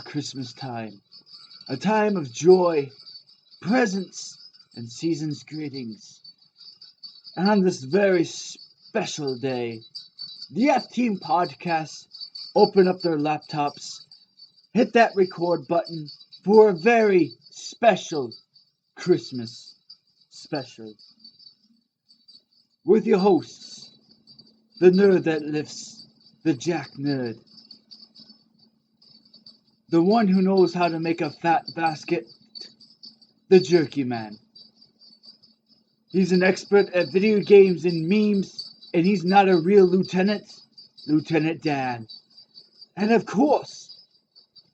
Christmas time. A time of joy, presents, and season's greetings. And on this very special day, the F-Team podcast open up their laptops, hit that record button for a very special Christmas special. With your hosts, the nerd that lifts, the Jack Nerd. The one who knows how to make a fat basket, the Jerky Man. He's an expert at video games and memes, and he's not a real lieutenant, Lieutenant Dan. And of course,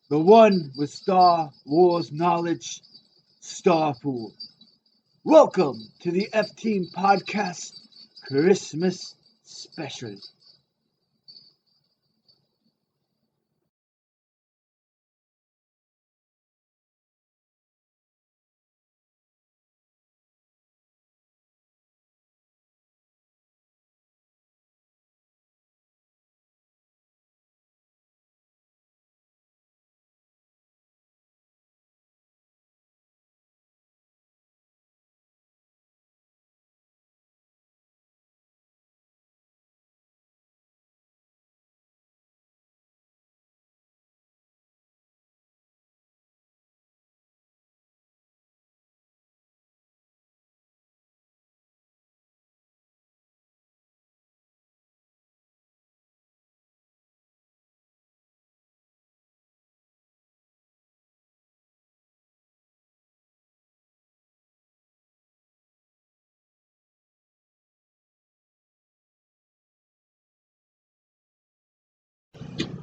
the one with Star Wars knowledge, Starpool. Welcome to the F-Team Podcast Christmas Special.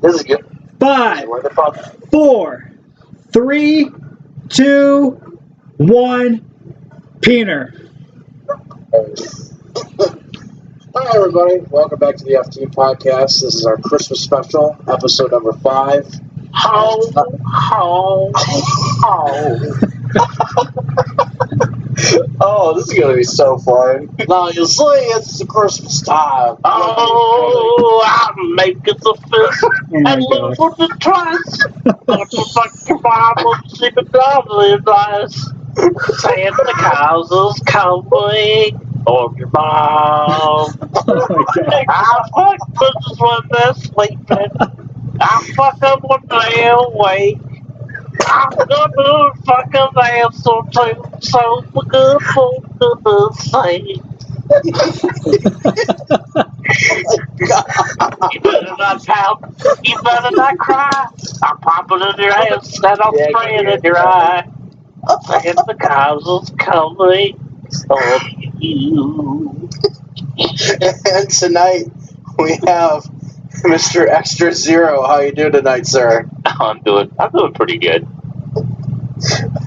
This is good. 5, Where the fuck? 4, 3, 2, 1. Peener. Hi, everybody. Welcome back to the FT Podcast. This is our Christmas special, episode number 5. Ho, ho, ho. Oh, this is going to be so fun. Now, you see, it's the Christmas time. Oh, I'm making the fist Oh my and God. live with the trust. Don't you fuck your mom and sleep it down the advice. Santa Claus is coming on your mom. Oh my God. I fuck bitches when they're sleeping. I fuck them when they're awake. I'm gonna fuck a asshole too, so for goodness sake. You better not pout. You better not cry. I'm popping in your ass and I'm spraying in your eye. Santa Claus is coming on you. And tonight, we have Mr. ExtraZero. How you doing tonight, sir? I'm doing pretty good.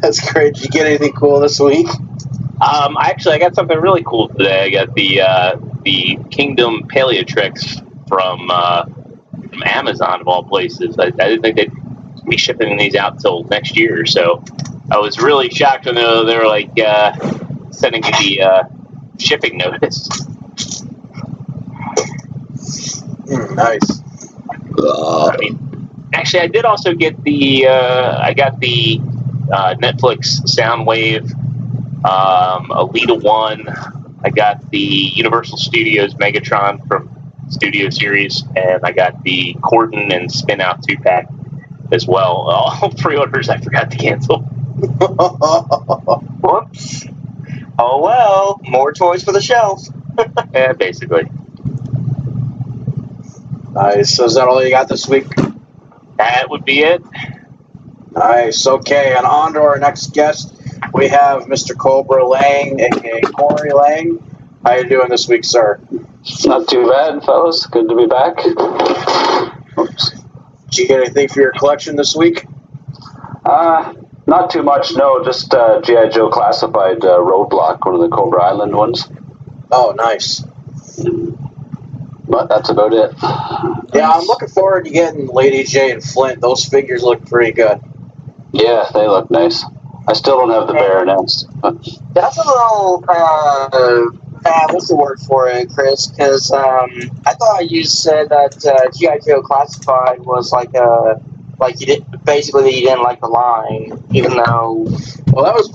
That's great. Did you get anything cool this week? Actually, I got something really cool today. I got the Kingdom Paleotrix from Amazon of all places. I didn't think they'd be shipping these out till next year or so. I was really shocked when they were like sending me the shipping notice. Nice. I mean, actually, I did also get the Netflix Soundwave Alita 1. I got the Universal Studios Megatron from Studio Series, and I got the Corden and Spin Out 2-pack as well. All pre-orders I forgot to cancel. Whoops. Oh well, more toys for the shelf. Yeah, basically. Nice. So is that all you got this week? That would be it. Nice. Okay, and on to our next guest. We have Mr. Corbra Lang, aka Corey Lang. How you doing this week, sir? Not too bad, fellas. Good to be back. Oops. Did you get anything for your collection this week? Not too much, no. Just G.I. Joe Classified Roadblock, one of the Cobra Island ones. Oh, nice. But that's about it. Yeah, I'm looking forward to getting Lady J and Flint. Those figures look pretty good. Yeah, they look nice. I still don't have the Baronets. But That's a little, what's the word for it, Chris? Because I thought you said that G.I. Joe Classified was like a Like you did basically you didn't like the line, even though. Well, that was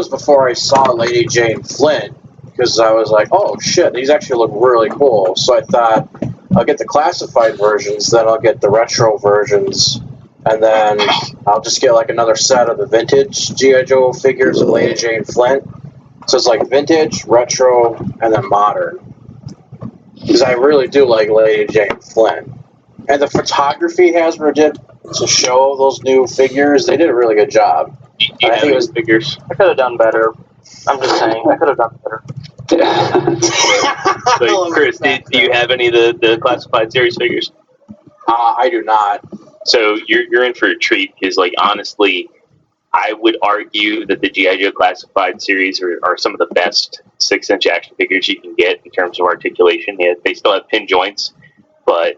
before I saw Lady Jane Flint, because I was like, oh shit, these actually look really cool. So I thought I'll get the classified versions, then I'll get the retro versions, and then I'll just get like another set of the vintage G.I. Joe figures of Lady Jane Flint. So it's like vintage, retro, and then modern. Because I really do like Lady Jane Flint. And the photography Hasbro did to show those new figures, they did a really good job. I think it was figures. I could have done better. I'm just saying, I could have done better. So, Chris, do you have any of the classified series figures? I do not. So you're in for a treat because, like, honestly, I would argue that the G.I. Joe classified series are some of the best 6-inch action figures you can get in terms of articulation. Yeah, they still have pin joints, but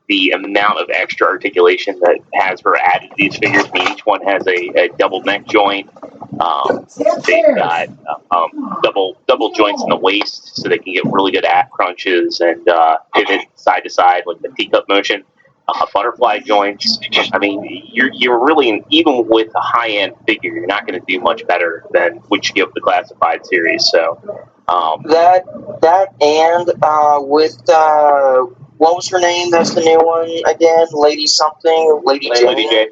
the amount of extra articulation that Hasbro added to these figures, I mean, each one has a double neck joint. They've got double joints in the waist, so they can get really good ab crunches and pivot side to side like the teacup motion. Butterfly joints. I mean, you're really, even with a high end figure, you're not going to do much better than what you get with the classified series. So that and with what was her name? That's the new one again. Lady something. Lady J.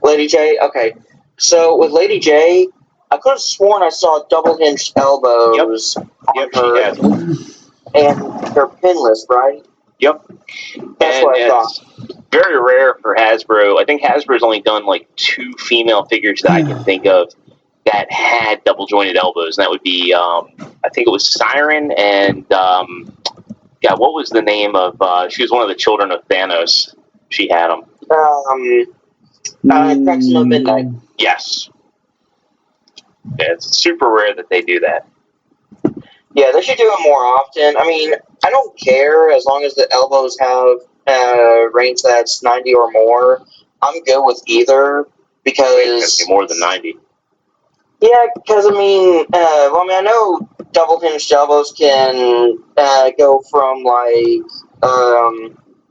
Lady J. Okay. So with Lady J, I could have sworn I saw double hinged elbows on her, and they're pinless, right? Yep. That's what I thought. Very rare for Hasbro. I think Hasbro's only done like 2 female figures that I can think of that had double jointed elbows, and that would be I think it was Siren and what was the name of? She was one of the children of Thanos. She had them. Craven of Midnight. Yes. Yeah, it's super rare that they do that. Yeah, they should do it more often. I mean, I don't care as long as the elbows have range that's 90 or more. I'm good with either because more than 90. Yeah, because I know double hinged elbows can go from like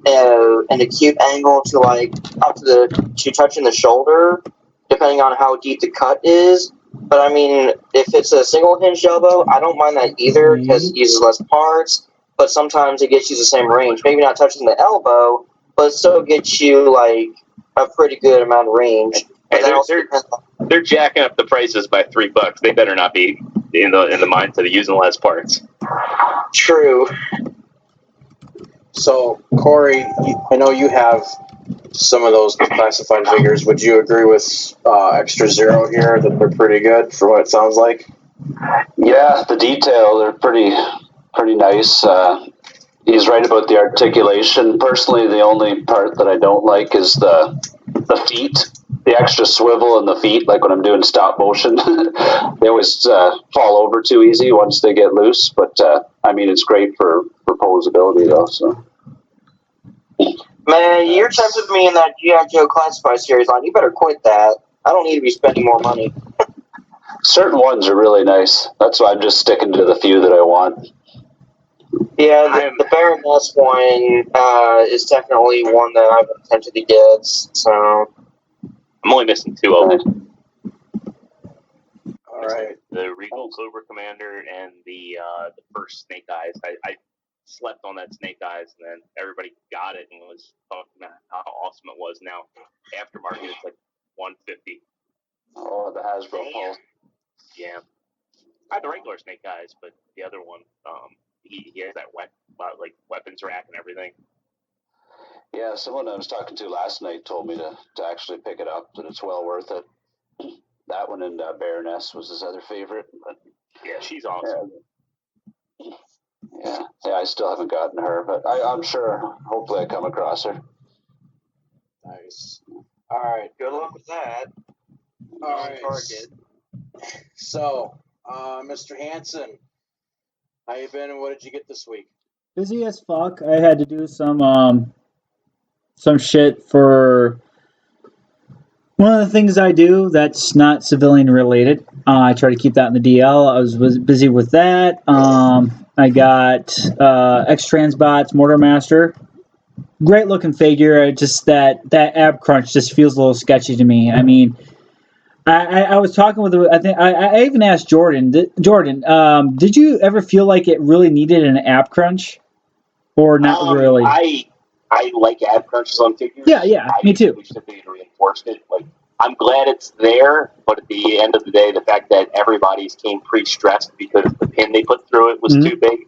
an acute angle to like up to touching the shoulder, depending on how deep the cut is. But I mean, if it's a single hinged elbow, I don't mind that either because it uses less parts. But sometimes it gets you the same range. Maybe not touching the elbow, but it still gets you like a pretty good amount of range. Hey, they're jacking up the prices by $3. They better not be in the mindset of using less parts. True. So, Corey, I know you have some of those classified figures. Would you agree with ExtraZero here that they're pretty good for what it sounds like? Yeah, the detail, they're pretty nice. He's right about the articulation. Personally, the only part that I don't like is the feet. The extra swivel in the feet, like when I'm doing stop motion, they always fall over too easy once they get loose. But I mean, it's great for posability, though. So, man, you're tempting me in that G.I. Joe classified series line. You better quit that. I don't need to be spending more money. Certain ones are really nice. That's why I'm just sticking to the few that I want. Yeah, the Baroness one is definitely one that I've been tempted to get. So. I'm only missing 2 of them. All right. The Regal Cobra Commander and the first Snake Eyes. I slept on that Snake Eyes, and then everybody got it and was talking about how awesome it was. Now, aftermarket, it's like $150. Oh, the Hasbro Pulse. Yeah. I had the regular Snake Eyes, but the other one, he has that weapons rack and everything. Yeah, someone I was talking to last night told me to actually pick it up, and it's well worth it. That one and Baroness was his other favorite. But yeah, she's awesome. Yeah, I still haven't gotten her, but I'm sure, hopefully I come across her. Nice. All right. Good luck with that. All right. Target. So, Mr. Hansen, how you been and what did you get this week? Busy as fuck. I had to do some shit for one of the things I do that's not civilian related. I try to keep that in the DL. I was busy with that. I got X-Transbots Mortar Master great looking figure. Just that ab crunch just feels a little sketchy to me. I mean, I was talking with I even asked Jordan. Jordan, did you ever feel like it really needed an ab crunch, or not really? I like ab crunches on figures. Yeah, me too. I wish that they had reinforced it. Like, I'm glad it's there, but at the end of the day, the fact that everybody's came pre-stressed because the pin they put through it was too big.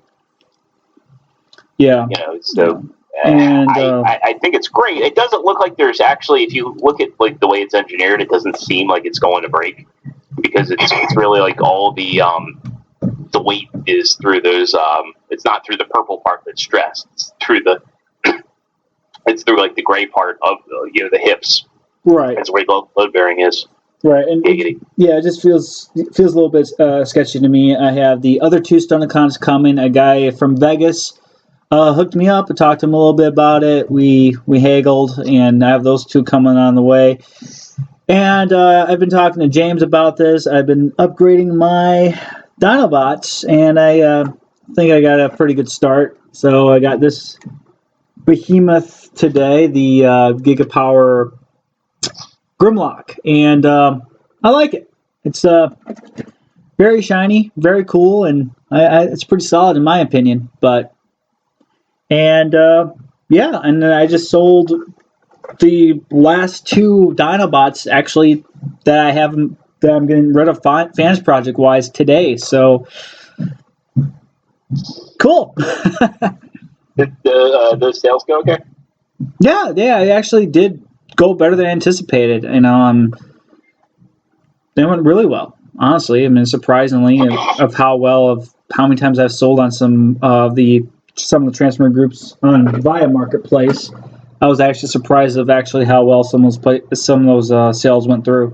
Yeah. You know, so and I think it's great. It doesn't look like there's actually, if you look at like the way it's engineered, it doesn't seem like it's going to break, because it's really like all the weight is through those. It's not through the purple part that's stressed. It's through it's through like the gray part of the hips. Right. That's where the load bearing is. Right, and yeah, it just feels a little bit sketchy to me. I have the other two Stunticons coming. A guy from Vegas hooked me up and talked to him a little bit about it. We haggled, and I have those two coming on the way. And I've been talking to James about this. I've been upgrading my Dinobots, and I think I got a pretty good start. So I got this Behemoth today, the Gigapower Grimlock, and I like it. It's very shiny, very cool, and it's pretty solid in my opinion. And I just sold the last two Dinobots actually that I'm getting rid of fans project wise today. So cool. Did those sales go okay? Yeah, it actually did go better than anticipated. They went really well, honestly. I mean, surprisingly, of how many times I've sold on some of the transfer groups on via Marketplace. I was actually surprised of actually how well some of those sales went through.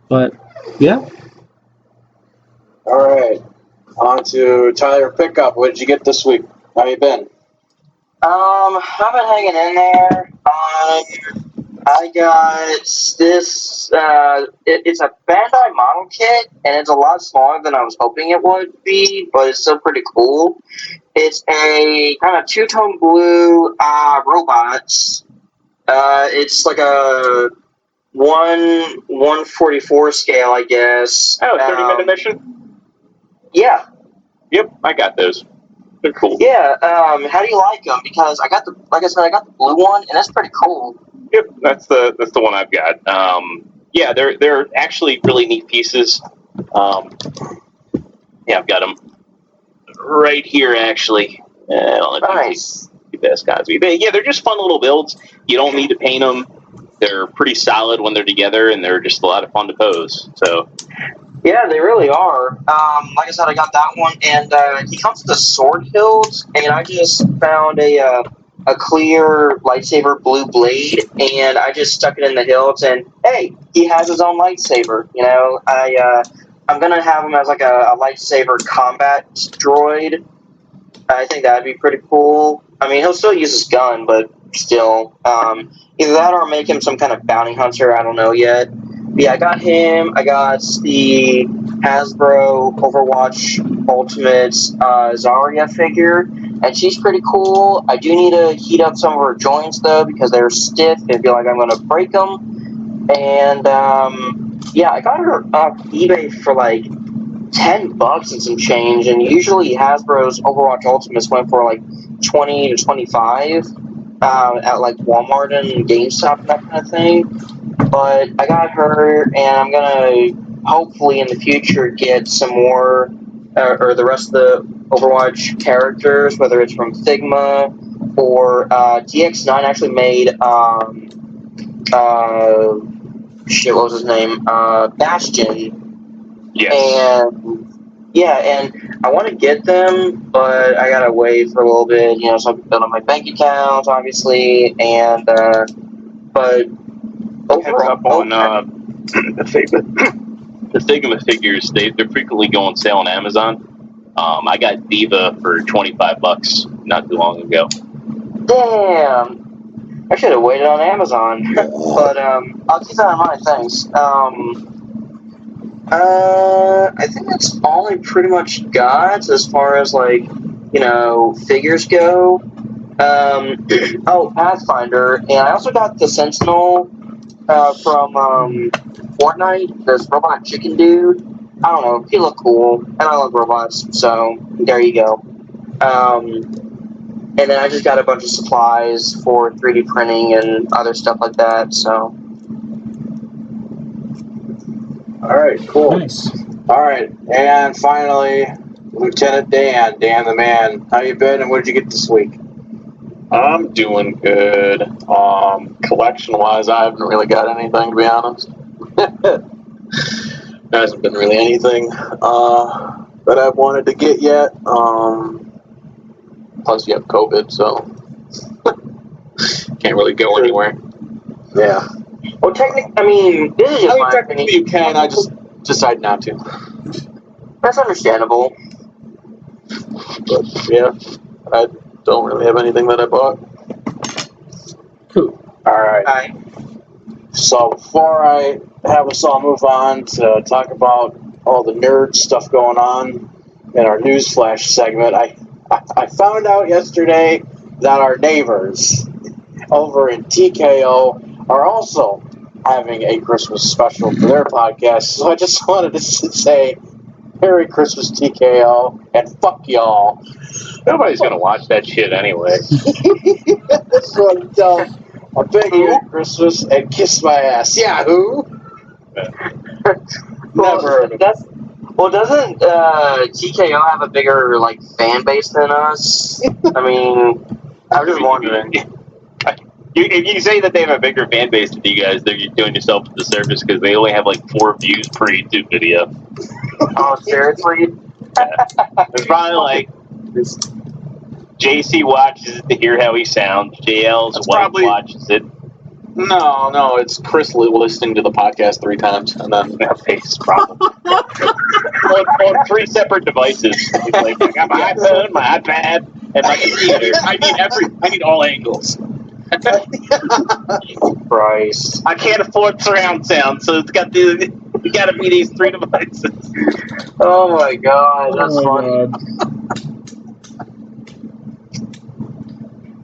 But yeah. All right, on to Tyler Pickup. What did you get this week? How you been? I've been hanging in there. I got this, it's a Bandai model kit, and it's a lot smaller than I was hoping it would be, but it's still pretty cool. It's a kind of two-tone blue, robots. It's like a 1/144 scale, I guess. Oh, 30-minute mission? Yeah. Yep, I got those. They're cool. Yeah, how do you like them? Because I got the blue one, and that's pretty cool. Yep, that's the one I've got. Yeah, they're actually really neat pieces. Yeah, I've got them right here actually. Nice. They're just fun little builds. You don't need to paint them. They're pretty solid when they're together, and they're just a lot of fun to pose. So. Yeah, they really are. Like I said, I got that one, and he comes with a sword hilt, and I just found a clear lightsaber blue blade, and I just stuck it in the hilt, and hey, he has his own lightsaber. You know, I'm gonna have him as like a lightsaber combat droid. I think that'd be pretty cool. I mean, he'll still use his gun, but still, either that or make him some kind of bounty hunter. I don't know yet. But yeah, I got him. I got the Hasbro Overwatch Ultimate Zarya figure, and she's pretty cool. I do need to heat up some of her joints though, because they're stiff and I feel like I'm gonna break them. And yeah, I got her off eBay for like $10 and some change, and usually Hasbro's Overwatch Ultimates went for like 20 to 25 at like Walmart and GameStop and that kind of thing. But I got her, and I'm gonna hopefully in the future get some more, or the rest of the Overwatch characters, whether it's from Figma or DX9 actually made what was his name? Bastion. Yes. And yeah, and I want to get them, but I gotta wait for a little bit, so I can build on my bank account, obviously, and but overall, up on the Figma figures. They're frequently go on sale on Amazon. I got Diva for $25 not too long ago. Damn, I should have waited on Amazon, but I'll keep that in mind. Thanks. I think that's all I pretty much got as far as figures go. Pathfinder, and I also got the Sentinel from Fortnite, this robot chicken dude. I don't know, he looked cool, and I love robots, so there you go. And then I just got a bunch of supplies for 3D printing and other stuff like that, so. Alright, cool. Nice. Alright, and finally, Lieutenant Dan the man. How you been and what did you get this week? I'm doing good. Collection-wise, I haven't really got anything, to be honest. There hasn't been really anything that I've wanted to get yet. Plus, you have COVID, so can't really go anywhere. Yeah. Well, technically, I mean, this is just my Technically opinion. you can, I just decided not to. That's understandable. But, yeah, I don't really have anything that I bought. Cool. Alright. Hi. So before I have us all move on to talk about all the nerd stuff going on in our newsflash segment, I found out yesterday that our neighbors over in TKO are also having a Christmas special for their podcast. So I just wanted to say Merry Christmas, TKO, and fuck y'all. Nobody's gonna watch that shit anyway. That's what I'm telling. A big Merry Christmas and kiss my ass. Yahoo! Never heard of it. Well, doesn't TKO have a bigger fan base than us? I mean, I'm just wondering. If you say that they have a bigger fan base than you guys, they're doing yourself a disservice because they only have 4 views per YouTube video. Oh, seriously? It's probably JC watches it to hear how he sounds. JL's That's wife probably- watches it. No, it's Chris listening to the podcast 3 times, and then It's probably on 3 separate devices. He's like, I got my iPhone, my iPad, and my computer. I need all angles. Christ. I can't afford surround sound, so it's got you got to be these 3 devices. Oh my god, that's funny.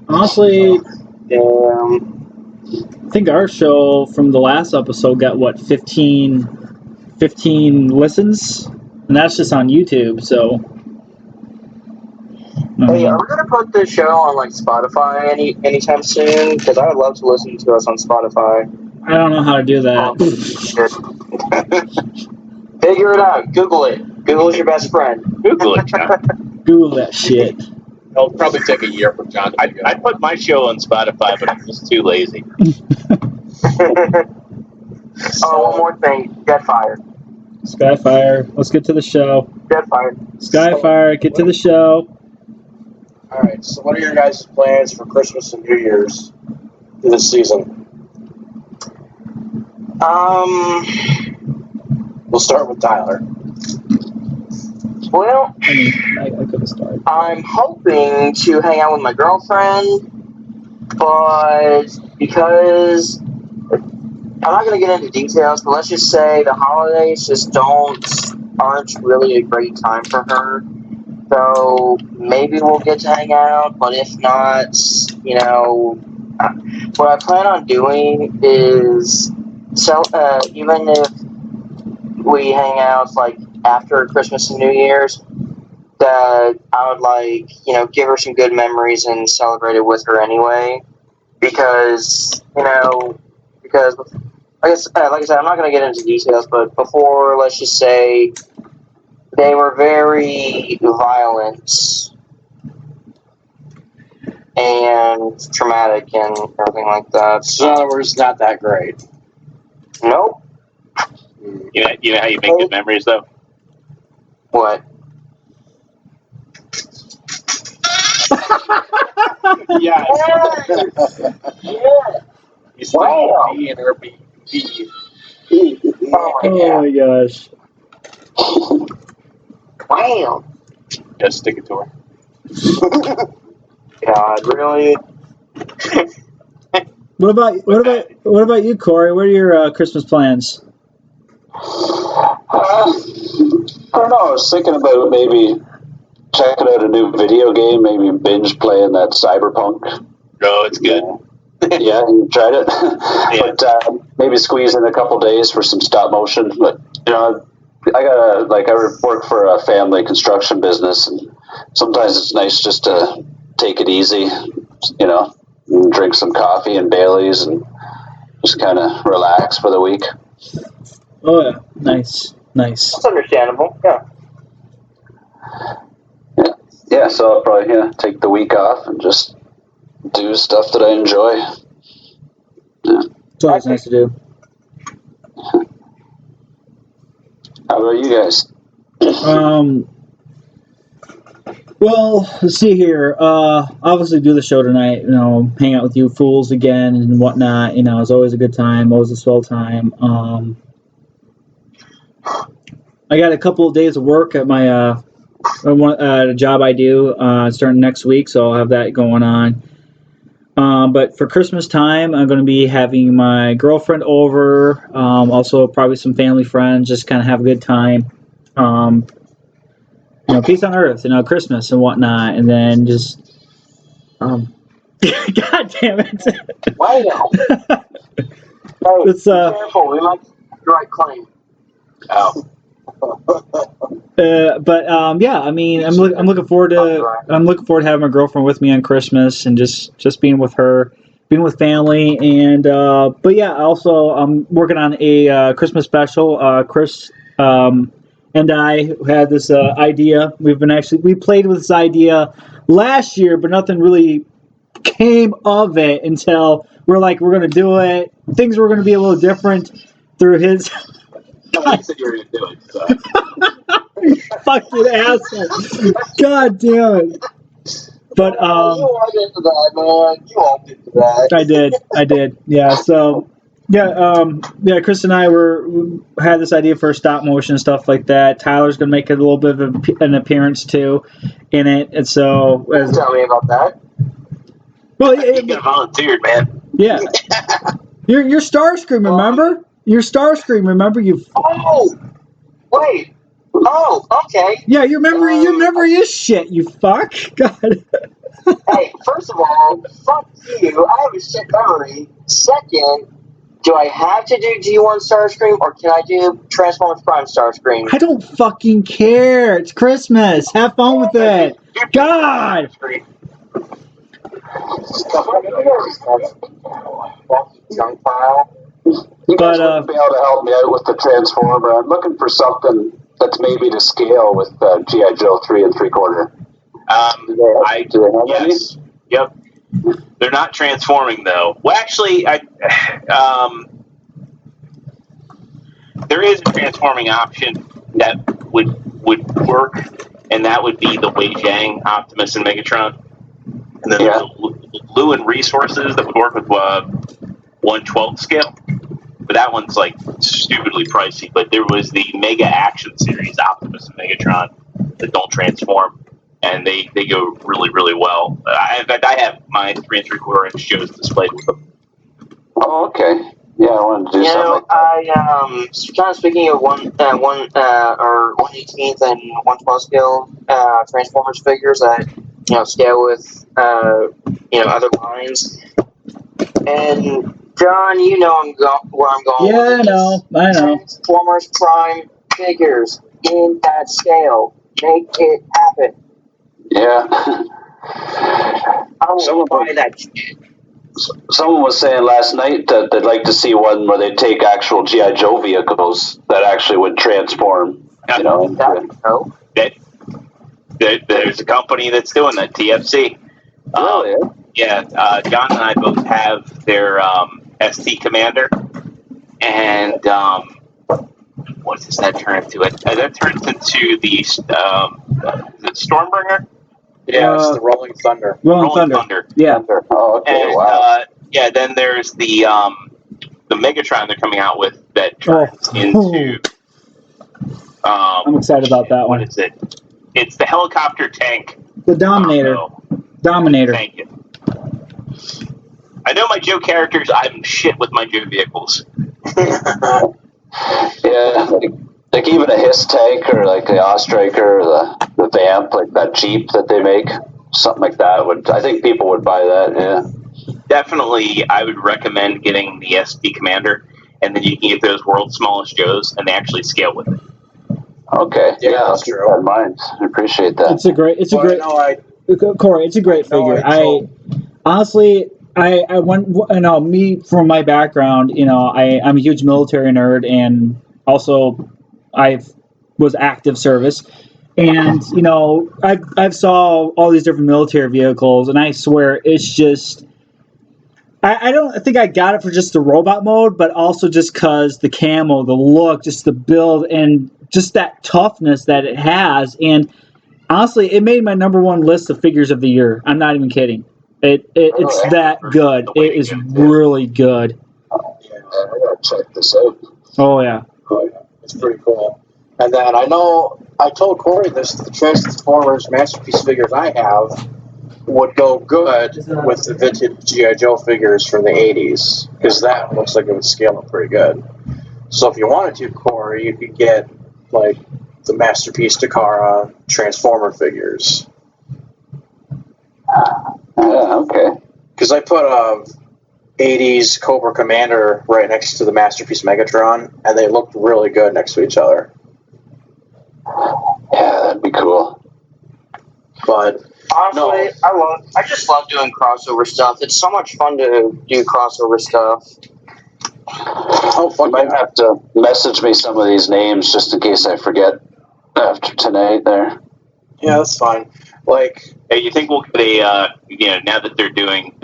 Honestly, Damn. I think our show from the last episode got 15 listens, and that's just on YouTube. So, Hey, are we gonna put this show on Spotify anytime soon? Because I would love to listen to us on Spotify. I don't know how to do that. Figure it out. Google it. Google's your best friend. Google it, John. Google that shit. It'll probably take a year for John to figure it I out. put my show on Spotify, but I'm just too lazy. Oh, one more thing. Jetfire. Skyfire, let's get to the show. Jetfire. Skyfire, get to the show. Alright, so what are your guys' plans for Christmas and New Year's this season? We'll start with Tyler. Well, I could have started. I'm hoping to hang out with my girlfriend, but because I'm not going to get into details, but let's just say the holidays just aren't really a great time for her. So maybe we'll get to hang out, but if not, what I plan on doing is even if we hang out after Christmas and New Year's, that I would give her some good memories and celebrate it with her anyway. Because like I said, I'm not going to get into details, but before, let's just say, they were very violent and traumatic and everything like that. So in other words, not that great. Nope. You know how you make good memories, though? What? Yeah. Yeah. You spell Wow. B and her B. Oh my Oh god. my gosh. Wow. Just stick it to her. God, really? What about you, Corey? What are your Christmas plans? I don't know. I was thinking about maybe checking out a new video game, maybe binge playing that Cyberpunk. Oh, it's good. Yeah, you tried it. Yeah. But maybe squeeze in a couple days for some stop motion. But I work for a family construction business, and sometimes it's nice just to take it easy, and drink some coffee and Baileys and just kind of relax for the week. Oh yeah, nice. That's understandable. Yeah. Yeah, so I'll probably take the week off and just do stuff that I enjoy. Yeah. It's always nice to do. How about you guys? Well, let's see here. Obviously do the show tonight, hang out with you fools again and whatnot. It's always a good time, always a swell time. I got a couple of days of work at my a job I do starting next week, so I'll have that going on. But for Christmas time, I'm going to be having my girlfriend over, also probably some family friends, just kind of have a good time. Peace on earth, Christmas and whatnot, and then just, God damn it! Why now? It's careful. We might the right claim. Oh. Yeah, I mean, I'm looking forward to having my girlfriend with me on Christmas and just being with her, being with family, and but yeah, also I'm working on a Christmas special. Chris and I had this idea. We played with this idea last year, but nothing really came of it until we're going to do it. Things were going to be a little different through his. I said you were going to do it, so. Fucking asshole. God damn it. But, you walked into that, man. You walked into that. I did. Yeah, so, yeah, Chris and I had this idea for stop motion and stuff like that. Tyler's going to make a little bit of an appearance, too, in it. And so... Tell me about that. Well, you got volunteered, man. Yeah. You're Starscream, remember? You're Starscream, remember? Oh! Wait. Oh, okay. Yeah, you remember your shit, you fuck. God. Hey, first of all, fuck you. I have a shit memory. Second, do I have to do G1 Starscream or can I do Transformers Prime Starscream? I don't fucking care. It's Christmas. Have fun with it. God. Junk pile. You guys wouldn't be able to help me out with the Transformer. I'm looking for something that's maybe to scale with G.I. Joe 3 3/4. Do they have any? Yep. They're not transforming though. Well, actually, there is a transforming option that would work, and that would be the Wei Zhang, Optimus, and Megatron. And then there's Lu and Resources that would work with 1/12 scale. But that one's like stupidly pricey. But there was the Mega Action Series Optimus and Megatron that don't transform, and they go really, really well. In fact, I have my 3 3/4 inch Joes displayed with them. Oh, okay. Yeah, I wanted to do something like that. Kind of speaking of 1/18th and 1/12 scale Transformers figures that scale with other lines. And John, where I'm going. Yeah, I know. Transformers Prime figures in that scale. Make it happen. Yeah. I will buy that shit. Someone was saying last night that they'd like to see one where they take actual G.I. Joe vehicles that actually would transform. There's a company that's doing that, TFC. Really? Yeah, John and I both have their ST Commander, and what does that turn into? That turns into the is it Stormbringer? Yeah, it's the Rolling Thunder. Rolling Thunder. Yeah. Oh, okay. And, wow. then there's the Megatron they're coming out with that turns into. I'm excited about that one. What is it? It's the helicopter tank. The Dominator. Dominator. Thank you. I know my Joe characters. I'm shit with my Joe vehicles. Yeah, like even a Hiss tank or like the Ostriker or the with the amp, like that Jeep that they make, something like that. I think people would buy that. Yeah, definitely. I would recommend getting the SD Commander, and then you can get those World's Smallest Joes, and they actually scale with it. Okay, Yeah, I'll that's keep true. that in mind. I appreciate that. It's a great Corey. It's a great figure. Honestly, I went, me from my background, I'm a huge military nerd, and also I was active service, and I've saw all these different military vehicles, and I swear it's just. I don't think I got it for just the robot mode, but also just because the camo, the look, just the build, and just that toughness that it has. And honestly, it made my #1 list of figures of the year. I'm not even kidding. It's that good. It is really good. Yeah, I gotta check this out. Oh yeah. It's pretty cool. And then I know I told Corey this: the Transformers Masterpiece figures I have would go good with the vintage G.I. Joe figures from the 80s, because that looks like it would scale up pretty good. So if you wanted to, Corey, you could get like the Masterpiece Takara Transformer figures. Okay. Because I put a 80s Cobra Commander right next to the Masterpiece Megatron, and they looked really good next to each other. Yeah, that'd be cool. But honestly, I just love doing crossover stuff. It's so much fun to do crossover stuff. Oh, you might have to message me some of these names just in case I forget after tonight there. Yeah, that's fine. Like, hey, you think we'll get a, now that they're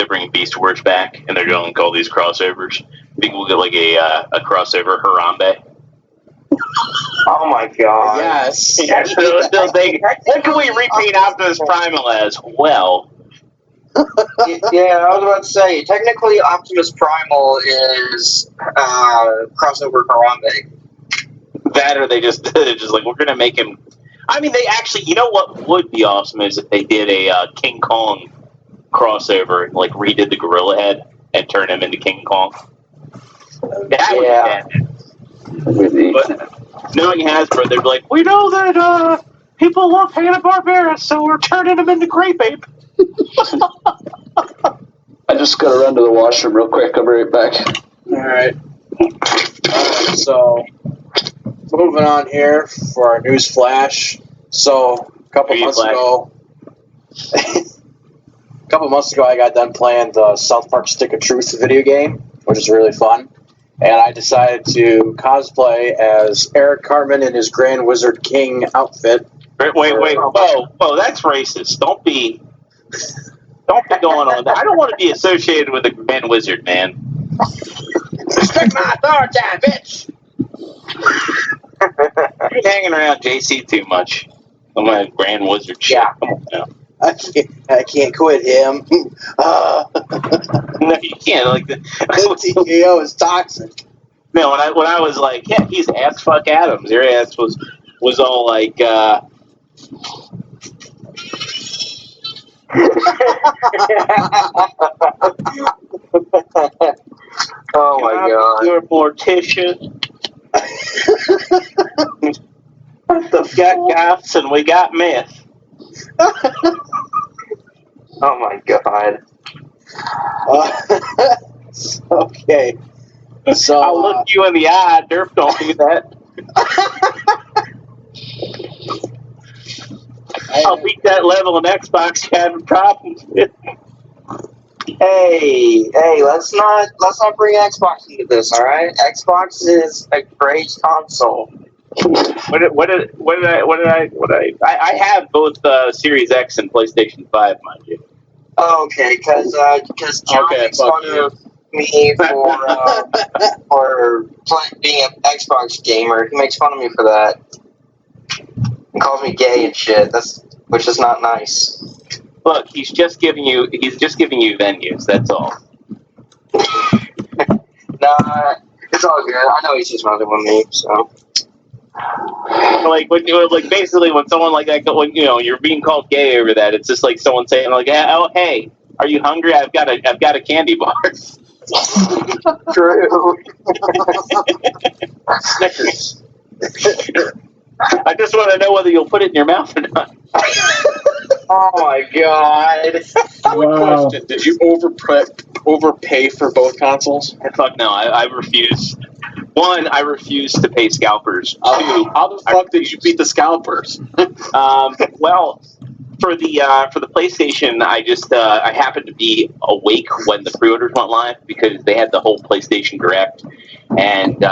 bringing Beast Wars back and they're doing all these crossovers, you think we'll get like a crossover Harambe? Oh my god. Yes. What can we repaint Optimus Primal as? Well. Yeah, I was about to say, technically Optimus Primal is crossover Harambe. That or they're just like, we're going to make him... I mean, they actually... You know what would be awesome is if they did a King Kong crossover and like redid the gorilla head and turned him into King Kong. That would be bad. But knowing Hasbro, they'd be like, we know that people love Hanna-Barbera, so we're turning them into Great Ape. I just gotta run to the washroom real quick. I'll be right back. Alright, so moving on here for our news flash. So a couple months ago, I got done playing the South Park Stick of Truth video game, which is really fun. And I decided to cosplay as Eric Cartman in his Grand Wizard King outfit. Wait, whoa, that's racist. Don't be going on that. I don't want to be associated with a Grand Wizard, man. Respect my authority, bitch! You're hanging around JC too much. I'm a Grand Wizard shit. Yeah. Come on now. I can't quit him. No, you can't. Like the TKO is toxic. No, when I was like, yeah, he's ass fuck Adams. Your ass was all like. Oh my god. You're a mortician. We've got goths and we got myth. Oh my god. Okay. So I'll look you in the eye. Derp, don't do that. I'll beat that level in Xbox. You having problems with. Hey, let's not bring Xbox into this, all right? Xbox is a great console. I have both Series X and PlayStation 5, mind you. Okay, because John makes fun of me for being an Xbox gamer. He makes fun of me for that. He calls me gay and shit. Which is not nice. Look, he's just giving you venues. That's all. Nah, it's all good. I know he's just messing with me, so. Like basically when someone like that, when you're being called gay over that, it's just like someone saying like, oh hey, are you hungry? I've got a candy bar. True. Snickers. I just want to know whether you'll put it in your mouth or not. Oh my god. Quick Wow. question: did you overpay for both consoles? Fuck no, I refuse. One, I refuse to pay scalpers. Two, How the fuck did you beat the scalpers? well, for the PlayStation, I happened to be awake when the pre-orders went live because they had the whole PlayStation Direct, and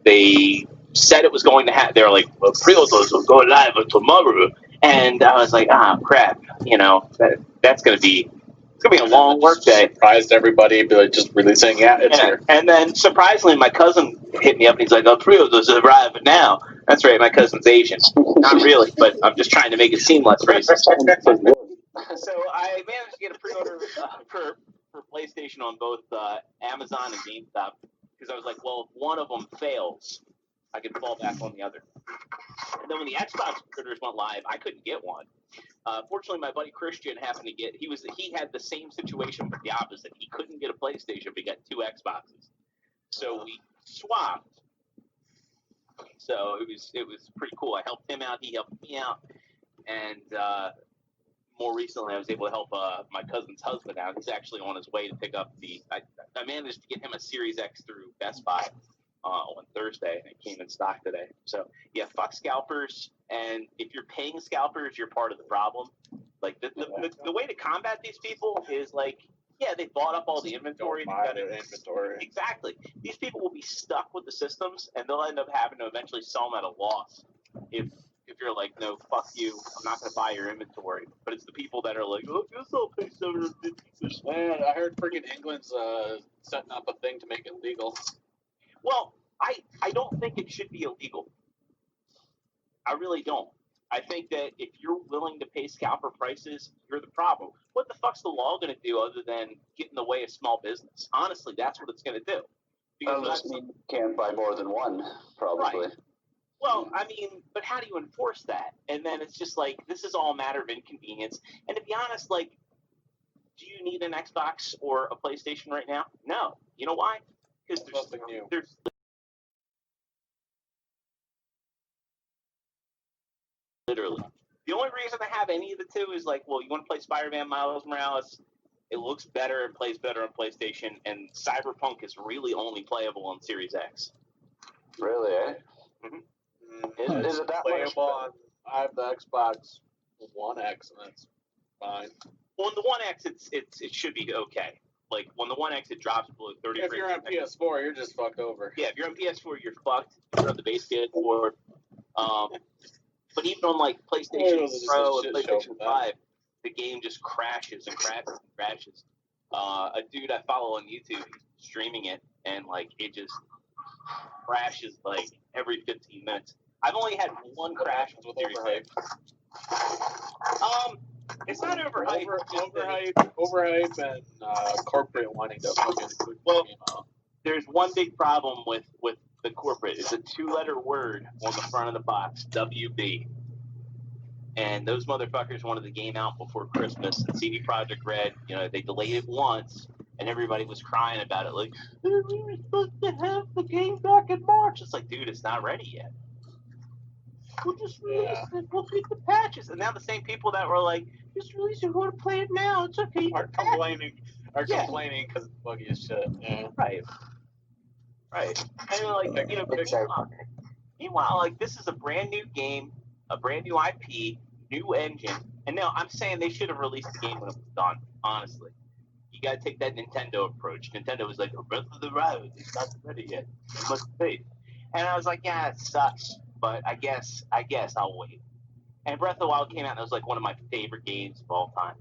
they said it was going to have. They were like, well, pre-orders will go live tomorrow, and I was like, ah, crap, that's gonna be. It's gonna be a long work day. Surprised everybody, but like, just releasing it's here. And then surprisingly, my cousin hit me up and he's like, "Oh, pre-orders arrive now." That's right, my cousin's Asian. Not really, but I'm just trying to make it seem less racist. So I managed to get a pre-order for PlayStation on both Amazon and GameStop because I was like, well, if one of them fails, I can fall back on the other. And then when the Xbox pre-orders went live, I couldn't get one. Fortunately, my buddy Christian happened to get. He had the same situation, but the opposite. He couldn't get a PlayStation, but he got 2 Xboxes. So we swapped. So it was pretty cool. I helped him out. He helped me out, and more recently, I was able to help my cousin's husband out. He's actually on his way to pick up I managed to get him a Series X through Best Buy on Thursday, and it came in stock today. So yeah, fuck scalpers. And if you're paying scalpers, you're part of the problem. Like the way to combat these people is like, yeah, they bought up all the inventory. Exactly. These people will be stuck with the systems, and they'll end up having to eventually sell them at a loss. If you're like, no, fuck you, I'm not going to buy your inventory. But it's the people that are like, oh, I guess I'll pay $750. Man, I heard freaking England's setting up a thing to make it legal. Well, I don't think it should be illegal. I really don't. I think that if you're willing to pay scalper prices, you're the problem. What the fuck's the law going to do other than get in the way of small business? Honestly, that's what it's going to do. Because you can't buy more than one, probably. Right. Well, I mean, but how do you enforce that? And then it's just like, this is all a matter of inconvenience. And to be honest, like, do you need an Xbox or a PlayStation right now? No. You know why? Because there's literally. The only reason I have any of the two is like, well, you want to play Spider-Man Miles Morales? It looks better and plays better on PlayStation, and Cyberpunk is really only playable on Series X. Really, eh? Mm-hmm. Is it that playable much? I have the Xbox One X, and that's fine. Well, on the One X, it should be okay. Like, when the One X, it drops below 30 If you're on PS4, you're just fucked over. Yeah, if you're on PS4, you're fucked. If you're on the base PS4. But even on, like, PlayStation Pro and PlayStation 5, the game just crashes and crashes and crashes. A dude I follow on YouTube, he's streaming it, and, like, it just crashes, like, every 15 minutes. I've only had one crash with Series X. It's not overhyped. Overhype, and corporate wanting to fucking put the game out. There's one big problem with the corporate. It's a 2-letter word on the front of the box, WB. And those motherfuckers wanted the game out before Christmas. And CD Projekt Red, they delayed it once, and everybody was crying about it. Like, we were supposed to have the game back in March. It's like, dude, it's not ready yet. We'll just release it. We'll keep the patches. And now the same people that were like, just release it. We want to play it now. It's okay. Are complaining because it's buggy as shit. Yeah. Right. And like, meanwhile, like, this is a brand new game, a brand new IP, new engine. And now I'm saying they should have released the game when it was done, honestly. You got to take that Nintendo approach. Nintendo was like, Breath of the Wild, it's not ready yet. You must wait. And I was like, yeah, it sucks, but I guess I'll wait. And Breath of the Wild came out, and it was like one of my favorite games of all time.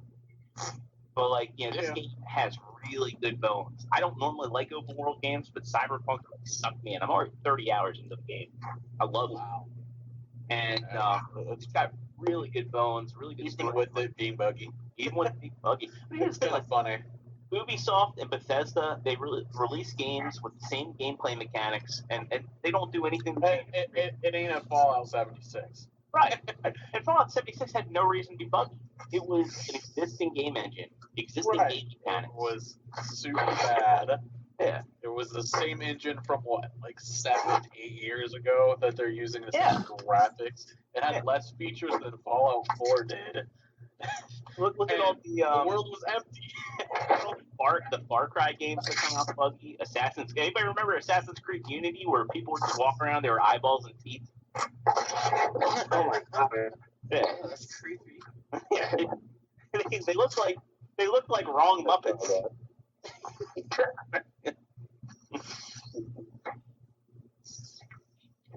But like, this game has really good bones. I don't normally like open world games, but Cyberpunk sucked me in. I'm already 30 hours into the game. I love it. And it's got really good bones, really good Even with it being buggy. It's kind of funny. Ubisoft and Bethesda, they release games with the same gameplay mechanics, and they don't do anything. It ain't a Fallout 76. Right. And Fallout 76 had no reason to be buggy. It was an existing game engine, game mechanics. It was super bad. Yeah. It was was the same engine from what, like 7, 8 years ago that they're using the same graphics. It had less features than Fallout 4 did. Look at all the world was empty. the Far Cry games that come out buggy. Anybody remember Assassin's Creed Unity, where people were just walking around, they were eyeballs and teeth? Oh my god. Yeah, That's creepy. yeah. They look like wrong Muppets.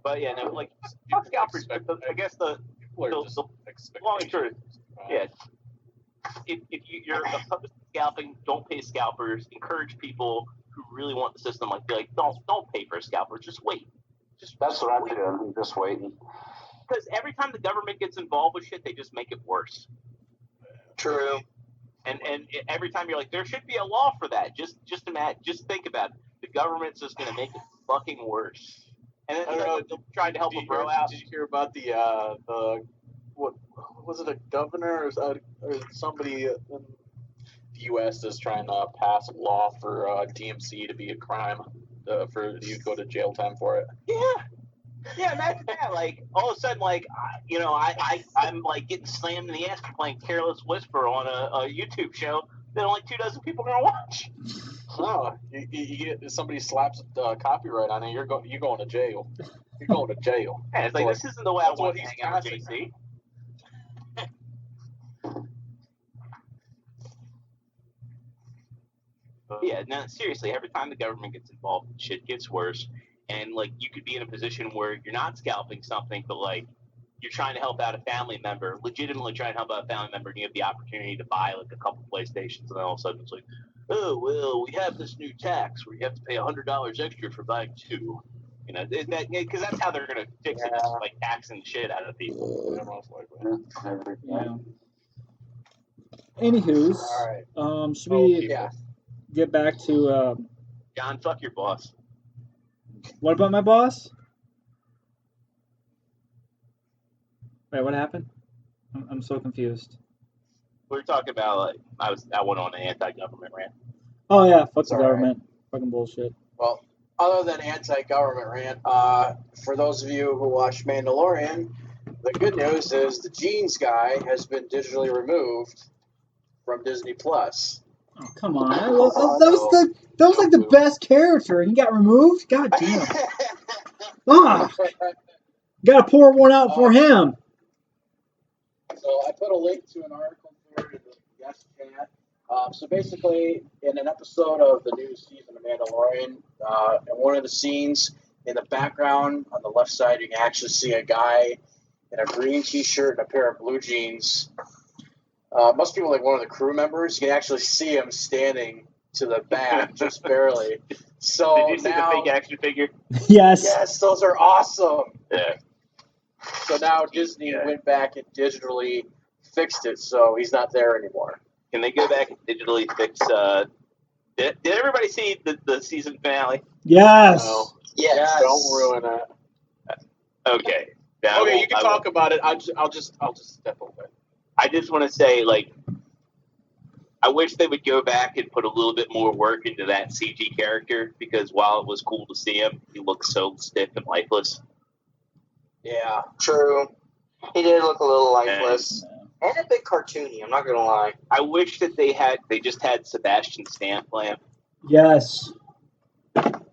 But yeah, no, like fuck scalpers. I guess the long and short, yeah. If you're opposed to scalping, don't pay scalpers. Encourage people who really want the system. Like don't pay for a scalper. Just wait. That's what I'm doing. I'm just waiting. Because every time the government gets involved with shit, they just make it worse. True. And every time you're like, there should be a law for that. Just think about it. The government's just gonna make it fucking worse. And then they're trying to help a bro out. Did you hear about the what was it, a governor or somebody in the U.S. is trying to pass a law for DMC to be a crime, for you to go to jail time for it? Yeah, imagine that. Like, all of a sudden, like, I'm like getting slammed in the ass for playing Careless Whisper on a YouTube show that only 24 people are gonna watch. No, you somebody slaps copyright on it, you're going to jail. You're going to jail. Yeah, it's like, this isn't the way I want to hang out with JC. Yeah, no, seriously, every time the government gets involved, shit gets worse. And, like, you could be in a position where you're not scalping something, but, like, you're trying to help out a family member, legitimately trying to help out a family member, and you have the opportunity to buy, like, a couple PlayStations, and then all of a sudden it's like, oh, well, we have this new tax where you have to pay $100 extra for buying 2. You know, because that's how they're going to fix it, just, like, taxing the shit out of people. Yeah. Anywho's, All right. should we get back to John, fuck your boss. what about my boss? Wait, what happened? I'm so confused. We were talking about, like, I went on an anti-government rant. Oh yeah, fuck the all right. government. Fucking bullshit. Well, other than anti-government rant, for those of you who watch Mandalorian, the good news is the Jeans guy has been digitally removed from Disney Plus. Oh come on! That was like the best character, and he got removed. God damn! Gotta pour one out for him. So I put a link to an article there in the guest chat. So basically, in an episode of the new season of Mandalorian, in one of the scenes, in the background on the left side, you can actually see a guy in a green T-shirt and a pair of blue jeans. Must be like one of the crew members. You can actually see him standing to the back, just barely. So did you see now, the fake action figure? Yes. Yes, those are awesome. Yeah. So now Disney went back and digitally fixed it, so he's not there anymore. Can they go back and digitally fix? Did everybody see the season finale? Yes. No. Yes. Don't ruin it. Okay. Okay, you can talk about it. I'll just step away. I just want to say, like, I wish they would go back and put a little bit more work into that CG character, because while it was cool to see him, he looked so stiff and lifeless. Yeah. True. He did look a little lifeless. And a bit cartoony, I'm not gonna lie. I wish that they just had Sebastian Stan play him. Yes.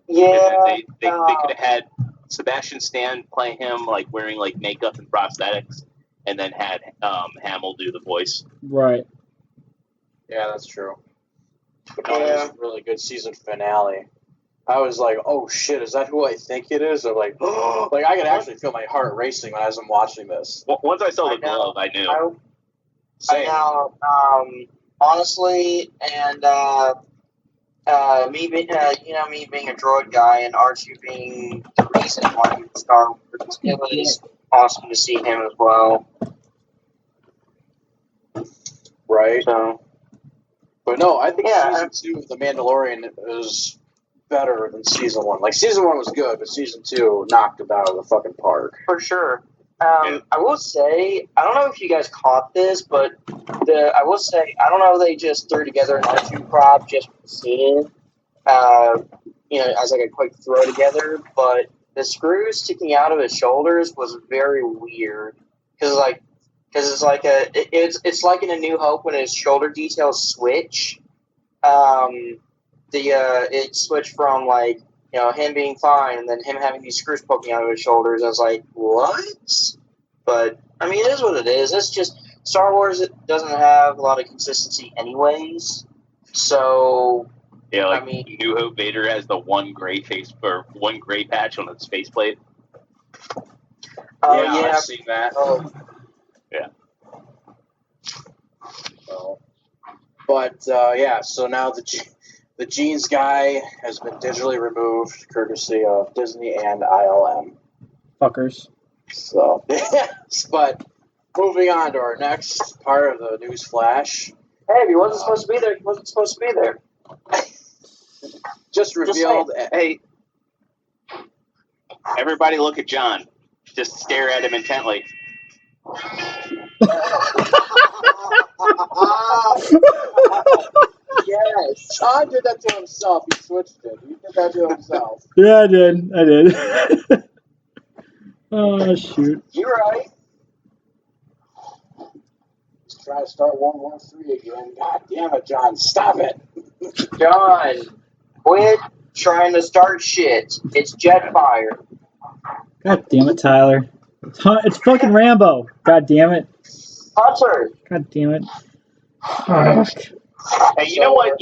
Yeah. They could have had Sebastian Stan play him, like, wearing, like, makeup and prosthetics, and then had Hamill do the voice. Right. Yeah, that's true. But no, it was a really good season finale. I was like, oh shit, is that who I think it is? Or like, oh, like I could actually feel my heart racing as I'm watching this. Once I saw the glove, I knew. Same. I know. Honestly, and me being, me being a droid guy, and R2 being the reason why we Star Wars, it was awesome to see him as well. Right. So, but no, I think season 2 of The Mandalorian is better than season 1. Like season 1 was good, but season 2 knocked it out of the fucking park. for sure. I will say, I don't know if you guys caught this, but I will say, I don't know if they just threw together an R2 prop just for the scene. as like a quick throw together, but the screws sticking out of his shoulders was very weird because it's like it's like in A New Hope when his shoulder details switch. It switched from like him being fine and then him having these screws poking out of his shoulders. I was like, what? But I mean, it is what it is. It's just Star Wars. It doesn't have a lot of consistency, anyways. So yeah, like New Hope Vader has the one gray patch on its faceplate. Yeah, I've seen that. Oh. Yeah. So now the jeans guy has been digitally removed, courtesy of Disney and ILM. Fuckers. So, but moving on to our next part of the news flash. Hey, he wasn't supposed to be there. He wasn't supposed to be there. Just revealed. Hey, everybody look at John. Just stare at him intently. Yes, John did that to himself. He switched it. He did that to himself. Yeah, I did. Oh, shoot. You're right. Let's try to start 113 again. God damn it, John. Stop it. John, quit trying to start shit. It's Jetfire. God damn it, Tyler. It's fucking Rambo. God damn it. Hunter. God damn it. Fuck. Hey, you know what?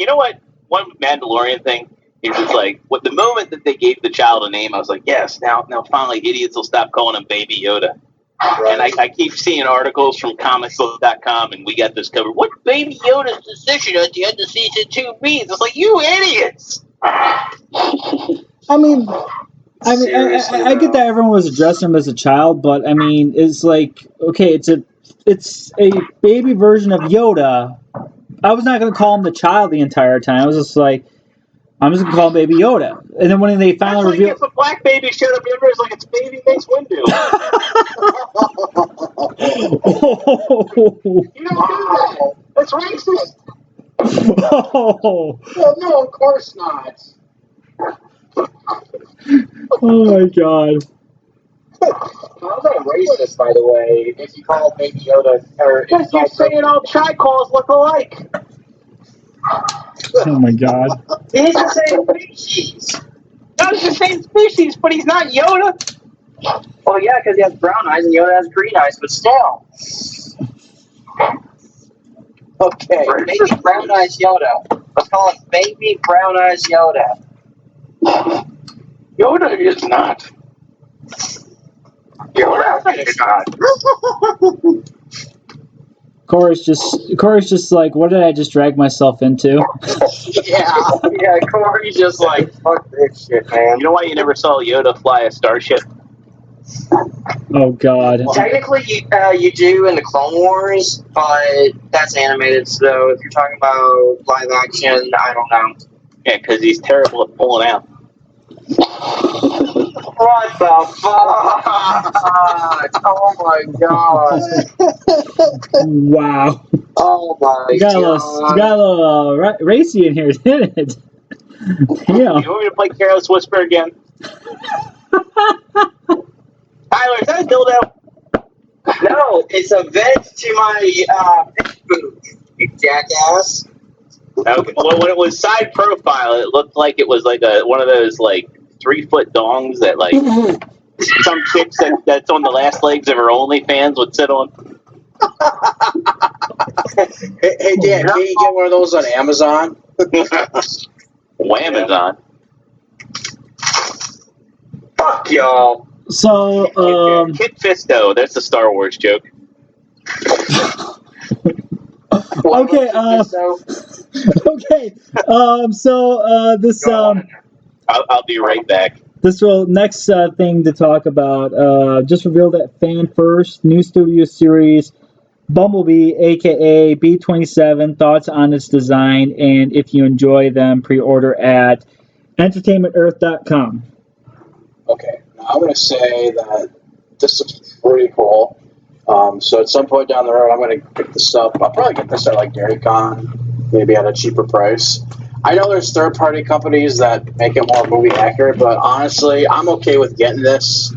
One Mandalorian thing is just like, the moment that they gave the child a name, I was like, yes, now finally idiots will stop calling him Baby Yoda. Right. And I keep seeing articles from comicbook.com, and we got this covered. What Baby Yoda's decision at the end of season 2 means? It's like, you idiots! I mean, I get that everyone was addressing him as a child, but I mean, it's like, okay, it's a baby version of Yoda. I was not going to call him the child the entire time. I was just like, I'm just going to call him Baby Yoda. And then when they finally revealed... If a black baby showed up, everybody's like, it's Baby Mace Windu. You don't do that. That's racist. Oh. Well, no, of course not. Oh, my God. I'm not racist, by the way, if you call Baby Yoda... Because you're saying all chi-calls look alike. Oh my God. He's the same species. No, he's the same species, but he's not Yoda. Oh yeah, because he has brown eyes and Yoda has green eyes, but still. Okay. Baby brown eyes Yoda. Let's call it Baby brown eyes Yoda. Yoda is not. Yoda is not. Corey's just like, what did I just drag myself into? yeah, Corey's just like, fuck this shit, man. You know why you never saw Yoda fly a starship? Oh God. Technically, you do in the Clone Wars, but that's animated, so if you're talking about live action, I don't know. Yeah, because he's terrible at pulling out. What the fuck? Oh my God. Wow. Oh my got God. You got a little racy in here, didn't it? Yeah. You want me to play Careless Whisper again? Tyler, is that a dildo? No, it's a vent to my pet food, you jackass. Okay. Well, when it was side profile, it looked like it was like one of those like 3-foot dongs that like some chicks that's on the last legs of her OnlyFans would sit on. Hey Dan, can you get one of those on Amazon? Amazon. Fuck y'all. So, Kid Fisto, that's the Star Wars joke. Okay, okay. This I'll be right back. This next thing to talk about just revealed that Fan First new studio series Bumblebee, aka B27, thoughts on its design, and if you enjoy them, pre-order at entertainmentearth.com. Okay, now I'm going to say that this is pretty cool. So at some point down the road, I'm going to pick this up. I'll probably get this at like DairyCon, maybe at a cheaper price. I know there's third-party companies that make it more movie accurate, but honestly, I'm okay with getting this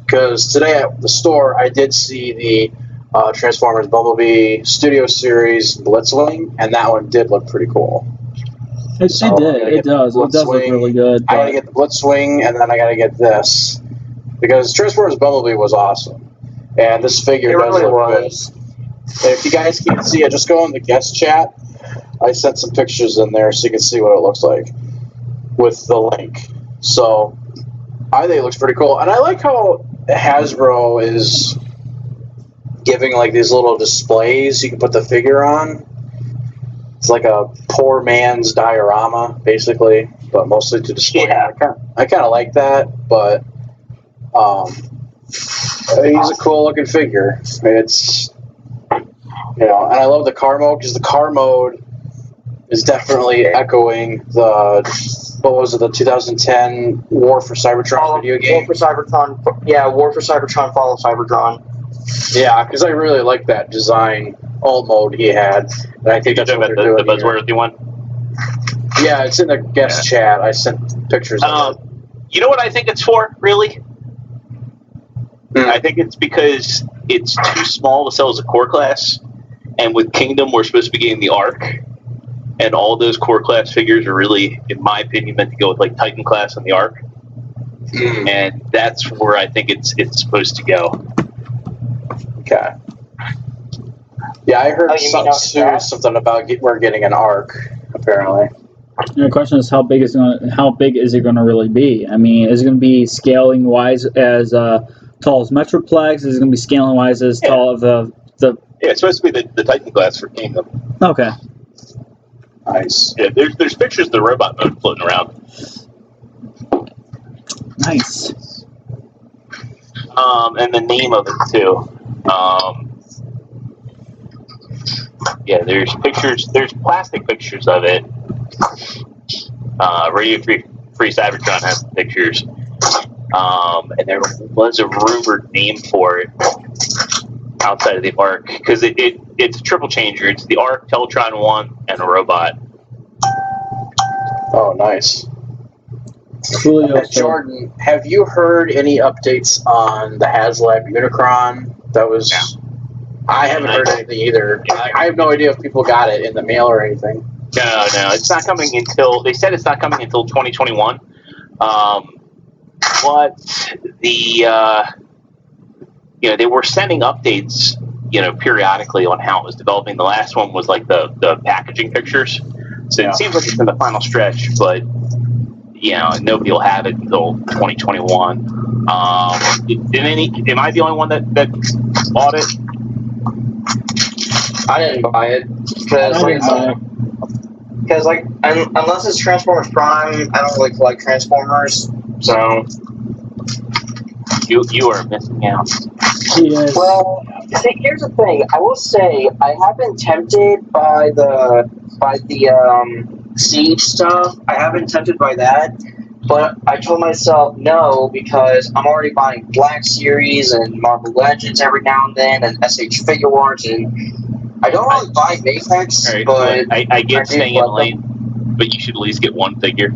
because today at the store I did see the Transformers Bumblebee Studio Series Blitzwing, and that one did look pretty cool. It does. It does look really good. I gotta get the Blitzwing, and then I gotta get this because Transformers Bumblebee was awesome, and this figure does look good. And if you guys can't see it, just go in the guest chat. I sent some pictures in there so you can see what it looks like with the link. So I think it looks pretty cool, and I like how Hasbro is giving like these little displays you can put the figure on. It's like a poor man's diorama, basically, but mostly to display. Yeah. I kind of like that, but he's a cool looking figure. It's, you know, and I love the car mode because the car mode is definitely echoing the, what was it, the 2010 War for Cybertron video game? War for Cybertron, Fall of Cybertron. Yeah, because I really like that design alt mode he had, and I think that's what they're doing. The buzzworthy one. Yeah, it's in the guest chat. I sent pictures of it. You know what I think it's for, really? I think it's because it's too small to sell as a core class, and with Kingdom, we're supposed to be getting the Arc, and all those core class figures are really, in my opinion, meant to go with like Titan class and the Arc, and that's where I think it's supposed to go. Okay. Yeah, I heard something about we're getting an Arc, apparently. And the question is, how big is it going to really be? I mean, is it going to be scaling wise as tall as Metroplex? Is it going to be scaling wise as tall of the? Yeah, it's supposed to be the Titan class for Kingdom. Okay. Nice. Yeah, there's pictures of the robot mode floating around. Nice. And the name of it too. Yeah, there's pictures. There's plastic pictures of it. Radio Free Cybertron has the pictures. And there was a rumored name for it outside of the Arc because it's a triple changer. It's the Arc, Teletron 1, and a robot. Oh, nice. Jordan, have you heard any updates on the HasLab Unicron? That was. Yeah. I haven't heard anything either. I have no idea if people got it in the mail or anything. No, it's not coming until. They said it's not coming until 2021. But they were sending updates, periodically on how it was developing. The last one was like the packaging pictures. So it seems like it's in the final stretch, but nobody will have it until 2021. Am I the only one that bought it? I didn't buy it because unless it's Transformers Prime, I don't really collect Transformers. So you are missing out. Yes. Well, see, here's the thing. I will say I have been tempted by the Siege stuff. I have been tempted by that, but I told myself no because I'm already buying Black Series and Marvel Legends every now and then, and SH Figure Wars, and I don't really buy Mapex, right, but I get staying in lane, but you should at least get one figure,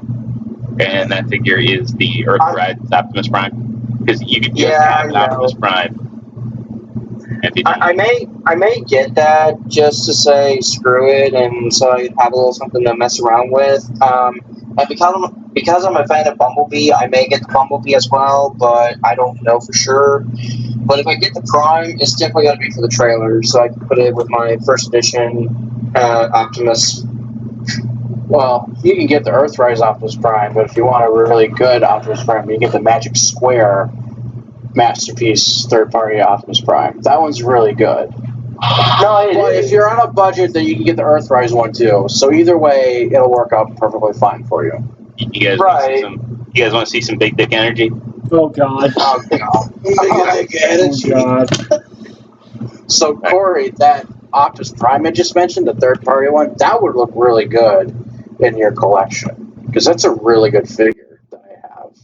and that figure is the Earthrise Optimus Prime, because you could just have Optimus Prime. I may get that just to say screw it, and so I have a little something to mess around with. And because I'm a fan of Bumblebee, I may get the Bumblebee as well, but I don't know for sure. But if I get the Prime, it's definitely going to be for the trailer, so I can put it with my first edition Optimus. Well, you can get the Earthrise Optimus Prime, but if you want a really good Optimus Prime, you get the Magic Square Masterpiece third-party Optimus Prime. That one's really good. But if you're on a budget, then you can get the Earthrise one too. So either way, it'll work out perfectly fine for you. You guys want to see some big dick energy? Oh God! Oh God! Big dick energy. Oh God! So Corey, that Optimus Prime I just mentioned, the third-party one, that would look really good in your collection because that's a really good figure that I have.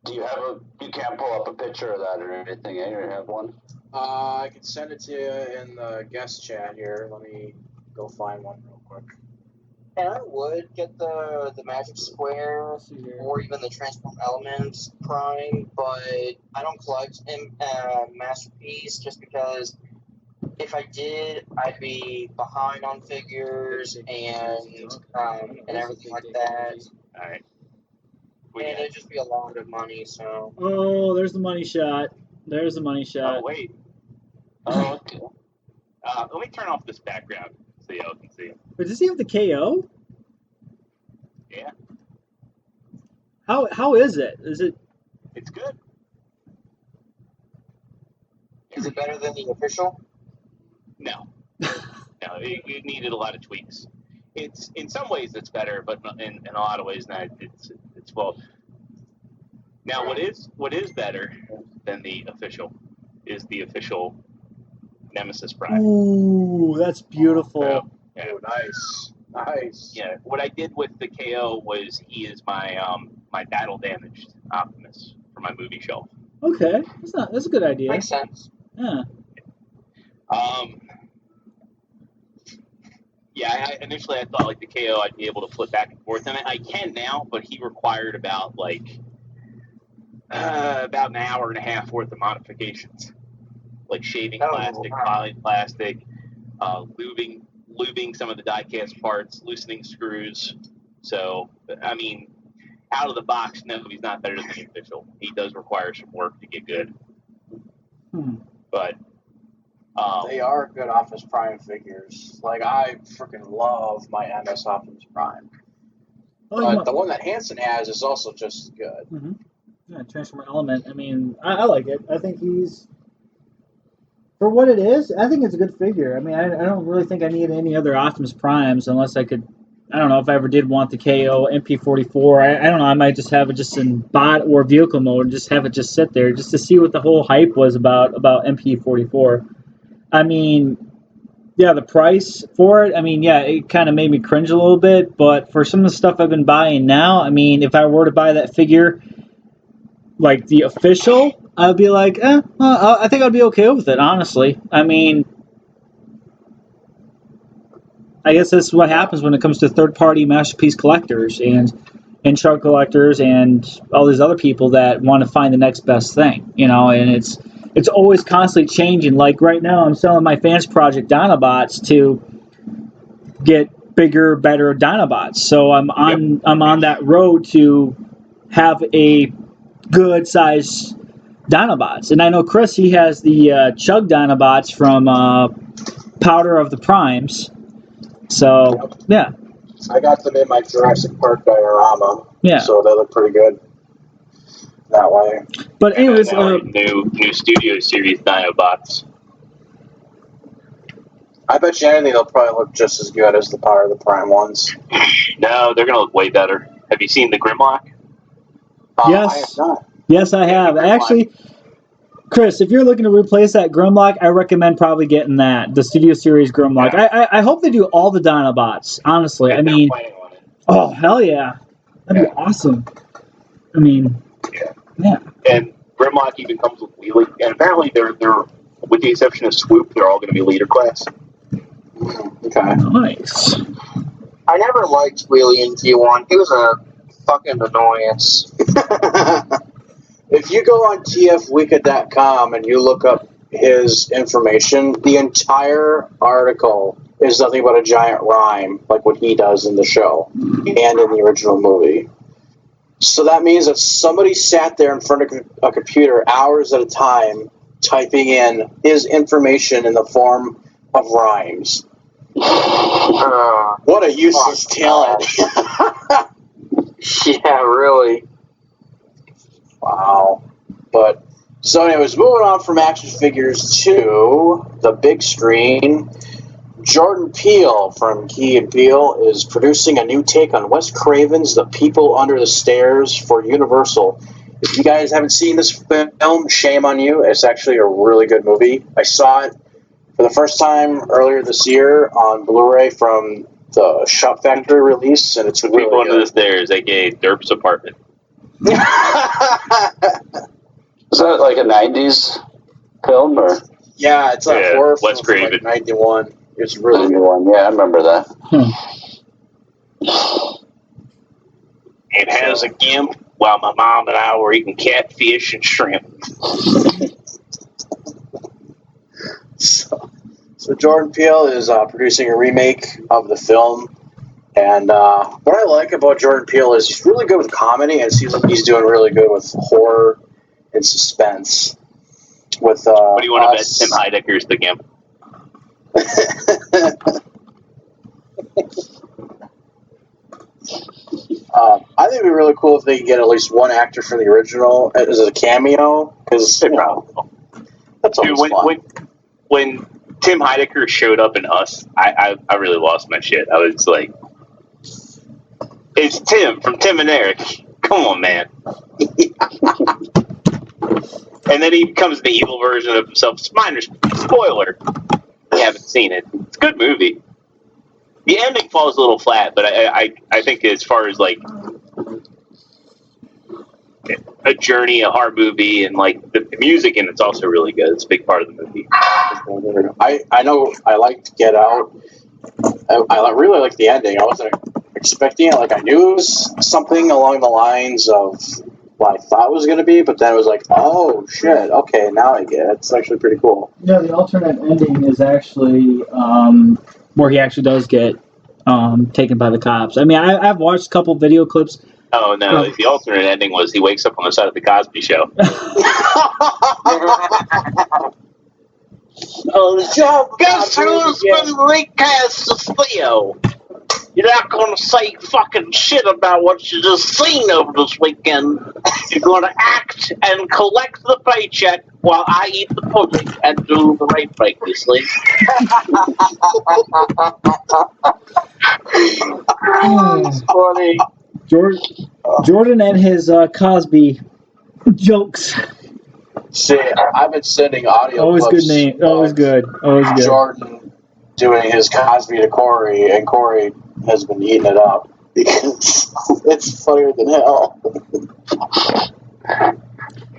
Do you have you can't pull up a picture of that or anything, eh? You have one? I can send it to you in the guest chat here. Let me go find one real quick. And I would get the Magic Square or even the Transform Elements Prime, but I don't collect Masterpiece just because if I did, I'd be behind on figures and everything like that. All right. And it'd just be a lot of money, so. Oh, there's the money shot. There's the money shot. Oh, wait. Oh, okay. Let me turn off this background so y'all can see. But does he have the KO? Yeah. How is it? Is it? It's good. Is it better than the official? No. No, it needed a lot of tweaks. It's in some ways it's better, but in a lot of ways not. It's well. Now what is better than the official is the official Nemesis Prime. Ooh, that's beautiful. So, yeah. Oh, nice. Yeah, what I did with the KO was he is my my battle damaged Optimus for my movie shelf. Okay, that's a good idea. Makes sense. Yeah. Yeah, initially I thought like the KO I'd be able to flip back and forth, and I can now, but he required about an hour and a half worth of modifications, like shaving plastic, poly plastic, lubing some of the die-cast parts, loosening screws. So, I mean, out of the box, no, he's not better than the official. He does require some work to get good. But they are good Optimus Prime figures. Like, I freaking love my MS Optimus Prime. But the one that Hanson has is also just as good. Mm-hmm. Yeah, Transformer Element. I mean, I like it. I think he's, for what it is, I think it's a good figure. I mean, I don't really think I need any other Optimus Primes unless I could. I don't know if I ever did want the KO MP44. I don't know. I might just have it just in bot or vehicle mode, and just have it just sit there, just to see what the whole hype was about MP44. I mean, yeah, the price for it. I mean, yeah, it kind of made me cringe a little bit. But for some of the stuff I've been buying now, I mean, if I were to buy that figure, like the official, I'd be like, I think I'd be okay with it, honestly. I mean, I guess that's what happens when it comes to third-party Masterpiece collectors and chart collectors and all these other people that want to find the next best thing, and it's always constantly changing. Like right now, I'm selling my Fans Project Dinobots to get bigger, better Dinobots. So I'm on that road to have a good size Dinobots. And I know Chris, he has the Chug Dinobots from Powder of the Primes. So, yeah. I got them in my Jurassic Park diorama. Yeah. So they look pretty good that way. But anyways, new Studio Series Dinobots. I bet you anything they'll probably look just as good as the Power of the Prime ones. No, they're going to look way better. Have you seen the Grimlock? Yes. I have not. Yes, I have. Actually, Chris, if you're looking to replace that Grimlock, I recommend probably getting that, the Studio Series Grimlock. Yeah. I hope they do all the Dinobots, honestly. I mean, oh, hell yeah. That'd be awesome. I mean, yeah. And Grimlock even comes with wheelie, and apparently they're with the exception of Swoop, they're all going to be leader class. Okay. Nice. I never liked Wheelie in G1. He was a fucking annoyance. If you go on tfwika.com and you look up his information, the entire article is nothing but a giant rhyme, like what he does in the show and in the original movie. So that means that somebody sat there in front of a computer hours at a time typing in his information in the form of rhymes. What a useless talent. Yeah, really. Wow. But, so anyways, moving on from action figures to the big screen. Jordan Peele from Key and Peele is producing a new take on Wes Craven's The People Under the Stairs for Universal. If you guys haven't seen this film, shame on you. It's actually a really good movie. I saw it for the first time earlier this year on Blu-ray from the Shop Factory release, and it's really People good. Under the Stairs, aka Derp's apartment. Is that like a 90s film? Or? Yeah, it's a horror Wes film from Craven. like 91. It's really good. One. Yeah, I remember that. It has a gimp while my mom and I were eating catfish and shrimp. So Jordan Peele is producing a remake of the film. And what I like about Jordan Peele is he's really good with comedy, and it seems like he's doing really good with horror and suspense. With what do you want to bet Tim Heidecker's the gimp? I think it'd be really cool if they could get at least one actor from the original as a cameo, because that's always fun. When Tim Heidecker showed up in Us, I really lost my shit. I was like, it's Tim from Tim and Eric. Come on, man. And then he becomes the evil version of himself. Minor spoiler. You haven't seen it. It's a good movie. The ending falls a little flat, but I think as far as like a journey, a horror movie, and like the music in it's also really good. It's a big part of the movie. I know I liked Get Out. I really liked the ending. I wasn't expecting it. Like I knew it was something along the lines of what I thought it was going to be, but then it was like, oh shit, okay, now I get it. It's actually pretty cool. Yeah, the alternate ending is actually where he actually does get taken by the cops. I mean, I've watched a couple video clips. Oh no, the alternate ending was he wakes up on the side of the Cosby Show. Oh, guess who's been recast as Theo? You're not going to say fucking shit about what you just seen over this weekend. You're going to act and collect the paycheck while I eat the pudding and do the rape break, you see? It's funny. Jordan and his Cosby jokes. See, I've been sending audio Always clips. Good name. Always good. Always good. Jordan doing his Cosby to Corey, and Corey has been eating it up because it's funnier than hell.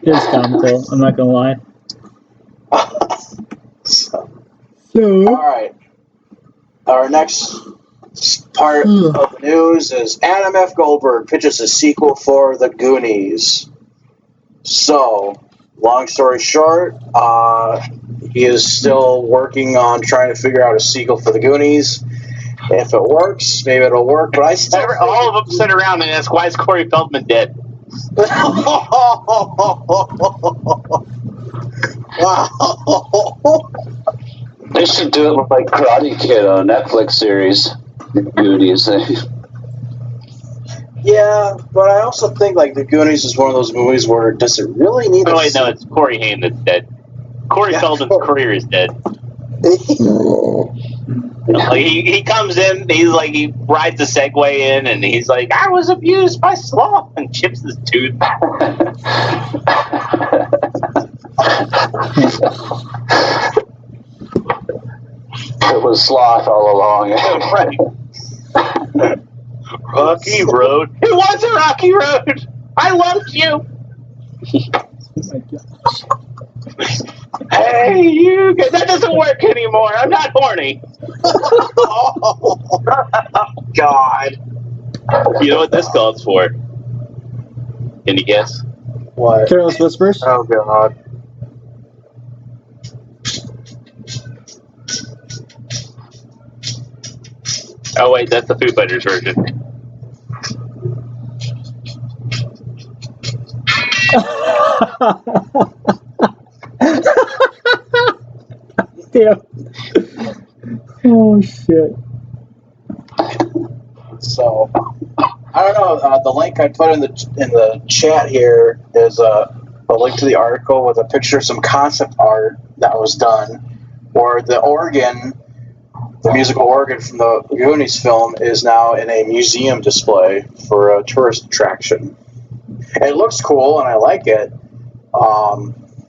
It is comical. I'm not gonna lie. So, all right. Our next part of the news is Adam F. Goldburg pitches a sequel for The Goonies. So, long story short, he is still working on trying to figure out a sequel for The Goonies. If it works, maybe it'll work. But I still all of them sit around and ask, why is Corey Feldman dead? Wow. They should do it like Karate Kid on a Netflix series. Goonies. Yeah, but I also think like The Goonies is one of those movies where does it really need? Oh wait, no, it's Corey Haim that's dead. Corey Feldman's career is dead. Like he comes in, he rides a Segway in, and he's like, I was abused by sloth, and chips his tooth. It was sloth all along. Right. Rocky Road. It was a rocky road. I loved you. Hey, you. That doesn't work anymore. I'm not horny. Oh, God. You know what this calls for? Can you guess? What? Careless Whispers. Oh, God. Oh, wait, that's the Foo Fighters version. Damn. Oh, shit. So, I don't know. The link I put in the chat here is a link to the article with a picture of some concept art that was done, where the organ, the musical organ from the Goonies film, is now in a museum display for a tourist attraction. And it looks cool, and I like it.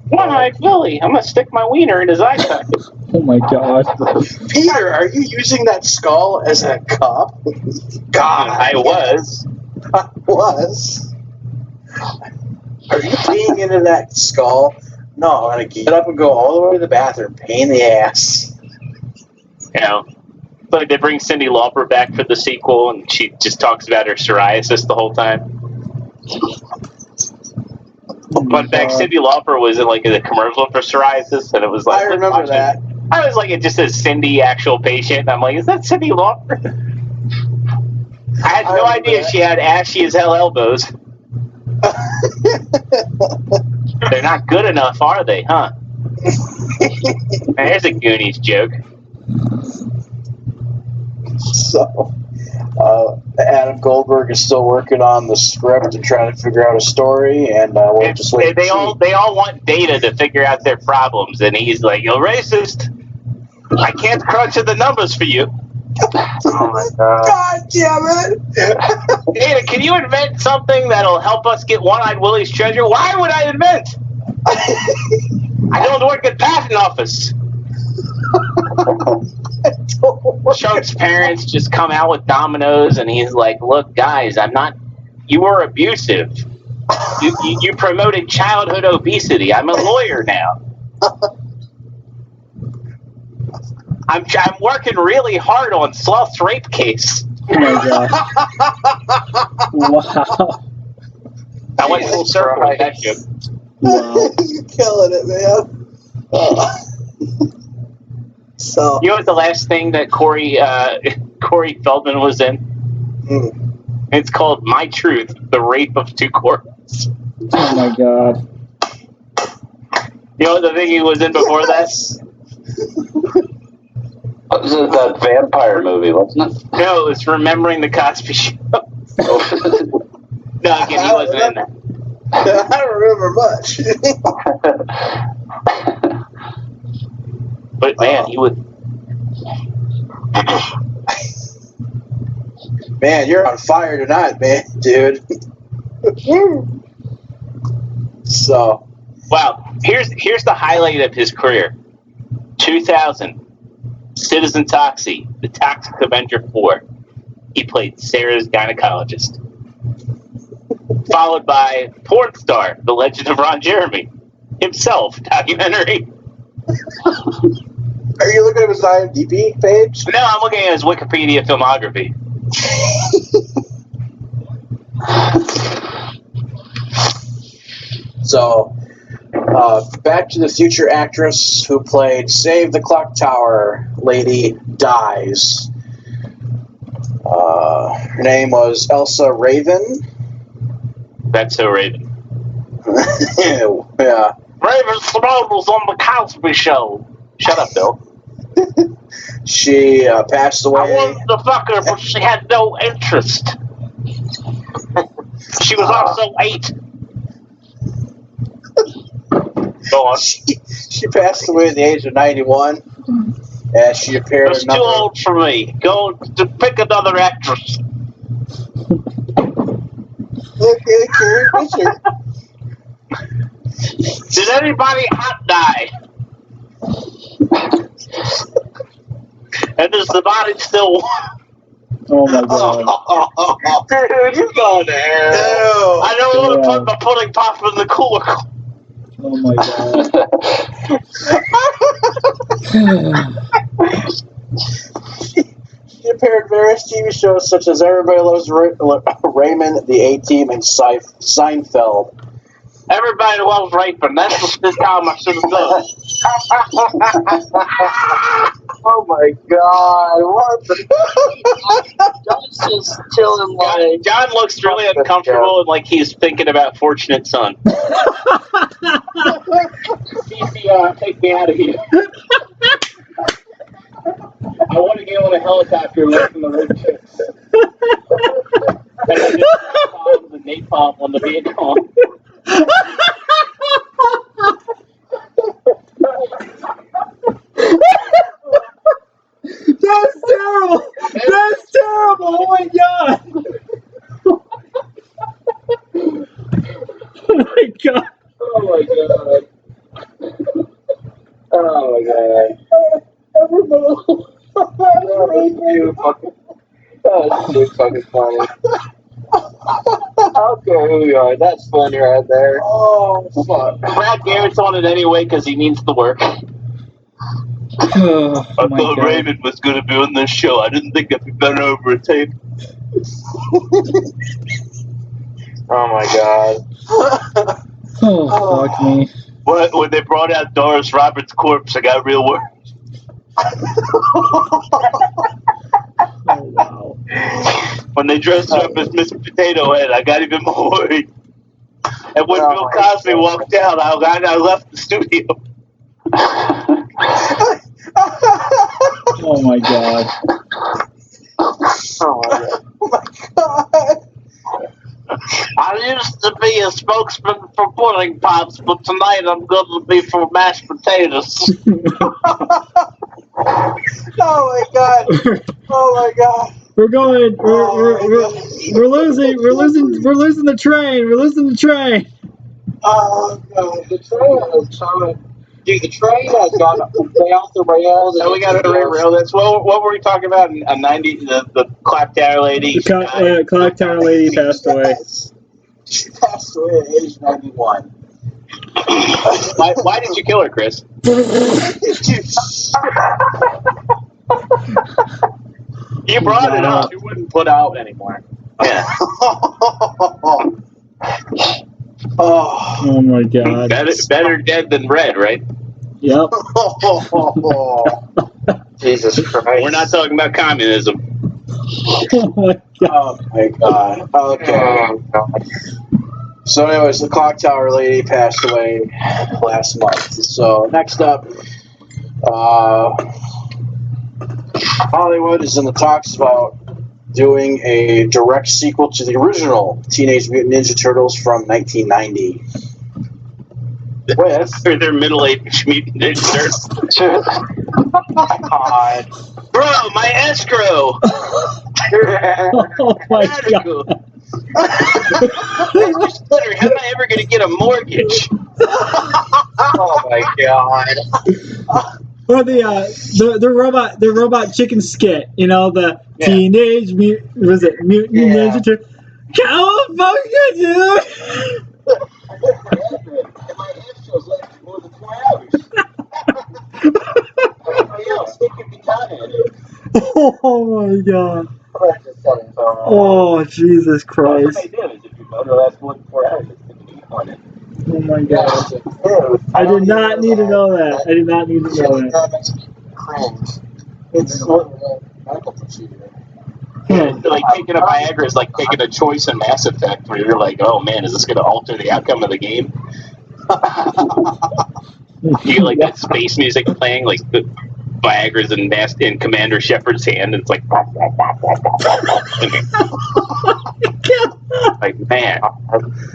One-eyed Billy. I'm gonna stick my wiener in his eye socket. Oh my god. Peter, are you using that skull as a cup? God, I was. I was. Are you peeing into that skull? No, I'm gonna get up and go all the way to the bathroom. Pain in the ass. You know, Like they bring Cyndi Lauper back for the sequel, and she just talks about her psoriasis the whole time. Fun fact: Cyndi Lauper was in like a commercial for psoriasis, and it was like I remember that. I was like, it just says Cindy, actual patient, and I'm like, is that Cyndi Lauper? I had no idea she had ashy as hell elbows. They're not good enough, are they? Huh? There's a Goonies joke. So, Adam Goldburg is still working on the script and trying to figure out a story, and we'll just wait. They all want Data to figure out their problems, and he's like, "You're racist. I can't crunch the numbers for you." Oh my god! God damn it! Data, can you invent something that'll help us get One-Eyed Willie's treasure? Why would I invent? I don't work at patent office. Chunk's parents just come out with dominoes, and he's like, "Look, guys, I'm not. You were abusive. You promoted childhood obesity. I'm a lawyer now. I'm working really hard on Sloth's rape case." Oh my god! Wow! I went full circle with that joke. Wow! You're killing it, man. So You know what the last thing that Corey Feldman was in? It's called My Truth: The Rape of Two Corpses. Oh my god! You know what the thing he was in before that? Was it that vampire movie, wasn't it? No, it was Remembering the Cosby Show. No, again, he wasn't in that. I don't remember much. But man, he would. Man, you're on fire tonight, man, dude. So, Wow, here's the highlight of his career. 2000, Citizen Toxie, The Toxic Avenger 4. He played Sarah's gynecologist. Followed by Porn Star, The Legend of Ron Jeremy. Himself, documentary. are you looking at his IMDb page? No, I'm looking at his Wikipedia filmography. So, Back to the Future actress who played Save the Clock Tower lady dies. Her name was Elsa Raven. That's so Raven. Yeah. Raven Simone was on the Cosby Show. Shut up, Bill. She passed away. I wanted to fuck her, but she had no interest. She was also 8. Go on. She passed away at the age of 91. And she appeared It's in too old for me. Go to pick another actress. Okay, Carrie Fisher. Did anybody hot die? And is the body still warm? Oh my god! Dude, you're going to hell. No. I don't want to put my pudding pop in the cooler. Oh my god! She appeared in various TV shows such as Everybody Loves Raymond, The A-Team, and Seinfeld. Everybody loves raping. That's what this time I should have done. Oh my god, what the John's just chilling like John looks really uncomfortable and like he's thinking about Fortunate Son. Take me out of here. I want to get on a helicopter away from the road chips. And I just bombs and napalm on the Vietcong. That's terrible! That's terrible! Oh my god! Oh my god! Oh my god. Oh my god. That's too fucking funny. I don't care who you are. That's funny right there. Oh, fuck. Brad Garrett's on it anyway because he needs the work. Oh, I my thought God. Raymond was going to be on this show. I didn't think I'd be better over a tape. Oh my god. Oh, fuck me. When they brought out Doris Roberts' corpse, I got real worried. Oh, wow. When they dressed her up as Mr. Potato Head, I got even more worried. And when Bill Cosby walked out, I left the studio. Oh, my God. Oh my god. Oh my god. I used to be a spokesman for pudding pops, but tonight I'm going to be for mashed potatoes. Oh my god. Oh my god. We're going. We're losing the train. We're losing the train. Oh god. The train is coming. Dude, the train has gone way off the rails. So we got to rail this. What were we talking about? A 90, the clock tower lady. The clock tower lady passed away. She passed away at age 91. Why did you kill her, Chris? You brought it up. You wouldn't put out anymore. Yeah. Oh my god. Better dead than red, right? Yep. Jesus Christ. We're not talking about communism. Oh my god. Oh my god. Okay. Oh, God. So anyways, the clock tower lady passed away last month. So next up, Hollywood is in the talks about doing a direct sequel to the original Teenage Mutant Ninja Turtles from 1990. With They're middle-aged mutant ninja turtles. God. Bro, my escrow! Oh my god. Mr. Splitter, how am I ever going to get a mortgage? Oh my god. Or the robot chicken skit, you know, the Teenage Mutant Ninja Turtle. Cowabunga, dude! And my extras left more than 4 hours. Everybody else, they could be counted in it. Oh my god. Oh, Oh, Jesus what Christ. they do is if your motor lasts more than 4 hours, it's going to be on it. Oh my god. I did not need to know that. I did not need to know that. That makes me cringe. It's sort of a medical procedure. Like taking a Viagra is like taking a choice in Mass Effect, where you're like, oh man, is this going to alter the outcome of the game? You get like that space music playing, like the Viagra's in Commander Shepard's hand, and it's like, like man,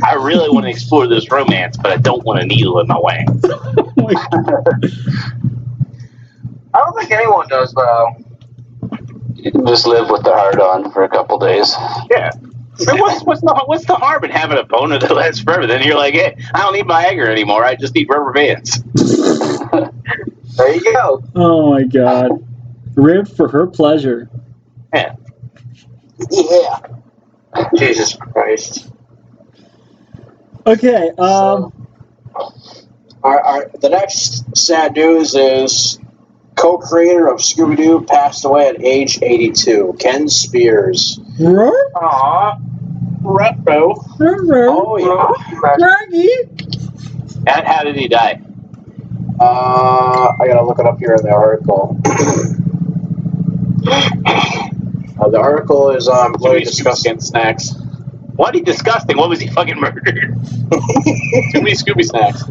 I really want to explore this romance, but I don't want a needle in my way. I don't think anyone does, though. You can just live with the heart on for a couple days. Yeah. So what's the harm in having a boner that lasts forever? Then you're like, hey, I don't need Viagra anymore. I just need rubber bands. There you go. Oh my god. Ribbed for her pleasure. Yeah. Yeah. Jesus Christ. Okay, the next sad news is co-creator of Scooby-Doo passed away at age 82. Ken Spears. Aw. Retro. Oh yeah. And how did he die? I gotta look it up here in the article. The article is on Bloody Disgusting Snacks. What? He disgusting. What was he fucking murdered? Too many Scooby snacks.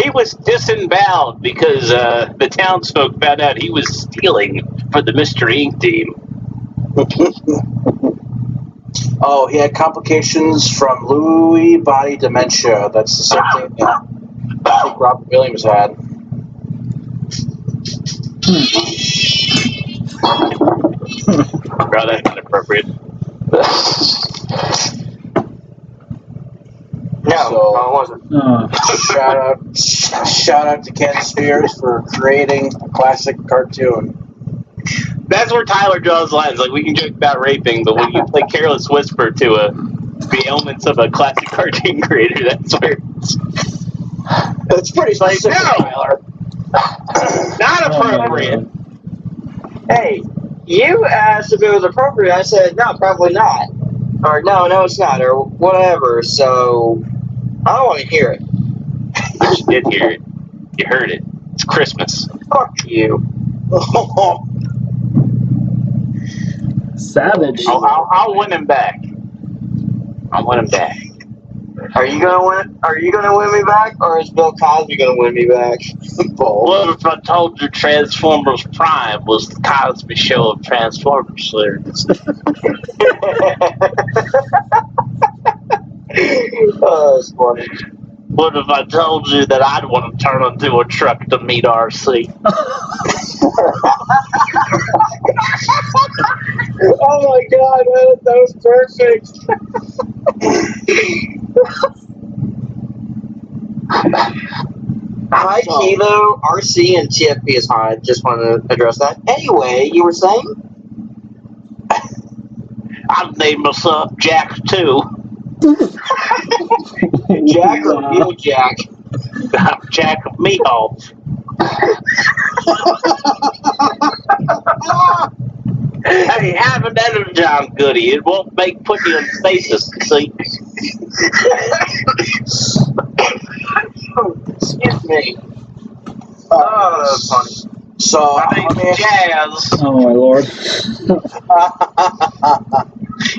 He was disemboweled because the townsfolk found out he was stealing for the Mystery Inc. team. Oh, he had complications from Lewy body dementia. That's the same thing that I think Robert Williams had. Bro, that's not appropriate. No, So- it wasn't. Shout out to Ken Spears for creating a classic cartoon. That's where Tyler draws lines. Like, we can joke about raping, but when you play Careless Whisper to the ailments of a classic cartoon creator, that's where it's It's pretty like, specific, no! Tyler. Not appropriate. Hey, you asked if it was appropriate. I said, no, probably not. Or, no, it's not. Or whatever. So, I don't want to hear it. But you did hear it. You heard it. It's Christmas. Fuck you. Savage. I'll win him back. I'll win him back. Are you gonna win? Are you gonna win me back, or is Bill Cosby gonna win me back? What if I told you Transformers Prime was the Cosby Show of Transformers series? Oh, that's funny. What if I told you that I'd want to turn into a truck to meet RC? Oh my god, that was perfect. Hi, Kilo, RC, and TFP is high. Just wanted to address that. Anyway, you were saying? I've named myself Jack too. Jack or Bill Jack? I'm Jack of Meatloaf. Hey, have an energon goodie. It won't put you in stasis, see? Excuse me. Oh, that's funny. So, My name's Jazz. Oh my lord.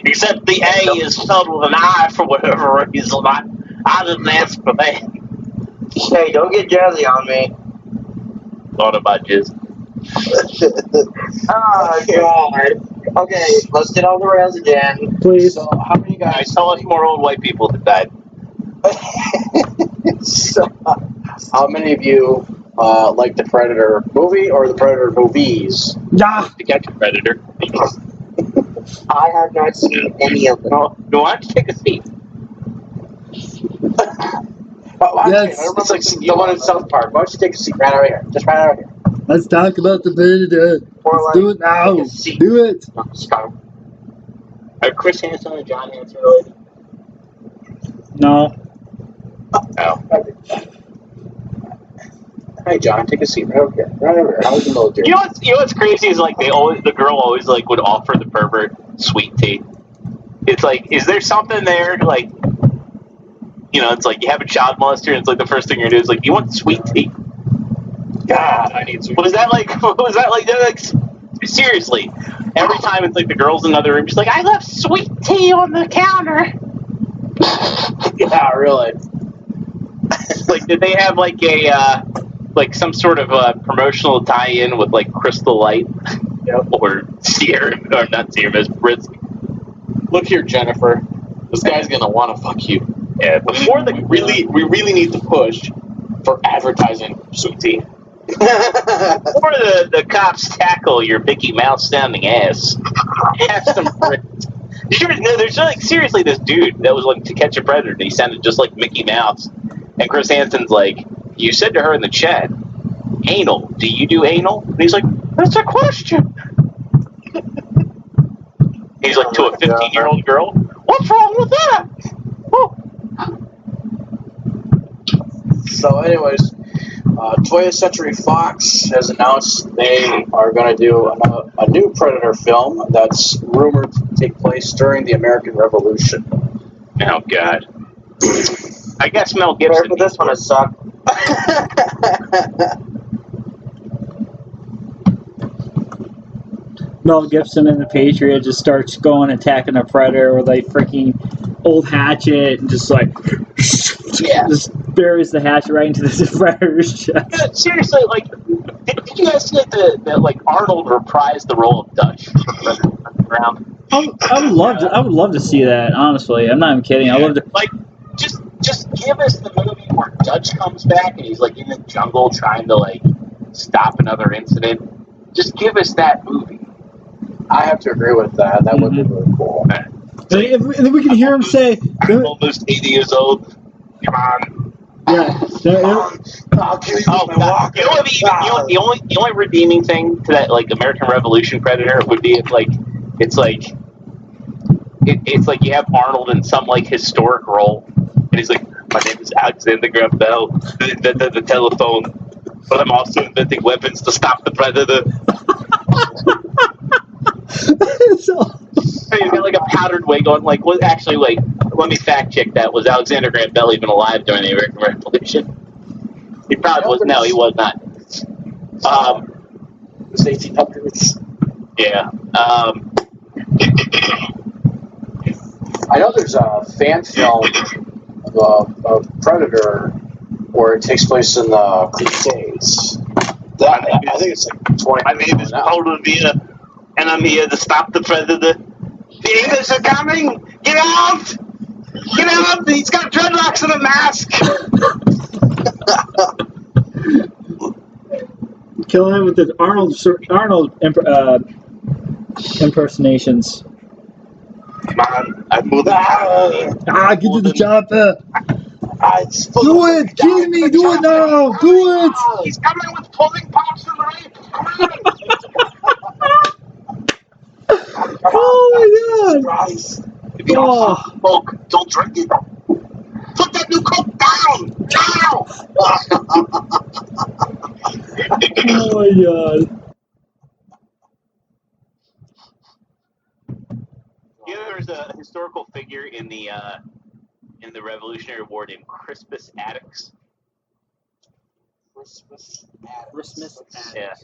Except the A is spelled with an I for whatever reason. I didn't ask for that. Hey, don't get jazzy on me. Thought about just. Oh, God. Okay, let's get on the rails again. Please. so how many Guys, guys? tell us more old white people that died. So, how many of you like the Predator movie or the Predator movies? Ah, To catch a predator. I have not seen any of them. No, why don't you take a seat? Yes. It's like the one in South Park. Why don't you take a seat right over here? Just right over here. Let's talk about the Predator. Or Let's do it now. take a seat. Do it. Are Chris Hansen and John Hansen related? no. Oh. Hey, John, take a seat right over here. Right over here. I was in the military. You know what's crazy is like the girl always like would offer the pervert sweet tea. It's like, is there something there like, you know, it's like you have a child molester and it's like the first thing you're gonna do is like, you want sweet tea? God, I need sweet tea. What was that like? Seriously, every time it's like the girl's in another room, she's like, I left sweet tea on the counter. Yeah, really. Like, did they have like a like some sort of promotional tie-in with like Crystal Light or Serum, or not Serum, as Brisk? Look here, Jennifer. This guy's gonna want to fuck you. Yeah, Before we really need to push for advertising sweet tea. before the cops tackle your Mickey Mouse sounding ass, have some Brisk. Did you ever know there's like seriously this dude that was like To Catch a Predator and he sounded just like Mickey Mouse, and Chris Hansen's like, you said to her in the chat, anal, do you do anal? And he's like, that's a question. He's like, to a 15-year-old girl? What's wrong with that? Oh. So, anyways, 20th Century Fox has announced they are going to do a new Predator film that's rumored to take place during the American Revolution. Oh, God. I guess Mel Sorry Gibson. for this one, it sucked. Mel Gibson and the Patriot just starts going attacking the Predator with like freaking old hatchet and just like just buries the hatchet right into the Predator's chest. Yeah, seriously, like, did you guys see like that like Arnold reprised the role of Dutch around? I would love to see that. Honestly, I'm not even kidding. I love to. Like, just give us the movie where Dutch comes back and he's like in the jungle trying to like stop another incident. Just give us that movie. I have to agree with that. That would be really cool. And then we can hear him say, I'm almost 80 years old. Come on. "Yeah, I'll kill you Oh, with my walker. the only redeeming thing to that like American Revolution Predator would be if like it's like you have Arnold in some like historic role and he's like, my name is Alexander Graham Bell, the telephone. But I'm also inventing weapons to stop the predator. So, He's got like a powdered wig on. Like, what? Actually, like, let me fact check that. Was Alexander Graham Bell even alive during the American Revolution? He probably was. No, he was not. It was 1800s. Yeah. I know there's a fan film of Predator where it takes place in the cliches. I think it's like 20. My name is Paul Revere, and I'm here to stop the predator. The English are coming! Get out! Get out! He's got dreadlocks and a mask! killing it with the Arnold impersonations. Come on, I moved. Get to the chopper! Do it! Kill me! Do it now! Do it! He's coming with pulling pops and rape! Come on! Oh my god! Christ. If you don't want Coke, don't drink it. Put that new Coke down! Now! Oh my god. You know, there's a historical figure in the Revolutionary War named Crispus Attucks. Christmas Attucks. Yeah.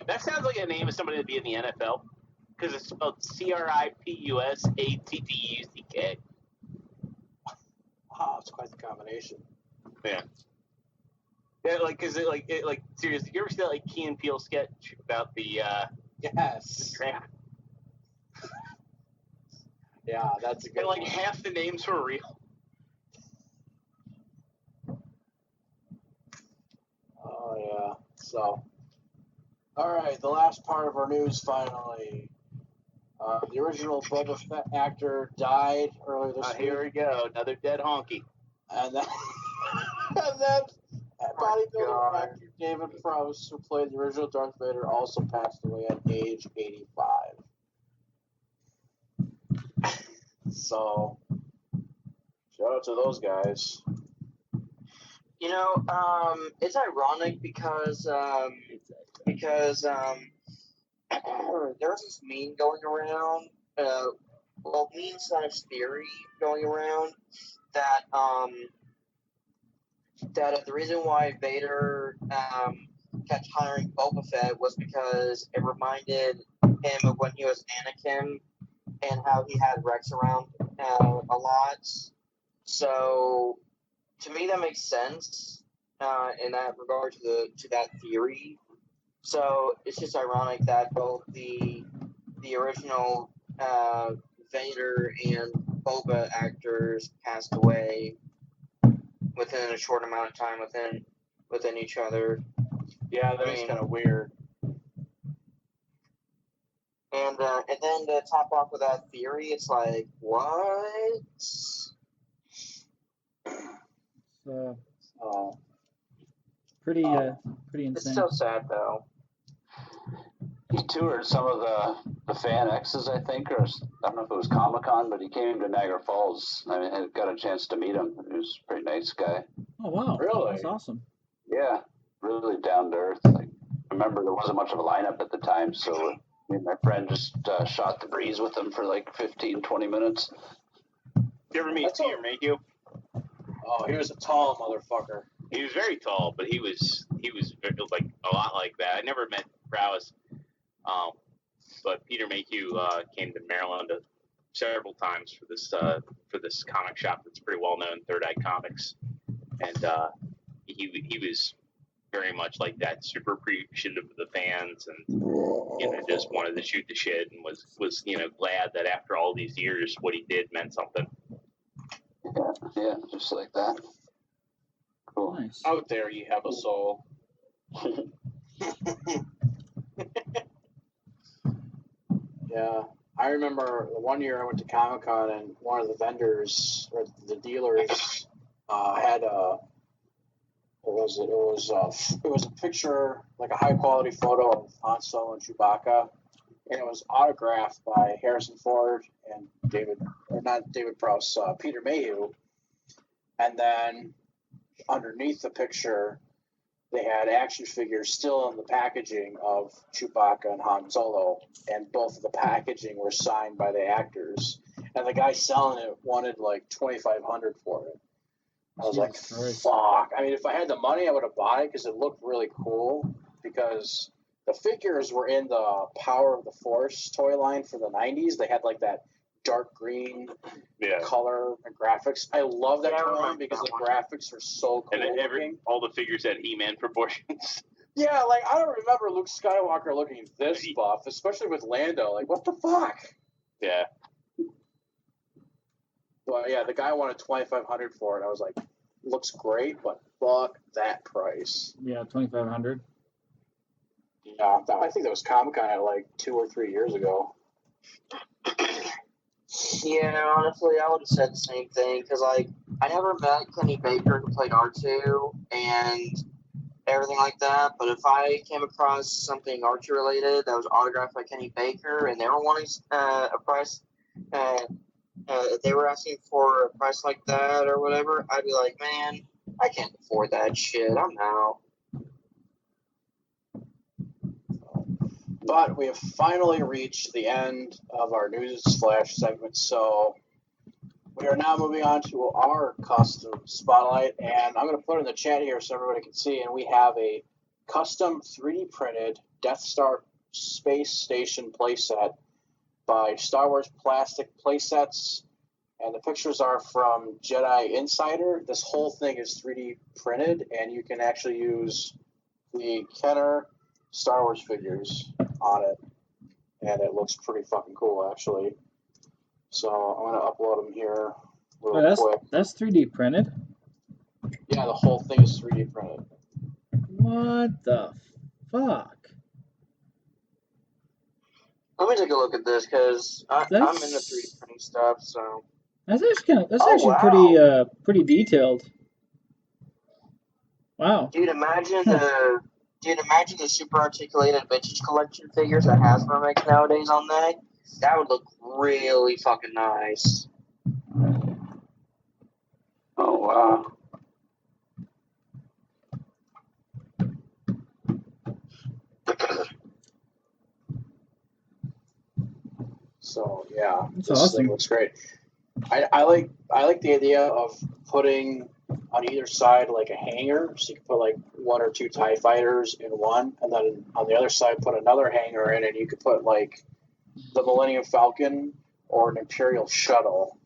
That sounds like a name of somebody that'd be in the NFL. Because it's spelled CRIPUSATTUCK. Wow, it's quite the combination. Yeah. Yeah, like, cause it seriously, you ever see that like Key and Peele sketch about the Yes. tramp? Yeah, that's a good And like one. half the names were real. Oh yeah. So, all right, the last part of our news finally. The original Boba Fett actor died earlier this week. Here we go, another dead honky. And then bodybuilder actor David Prowse, who played the original Darth Vader, also passed away at age 85. So, shout out to those guys. You know, it's ironic because there was this meme going around, meme/theory going around that the reason why Vader kept hiring Boba Fett was because it reminded him of when he was Anakin and how he had Rex around a lot. So, to me, that makes sense in that regard to that theory. So it's just ironic that both the original Vader and Boba actors passed away within a short amount of time within each other. Yeah, that is kind of weird. And then to top off with that theory, it's like, what? Pretty insane. It's so sad though. He toured some of the fan X's, I think, or I don't know if it was Comic-Con, but he came to Niagara Falls. I mean, I got a chance to meet him. He was a pretty nice guy. Oh wow! Really? That's awesome. Yeah, really down to earth. Like, I remember there wasn't much of a lineup at the time, so me and my friend just shot the breeze with him for like 15, 20 minutes. Did you ever meet Peter Mayhew? Oh, he was a tall motherfucker. He was very tall, but he was like a lot like that. I never met Prowse, but Peter Mayhew came to Maryland several times for this comic shop that's pretty well known, Third Eye Comics, and he was very much like that, super appreciative of the fans, and just wanted to shoot the shit, and was glad that after all these years, what he did meant something. Yeah, just like that. Cool. Nice. Out there, you have a soul. Yeah, I remember one year I went to Comic-Con and one of the vendors or the dealers had a. What was it? It was a picture, like a high quality photo of Han Solo and Chewbacca, and it was autographed by Harrison Ford and Peter Mayhew. And then underneath the picture, they had action figures still in the packaging of Chewbacca and Han Solo, and both of the packaging were signed by the actors. And the guy selling it wanted like $2,500 for it. I was like, fuck. I mean, if I had the money, I would have bought it because it looked really cool. Because the figures were in the Power of the Force toy line for the 90s. They had like that dark green color and graphics. I love that toy line because the graphics are so cool. And all the figures had He-Man proportions. Yeah, like, I don't remember Luke Skywalker looking this buff, especially with Lando. Like, what the fuck? Yeah. Well, yeah, the guy wanted $2,500 for it. I was like, looks great, but fuck that price. Yeah, $2,500. Yeah, I think that was Comic-Con like 2 or 3 years ago. Yeah, honestly, I would have said the same thing, because, like, I never met Kenny Baker who played R2 and everything like that, but if I came across something Archie related that was autographed by Kenny Baker and they were wanting a price, if they were asking for a price like that or whatever, I'd be like, man, I can't afford that shit. I'm out. But we have finally reached the end of our news flash segment, so we are now moving on to our custom spotlight, and I'm going to put it in the chat here so everybody can see, and we have a custom 3D printed Death Star Space Station playset by Star Wars Plastic Playsets, and the pictures are from Jedi Insider. This whole thing is 3D printed, and you can actually use the Kenner Star Wars figures on it, and it looks pretty fucking cool, actually. So I'm going to upload them here real quick. That's 3D printed? Yeah, the whole thing is 3D printed. What the fuck? Let me take a look at this, because I'm in the 3D printing stuff, so... That's actually pretty detailed. Wow. Dude, imagine the super articulated vintage collection figures that Hasbro makes nowadays on that. That would look really fucking nice. Oh, wow. So yeah, that's this awesome. thing looks great. I like the idea of putting on either side like a hanger, so you can put like 1 or 2 TIE fighters in one, and then on the other side put another hanger in, and you could put like the Millennium Falcon or an Imperial shuttle.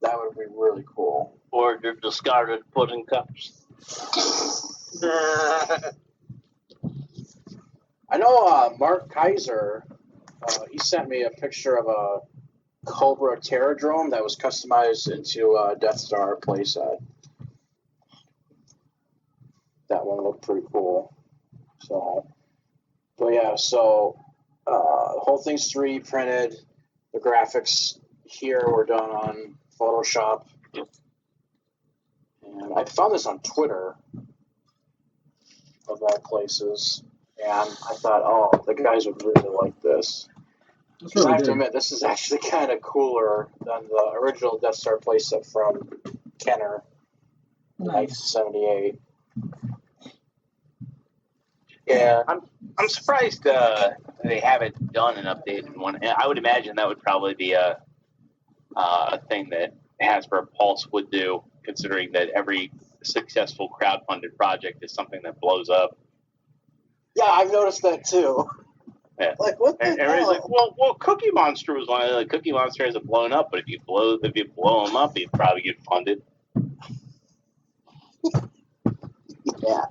That would be really cool. Or the discarded pudding cups. I know Mark Kaiser, he sent me a picture of a Cobra Terradrome that was customized into a Death Star playset. That one looked pretty cool. So, but yeah, so the whole thing's 3D printed. The graphics here were done on Photoshop. And I found this on Twitter, of all places. And I thought, oh, the guys would really like this. I have to admit, this is actually kind of cooler than the original Death Star playset from Kenner in 1978. Yeah, I'm surprised they haven't done an updated one. I would imagine that would probably be a thing that Hasbro Pulse would do, considering that every successful crowdfunded project is something that blows up. Yeah, I've noticed that too. Yeah. Like, what the hell? Like, well, Cookie Monster was one of the Cookie Monster hasn't blown up, but if you blow them up, you'd probably get funded. Yeah.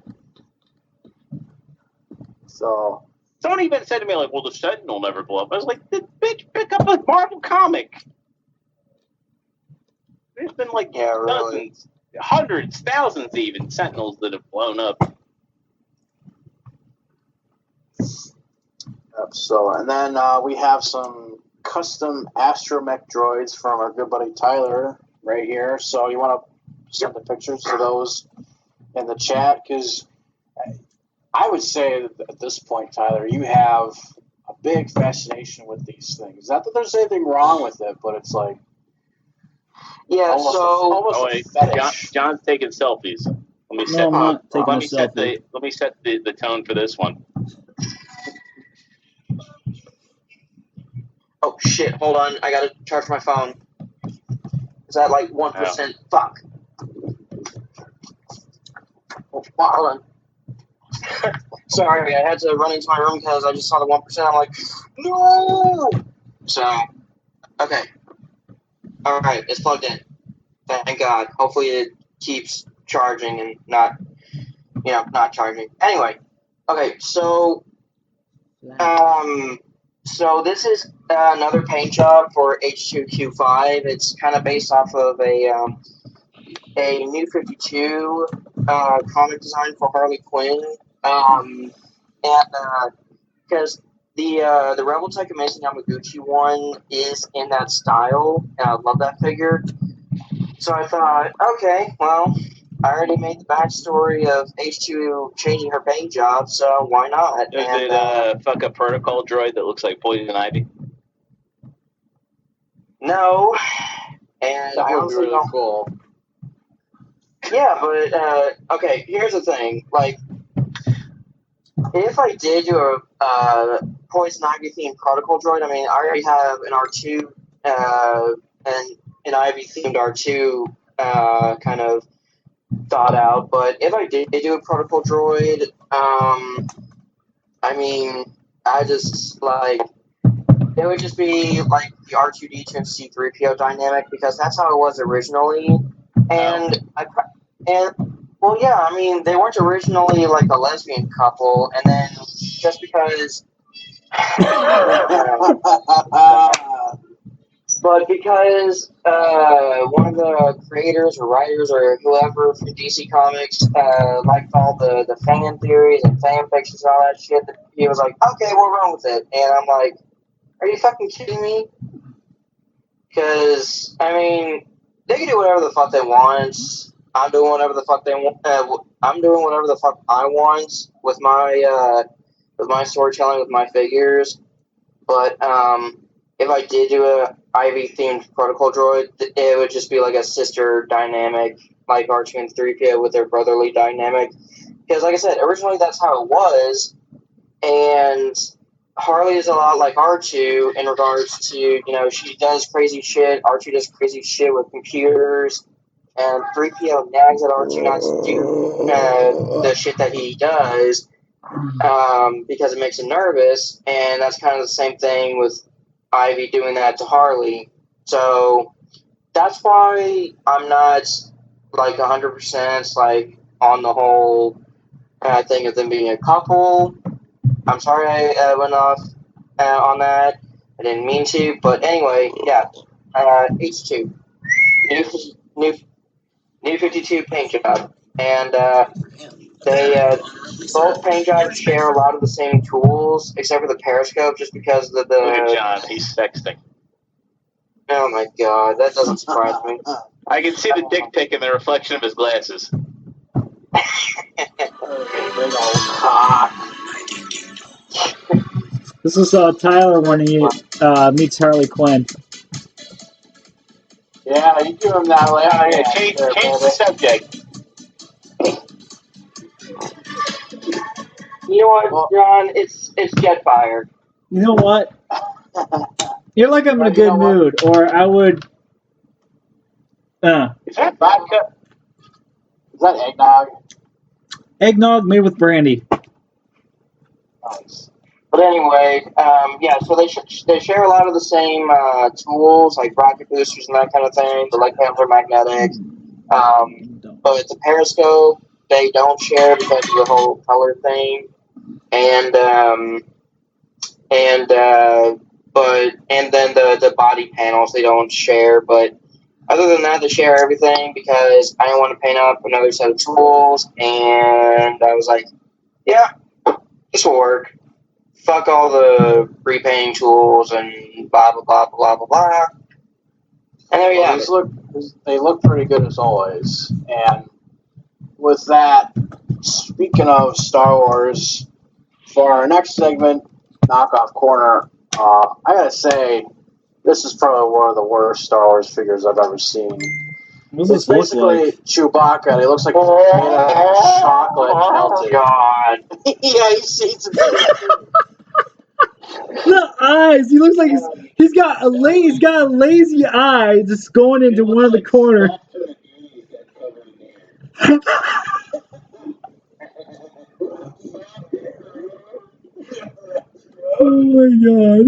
So someone even said to me, like, well, the Sentinel never blew up. I was like, bitch, pick up a Marvel comic. There's been like dozens, hundreds, thousands even Sentinels that have blown up. So, and then we have some custom astromech droids from our good buddy Tyler right here. So you want to send the pictures to those in the chat, because I would say that at this point, Tyler, you have a big fascination with these things. Not that there's anything wrong with it, but it's like John's taking selfies. Let me No, set. I'm not taking Let a me set selfie. the. Let me set the tone for this one. Oh shit! Hold on, I gotta charge my phone. Is that like 1%? Fuck. Oh, hold on. Sorry, I had to run into my room because I just saw the 1%. I'm like, no. So, okay. All right, it's plugged in. Thank God. Hopefully it keeps charging and not charging. Anyway, okay, so this is another paint job for H2Q5. It's kind of based off of a New 52 comic design for Harley Quinn, and because the Rebel Tech Amazing Yamaguchi one is in that style, and I love that figure. So I thought, okay, well, I already made the backstory of H2 changing her paint job, so why not? Is it fuck a protocol droid that looks like Poison Ivy? No, and That I would be honestly really don't. cool. Yeah, but okay. Here's the thing. Like, if I did do a Poison Ivy themed protocol droid, I mean, I already have an R2 and an Ivy themed R2 kind of thought out. But if I did do a protocol droid, I mean, I just like it would just be like the R2D2 and C3PO dynamic because that's how it was originally, and well, yeah, I mean, they weren't originally like a lesbian couple, and then just because, but because one of the creators or writers or whoever from DC Comics liked all the fan theories and fan fictions and all that shit, he was like, okay, we'll run with it, and I'm like, are you fucking kidding me? Because, I mean, they can do whatever the fuck they want. I'm doing whatever the fuck they want. I'm doing whatever the fuck I want with my storytelling with my figures. But if I did do a Ivy themed protocol droid, it would just be like a sister dynamic, like R2 and 3PO with their brotherly dynamic. Because, like I said, originally that's how it was, and Harley is a lot like R2 in regards to, she does crazy shit. R2 does crazy shit with computers. And 3PO nags at R2 not to do the shit that he does because it makes him nervous. And that's kind of the same thing with Ivy doing that to Harley. So that's why I'm not like 100% like on the whole thing of them being a couple. I'm sorry I went off on that. I didn't mean to, but anyway, yeah. H2, new 52 paint job, and they both paint jobs share a lot of the same tools, except for the periscope, just because of the. Look at John, he's sexting. Oh my god, that doesn't surprise me. I can see the dick pic in the reflection of his glasses. This is Tyler when he meets Harley Quinn. Yeah, you do him that way. Change the subject. You know what, John? It's Jetfire. You know what? You're like I'm in a good mood, or I would. Is that vodka? Is that eggnog? Eggnog made with brandy. Nice. But anyway, yeah, so they share a lot of the same tools, like rocket boosters and that kind of thing. The leg panels are magnetic. But the periscope, they don't share because of the whole color thing. And then the body panels, they don't share. But other than that, they share everything because I didn't want to paint up another set of tools. And I was like, yeah, this will work. Fuck all the repainting tools and blah blah blah blah blah blah. And there you have it. They look pretty good as always. And with that, speaking of Star Wars, for our next segment, Knockoff Corner, I gotta say, this is probably one of the worst Star Wars figures I've ever seen. What does It's this look basically like? Chewbacca. And he looks like he's made out of chocolate melted. God. Yeah, he sees him. The eyes. He looks like he's got a lazy eye just going into one of the corner. Oh my god.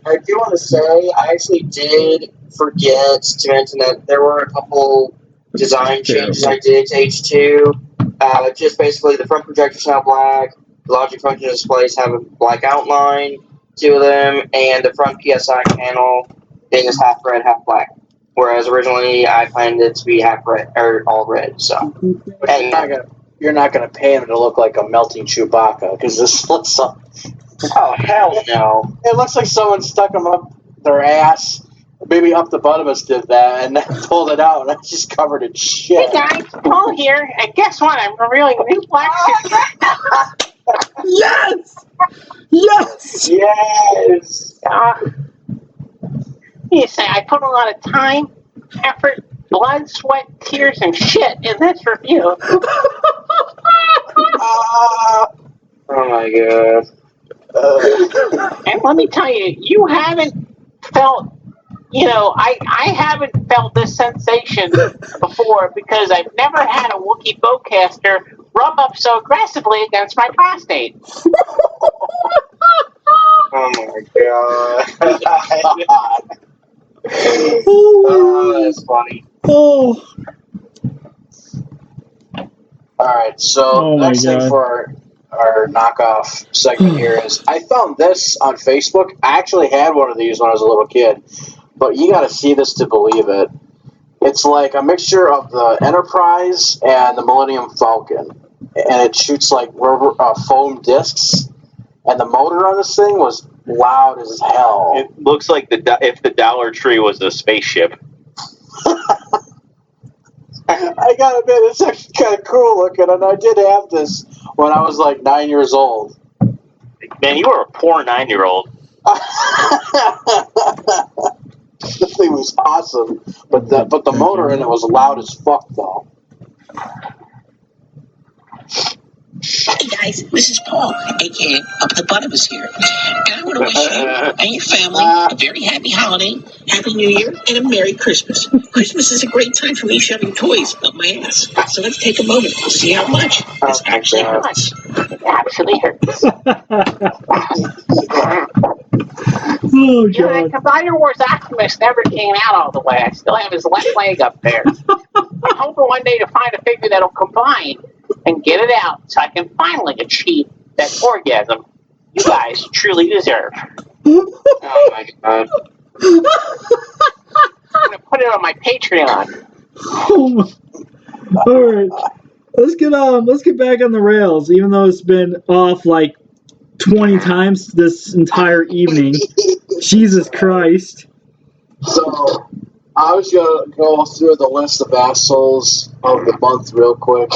I do want to say, I actually did forget to mention that there were a couple design changes I did to H2. Just basically, the front projector's now black, the logic function displays have a black outline to them, and the front PSI panel is half red, half black. Whereas originally I planned it to be half red, or all red, so. And, You're not gonna pay him to look like a melting Chewbacca, because this looks like... oh, hell no. It looks like someone stuck him up their ass. Maybe up the butt of us did that, and then pulled it out, and it's just covered in shit. Hey guys, Paul here, and guess what? I'm revealing new black suit. Yes! Yes! Yes! You say I put a lot of time, effort, blood, sweat, tears, and shit in this review. Oh my god. And let me tell you, you haven't felt, I haven't felt this sensation before because I've never had a Wookiee bowcaster rub up so aggressively against my prostate. Oh my god. Oh, That's funny. oh. Alright, so Oh my next thing God. for our knockoff segment here is, I found this on Facebook. I actually had one of these when I was a little kid, but you gotta see this to believe it. It's like a mixture of the Enterprise and the Millennium Falcon, and it shoots like rubber, foam discs, and the motor on this thing was loud as hell. It looks like if the Dollar Tree was a spaceship. I gotta admit, it's actually kind of cool looking, and I did have this when I was like 9 years old. Man, you were a poor 9-year-old. The thing was awesome, but the motor in it was loud as fuck, though. Hey guys, this is Paul, aka Up the Buttermas here. And I want to wish you and your family a very happy holiday, happy New Year, and a Merry Christmas. Christmas is a great time for me shoving toys up my ass. So let's take a moment to see how much this actually hurts. It actually hurts. Oh, Yeah, God. Commander Wars Optimus never came out all the way. I still have his left leg up there. I'm hoping one day to find a figure that'll combine and get it out so I can finally achieve that orgasm you guys truly deserve. Oh my god. I'm going to put it on my Patreon. Oh my. All right. Let's get back on the rails, even though it's been off like 20 times this entire evening. Jesus Christ. So, I was going to go through the list of assholes of the month real quick.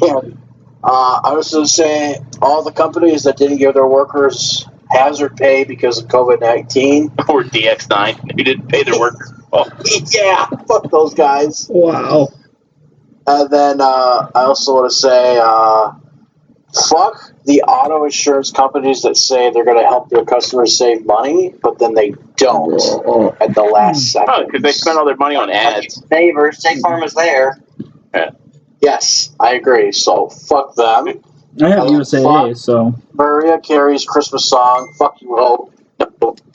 And, I was going to say all the companies that didn't give their workers hazard pay because of COVID-19. Or DX9. Who didn't pay their workers. Oh. Yeah, fuck those guys. Wow. And then I also want to say, fuck the auto insurance companies that say they're going to help their customers save money, but then they don't at the last second. Oh, because they spend all their money on ads. Neighbor, State Farm is there. Yeah. Yes, I agree. So fuck them. I have USAA, so. Mariah Carey's Christmas song, "Fuck You Hope."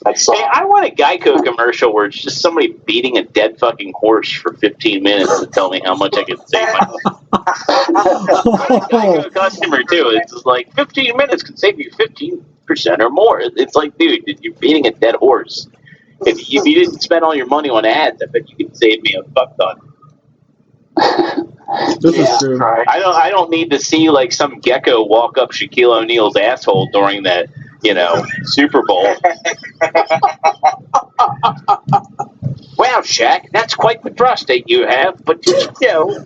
That song. Hey, I want a Geico commercial where it's just somebody beating a dead fucking horse for 15 minutes to tell me how much I can save myself. Geico customer, too. It's just like 15 minutes can save you 15% or more. It's like, dude, you're beating a dead horse. If you didn't spend all your money on ads, I bet you could save me a fuck ton. This is true. I don't need to see like some gecko walk up Shaquille O'Neal's asshole during that, Super Bowl. Wow, Shaq, that's quite the prostate you have, but did you know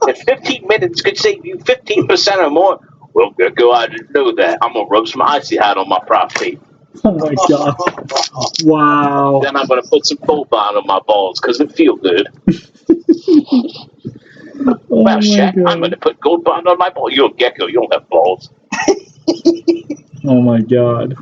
that 15 minutes could save you 15% or more? Well, Gecko, I didn't know that. I'm gonna rub some icy hot on my prostate. Oh my god. Wow. Then I'm going to put some Gold Bond on my balls because it feel good. Oh Wow, my Shaq, god. I'm going to put Gold Bond on my balls. You're a gecko. You don't have balls. Oh my god.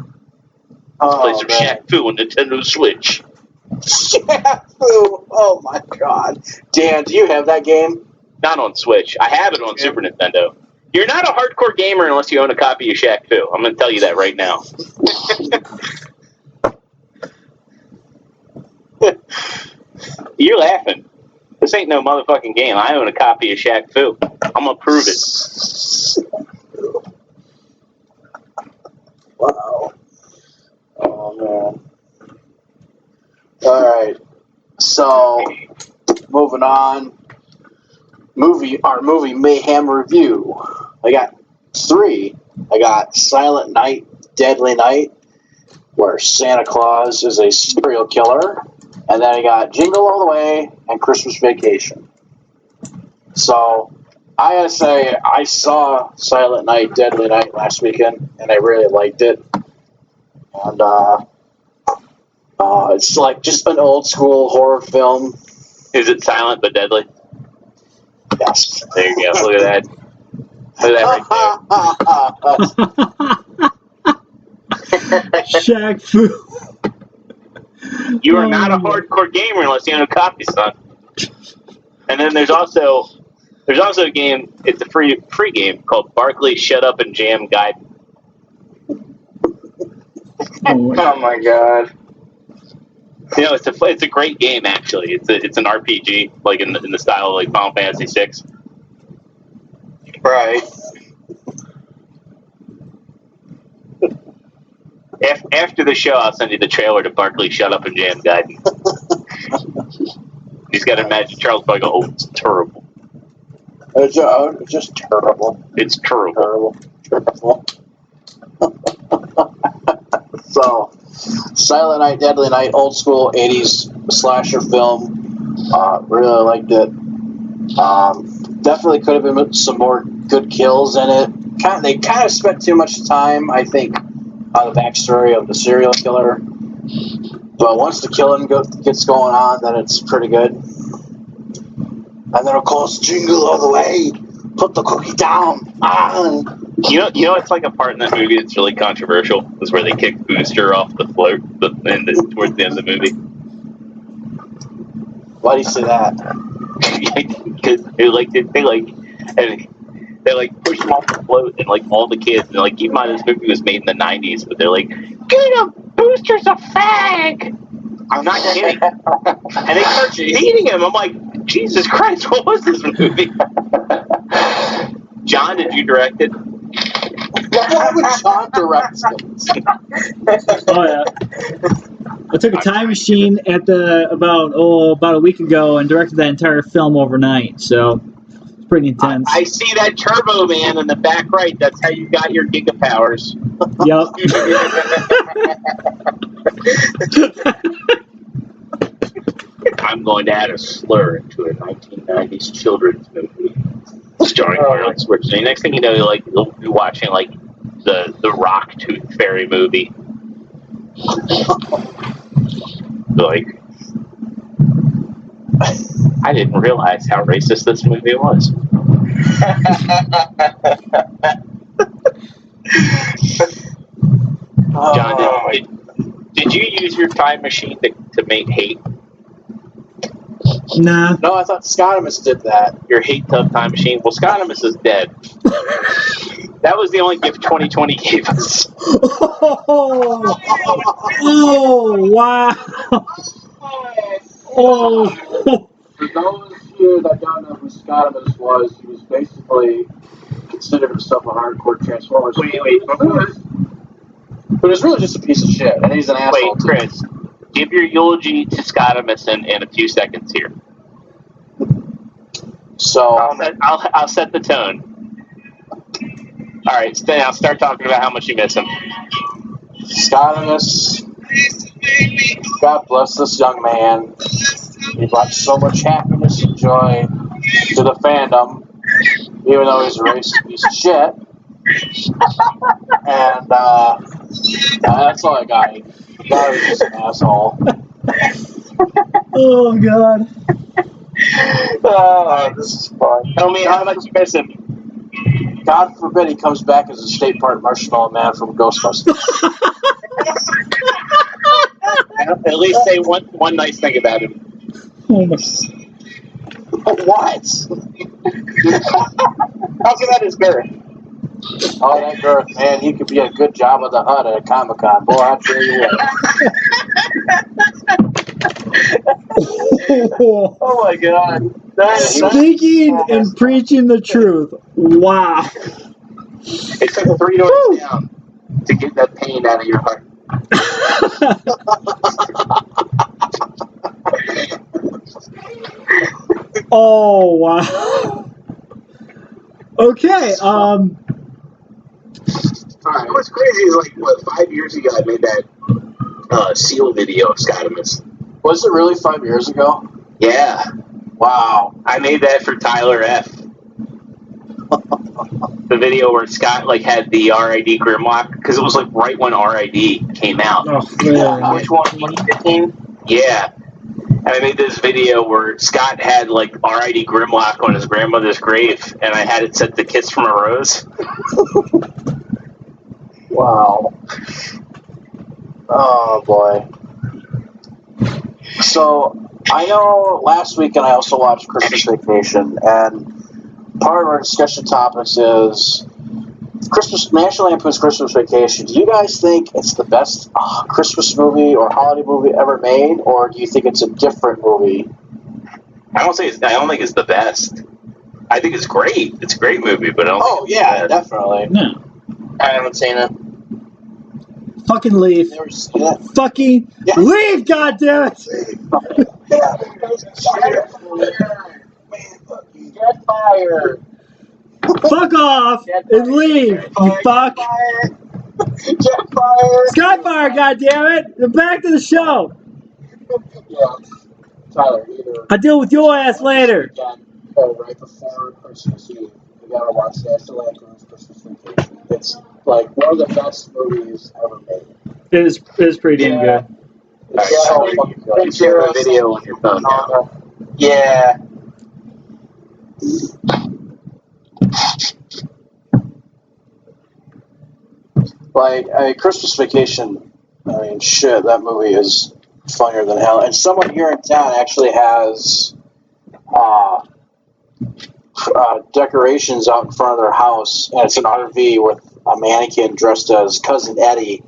Play some Shaq Fu on Nintendo Switch. Shaq Fu! Oh my god. Dan, do you have that game? Not on Switch. I have it on Super Nintendo. You're not a hardcore gamer unless you own a copy of Shaq Fu. I'm going to tell you that right now. You're laughing. This ain't no motherfucking game. I own a copy of Shaq Fu. I'm going to prove it. Wow. Oh, man. Alright. So, moving on. Our movie Mayhem review. I got 3. I got Silent Night, Deadly Night, where Santa Claus is a serial killer. And then I got Jingle All the Way and Christmas Vacation. So, I gotta say, I saw Silent Night, Deadly Night last weekend, and I really liked it. And, it's like just an old school horror film. Is it silent but deadly? Yes. There you go. Look at that. Look at that right there. Shaq Fu. You are not a hardcore gamer unless you own a copy, son. And then there's also a game. It's a free game called Barkley Shut Up and Jam Guide. Oh my god. You know, it's a great game actually. It's an RPG like in the style of like Final Fantasy VI. Right. After the show, I'll send you the trailer to Barkley Shut Up and Jam Guide. He's got to imagine Charles Boy go, oh, it's terrible. It's just terrible. It's terrible. Terrible. So, Silent Night, Deadly Night, old school 80s slasher film. Really liked it. Definitely could have been some more good kills in it. They kind of spent too much time, I think, on the backstory of the serial killer. But once the killing gets going on, then it's pretty good. And then, of course, Jingle All the Way. Put the cookie down. You know, it's like a part in that movie that's really controversial. Is where they kick Booster off the float towards the end of the movie. Why do you say that? Because they push him off the float, and like all the kids, and like keep in mind this movie was made in the '90s, but they're like, "Get him, Booster's a fag." I'm not kidding. And they start beating him. I'm like, Jesus Christ, what was this movie? John, did you direct it? Why would John direct it? Oh yeah. I took a time machine at about a week ago and directed that entire film overnight. So it's pretty intense. I see that turbo man in the back right. That's how you got your gigapowers. Yep. I'm going to add a slur into a 1990s children's movie starring Arnold Schwarzenegger. Next thing you know, you'll be watching like the Rock Tooth Fairy movie. Like, I didn't realize how racist this movie was. John, did you use your time machine to make hate? Nah. No, I thought Scotimus did that. Your hate tub time machine? Well, Scotimus is dead. That was the only gift 2020 gave us. Oh, wow. Oh. For those of you that don't know who Scotimus was, he was basically considered himself a hardcore Transformers. Wait. But it's really just a piece of shit, and he's an asshole. Wait, Chris, give your eulogy to Scotimus in a few seconds here. So I'll set the tone. All right, now start talking about how much you miss him. Scotimus, God bless this young man. He brought so much happiness and joy to the fandom, even though he's a racist piece of shit. And That's all I got. God was just an asshole. Oh God. Oh, this is fun. Tell me how much you miss him. God forbid he comes back as a state park Marshmallow Man from Ghostbusters. At least say one nice thing about him. Oh my. What? Talk about his girth. Oh, that girth, man, he could be a good job of the Hut at a Comic-Con. Boy, I tell you what. Oh my God. Speaking and preaching the truth. Wow. It took 3 doors down to get that pain out of your heart. Oh wow. Okay. Alright, what's crazy is 5 years ago I made that Seal video of Scotimus. Was it really 5 years ago? Yeah. Wow. I made that for Tyler F. The video where Scott had the RID Grimlock, because it was right when RID came out. Oh, Which one? 2015? Yeah. And I made this video where Scott had RID Grimlock on his grandmother's grave, and I had it set to Kiss from a Rose. Wow. Oh boy. So I know last weekend I also watched Christmas Vacation, and part of our discussion topics is National Lampoon's Christmas Vacation. Do you guys think it's the best Christmas movie or holiday movie ever made, or do you think it's a different movie? I don't think it's the best. I think it's great. It's a great movie, but I don't think it's the best. Definitely. No. I haven't seen it. Fucking leave. Never seen it. Fucking leave, goddammit! Get fired. Fuck off and leave, you fuck! Get fired. Skyfire, goddammit! Back to the show! Yeah. Tyler, either I'll deal with your ass later. right before Christmas Eve, you gotta watch National Lampoon's Christmas Vacation. It's one of the best movies ever made. It is pretty damn good. It's so fucking good. You share a video on your phone now. Yeah. Christmas Vacation, shit, that movie is funnier than hell. And someone here in town actually has decorations out in front of their house, and it's an RV with a mannequin dressed as Cousin Eddie.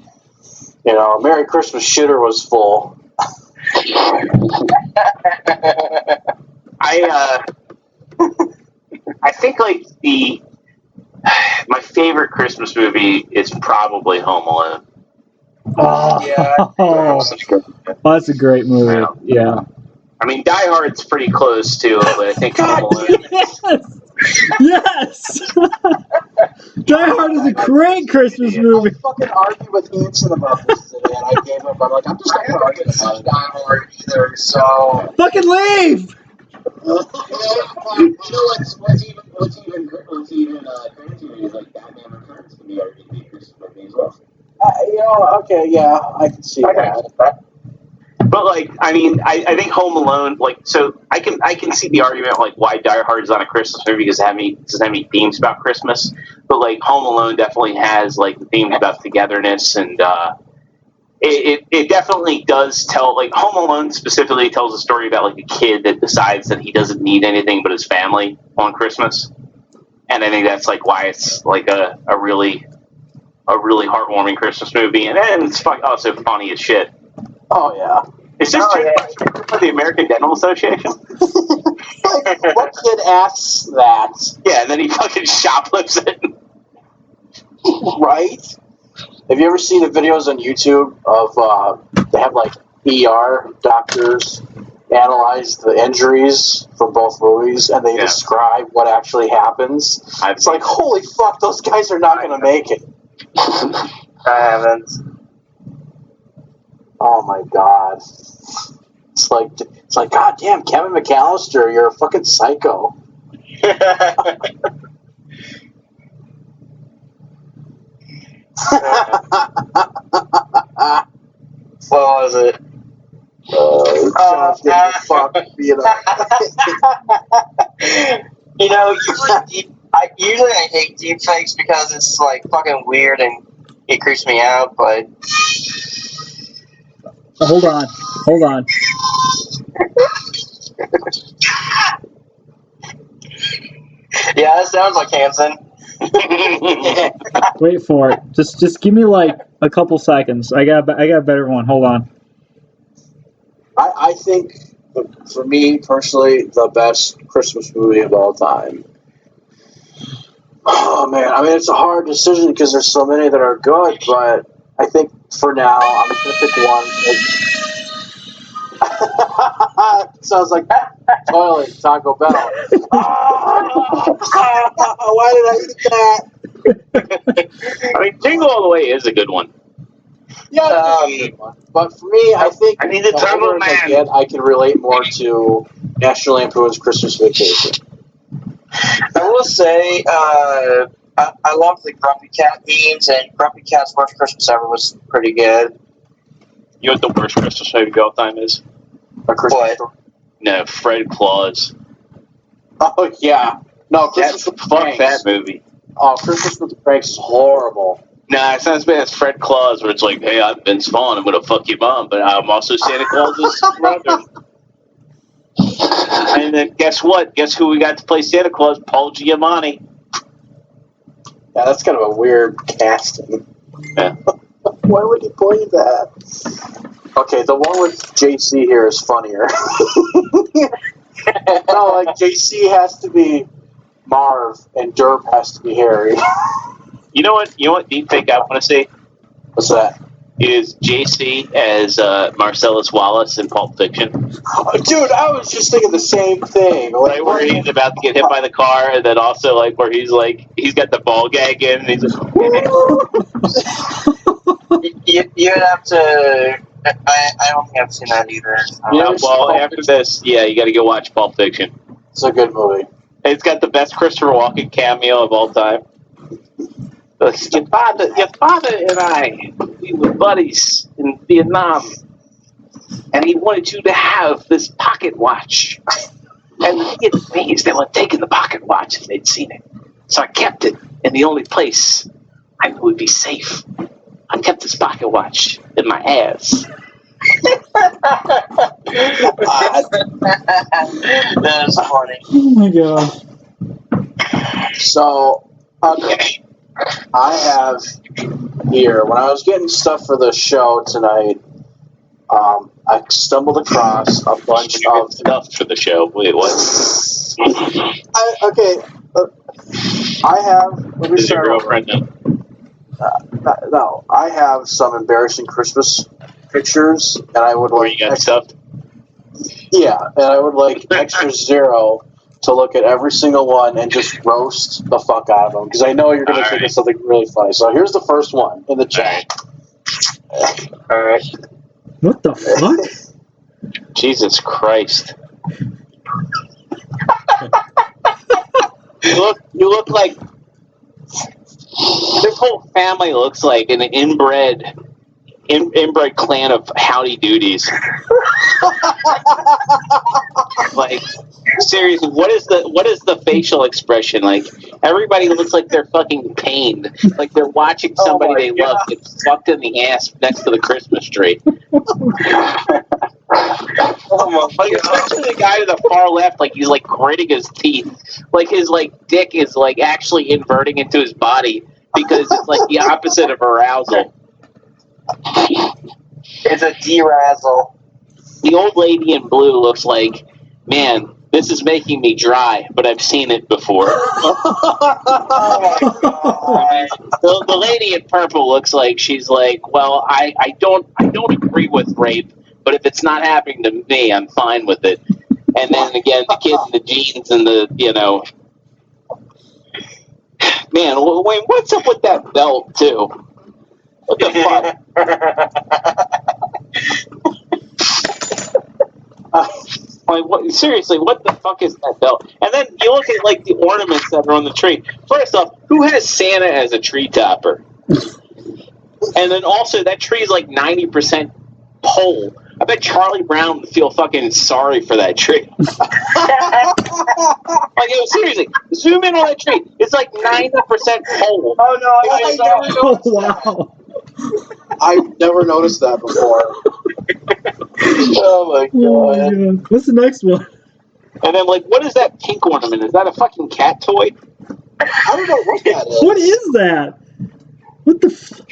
Merry Christmas shitter was full. I think my favorite Christmas movie is probably Home Alone. Oh, that's a great movie. Yeah. I mean, Die Hard's pretty close too, but I think Home Alone. Yes. Die Hard is a great Christmas movie. I fucking argued with Hanson about this today, and I gave up. I'm like, I'm just not going to argue about it. Die Hard either, so... Fucking leave! What's even crazy is Batman Returns can be arguably Christmas movie as well. Okay, yeah, I can see that. But I think Home Alone, so I can see the argument why Die Hard is not a Christmas movie because it doesn't have any themes about Christmas. But Home Alone definitely has the themes about togetherness, and it definitely does tell Home Alone specifically tells a story about a kid that decides that he doesn't need anything but his family on Christmas, and I think that's why it's a really heartwarming Christmas movie, and it's also funny as shit. Oh yeah. Is this for the American Dental Association? What kid asks that? Yeah, and then he fucking shoplifts it. Right? Have you ever seen the videos on YouTube of they have ER doctors analyze the injuries from both movies and they describe what actually happens? It's holy fuck, those guys are not going to make it. I haven't. Oh my god. It's like, god damn, Kevin McAllister, you're a fucking psycho. What was it? John's getting the fuck beat up. You know, usually I hate deepfakes because it's like fucking weird and it creeps me out, but Hold on. yeah, that sounds like Hanson. Wait for it. Just give me like a couple seconds. I got a better one. Hold on. I think, for me personally, the best Christmas movie of all time. Oh man, I mean it's a hard decision because there's so many that are good, but I think for now I'm just gonna pick one. Sounds like toilet Taco Bell. Why did I eat that? I mean, Jingle All the Way is a good one. Yeah, it's a good one. But for me, I think I need to the older as I get, I can relate more to National Lampoon's Christmas Vacation. I will say, I love the Grumpy Cat memes, and Grumpy Cat's Worst Christmas Ever was pretty good. You know what the worst Christmas movie of all time is? A Christmas Story? No, Fred Claus. Oh yeah, no, Christmas with Fuck Pranks. that movie. Oh, Christmas with Pranks is horrible. Nah, it's not as bad as Fred Claus, where it's like, hey, I'm Vince Vaughn, I'm gonna fuck your mom, but I'm also Santa Claus's brother. And then guess what? Guess who we got to play Santa Claus? Paul Giamatti. Yeah, that's kind of a weird casting. Yeah. Why would he play that? Okay, the one with JC here is funnier. No, like JC has to be Marv and Derp has to be Harry. You know what deepfake I want to see? What's that? Is JC as Marcellus Wallace in Pulp Fiction. Oh, dude, I was just thinking the same thing. Like where he's about to get hit by the car, and then also like where he's got the ball gag in, and he's like, You'd have to. I don't think I've seen that either. yeah, well, after this, yeah, you got to go watch Pulp Fiction. It's a good movie. It's got the best Christopher Walken cameo of all time. Your father and I, we were buddies in Vietnam, and he wanted you to have this pocket watch. And the Vietnamese, they were taking the pocket watch and they'd seen it. So I kept it in the only place I knew would be safe. I kept this pocket watch in my ass. That's funny. Oh my god. So, okay. I have here, when I was getting stuff for the show tonight, I stumbled across a bunch of stuff for the show. Wait, what? I have. Let me Is your start girlfriend know? No, I have some embarrassing Christmas pictures, and I would Where like. you got stuff? Yeah, and I would like ExtraZero to look at every single one and just roast the fuck out of them because I know you're going to think of something really funny. So here's the first one in the chat. All right. What the fuck? Jesus Christ. You look like this whole family looks like an inbred clan of howdy doodies. Like seriously, what is the facial expression? Like everybody looks like they're fucking pained, like they're watching somebody they love get fucked in the ass next to the Christmas tree. Like especially the guy to the far left, like he's like gritting his teeth, like his like dick is like actually inverting into his body because it's like the opposite of arousal. It's a de-razzle. The old lady in blue looks like, man, this is making me dry, but I've seen it before. The lady in purple looks like she's like, well, I don't agree with rape, but if it's not happening to me, I'm fine with it. And then again, the kid in the jeans and the, man, wait, what's up with that belt too? What the fuck? Like, what, seriously, what the fuck is that belt? And then you look at like the ornaments that are on the tree. First off, who has Santa as a tree topper? And then also, that tree is like 90% pole. I bet Charlie Brown would feel fucking sorry for that tree. Like, yo, seriously, zoom in on that tree. It's like 90% pole. Oh no, I never noticed Wow. I've never noticed that before. Oh my Oh god. my god. What's the next one? And then, like, what is that pink ornament? Is that a fucking cat toy? I don't know what that is. What is that? What the?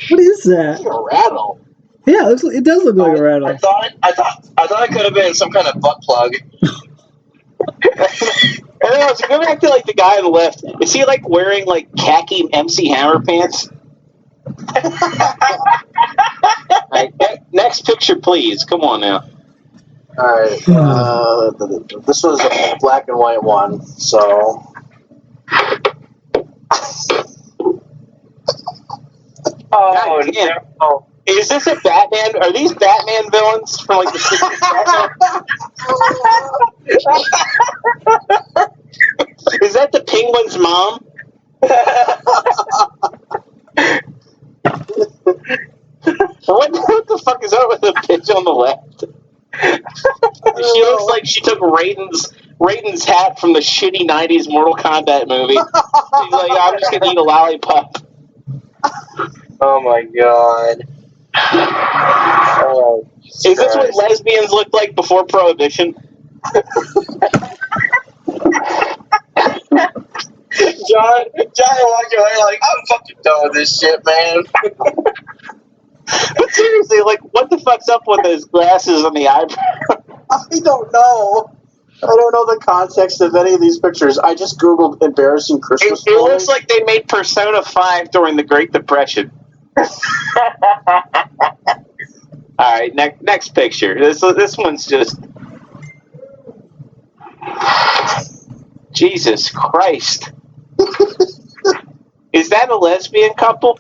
What is that? It's a rattle. Yeah, it does look like a rattle. I thought it could have been some kind of butt plug. And then I was going back to, like, the guy on the left. Is he, like, wearing, like, khaki MC Hammer pants? Right, next picture, please. Come on now. Alright, this was a black and white one, so... Oh, no. Is this a Batman? Are these Batman villains from, like, the 60s Batman? Is that the Penguin's mom? What the fuck is up with the bitch on the left? She looks like she took Raiden's hat from the shitty 90s Mortal Kombat movie. She's like, I'm just gonna eat a lollipop. Oh my god. Oh, is this what lesbians looked like before Prohibition? John walked away like, I'm fucking done with this shit, man. But seriously, like, what the fuck's up with those glasses on the eyebrow? I don't know. I don't know the context of any of these pictures. I just Googled embarrassing Christmas It looks like they made Persona 5 during the Great Depression. Alright, next picture. This one's just... Jesus Christ. Is that a lesbian couple?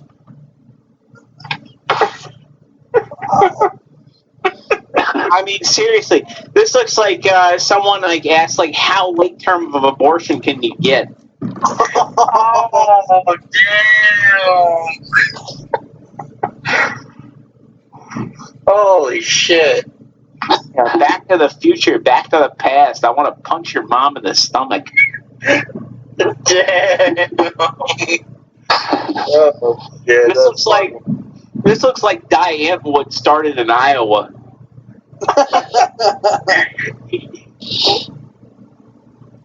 I mean, seriously, this looks like someone like asked, like, how late term of abortion can you get? Oh, damn. Holy shit. Yeah, Back to the Future, Back to the Past. I want to punch your mom in the stomach. Damn. Oh, yeah, This looks like Diane Wood started in Iowa.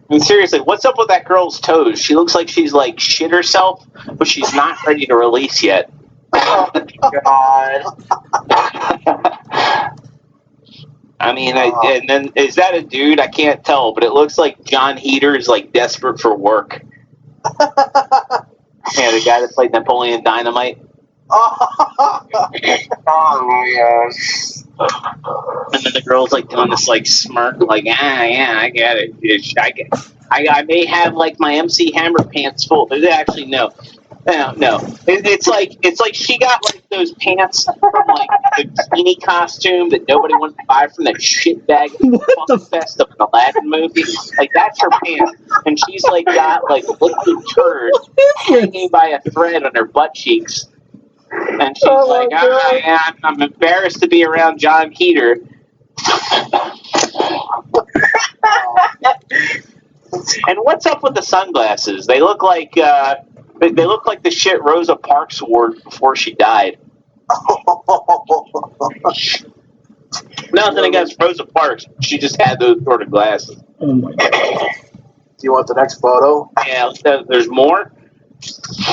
And seriously, what's up with that girl's toes? She looks like she's like shit herself, but she's not ready to release yet. Oh god. I mean, and then is that a dude? I can't tell, but it looks like John Heater is like desperate for work. Yeah, the guy that played Napoleon Dynamite. Oh yes. And then the girl's like doing this like smirk, like, yeah, I get it. I may have like my MC Hammer pants full, but actually no. It's like she got like those pants from like the bikini costume that nobody wanted to buy from that shitbag fest of an Aladdin movie. Like that's her pants, and she's like got like liquid turd hanging by a thread on her butt cheeks. And she's like, I'm embarrassed to be around John Heater. And what's up with the sunglasses? They look like the shit Rosa Parks wore before she died. Nothing against Rosa Parks. She just had those sort of glasses. Oh my god. Do you want the next photo? Yeah, there's more?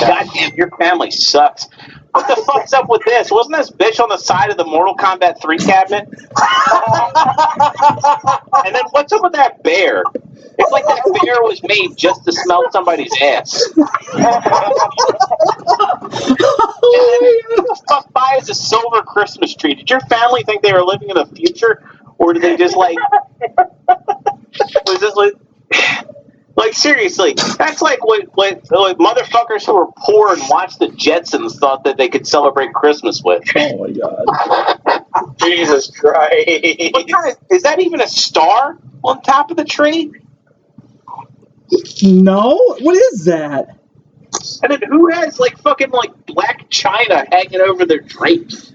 Goddamn, your family sucks. What the fuck's up with this? Wasn't this bitch on the side of the Mortal Kombat 3 cabinet? And then what's up with that bear? It's like that bear was made just to smell somebody's ass. And then who the fuck buys a silver Christmas tree? Did your family think they were living in the future? Or did they just like... Was this like seriously, that's like what motherfuckers who were poor and watched the Jetsons thought that they could celebrate Christmas with. Oh my god. Jesus Christ. What kind of, is that even a star on top of the tree? No? What is that? And then who has like fucking like black china hanging over their drapes?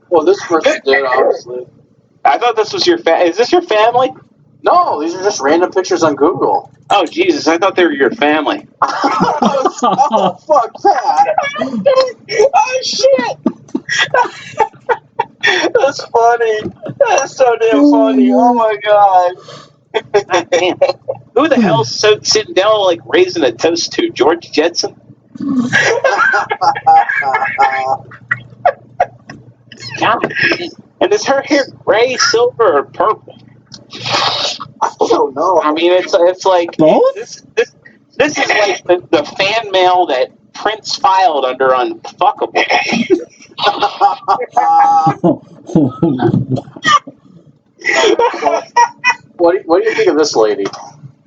Well, this person did, obviously. I thought this was your Is this your family? No, these are just random pictures on Google. Oh Jesus! I thought they were your family. Oh, fuck that! Oh shit! That's funny. That's so damn funny. Oh my god. God damn. Who the hell's sitting down like raising a toast to George Jetson? God. And is her hair gray, silver, or purple? I don't know. I mean, it's like Both? This is like the fan mail that Prince filed under Unfuckable. What do you think of this lady?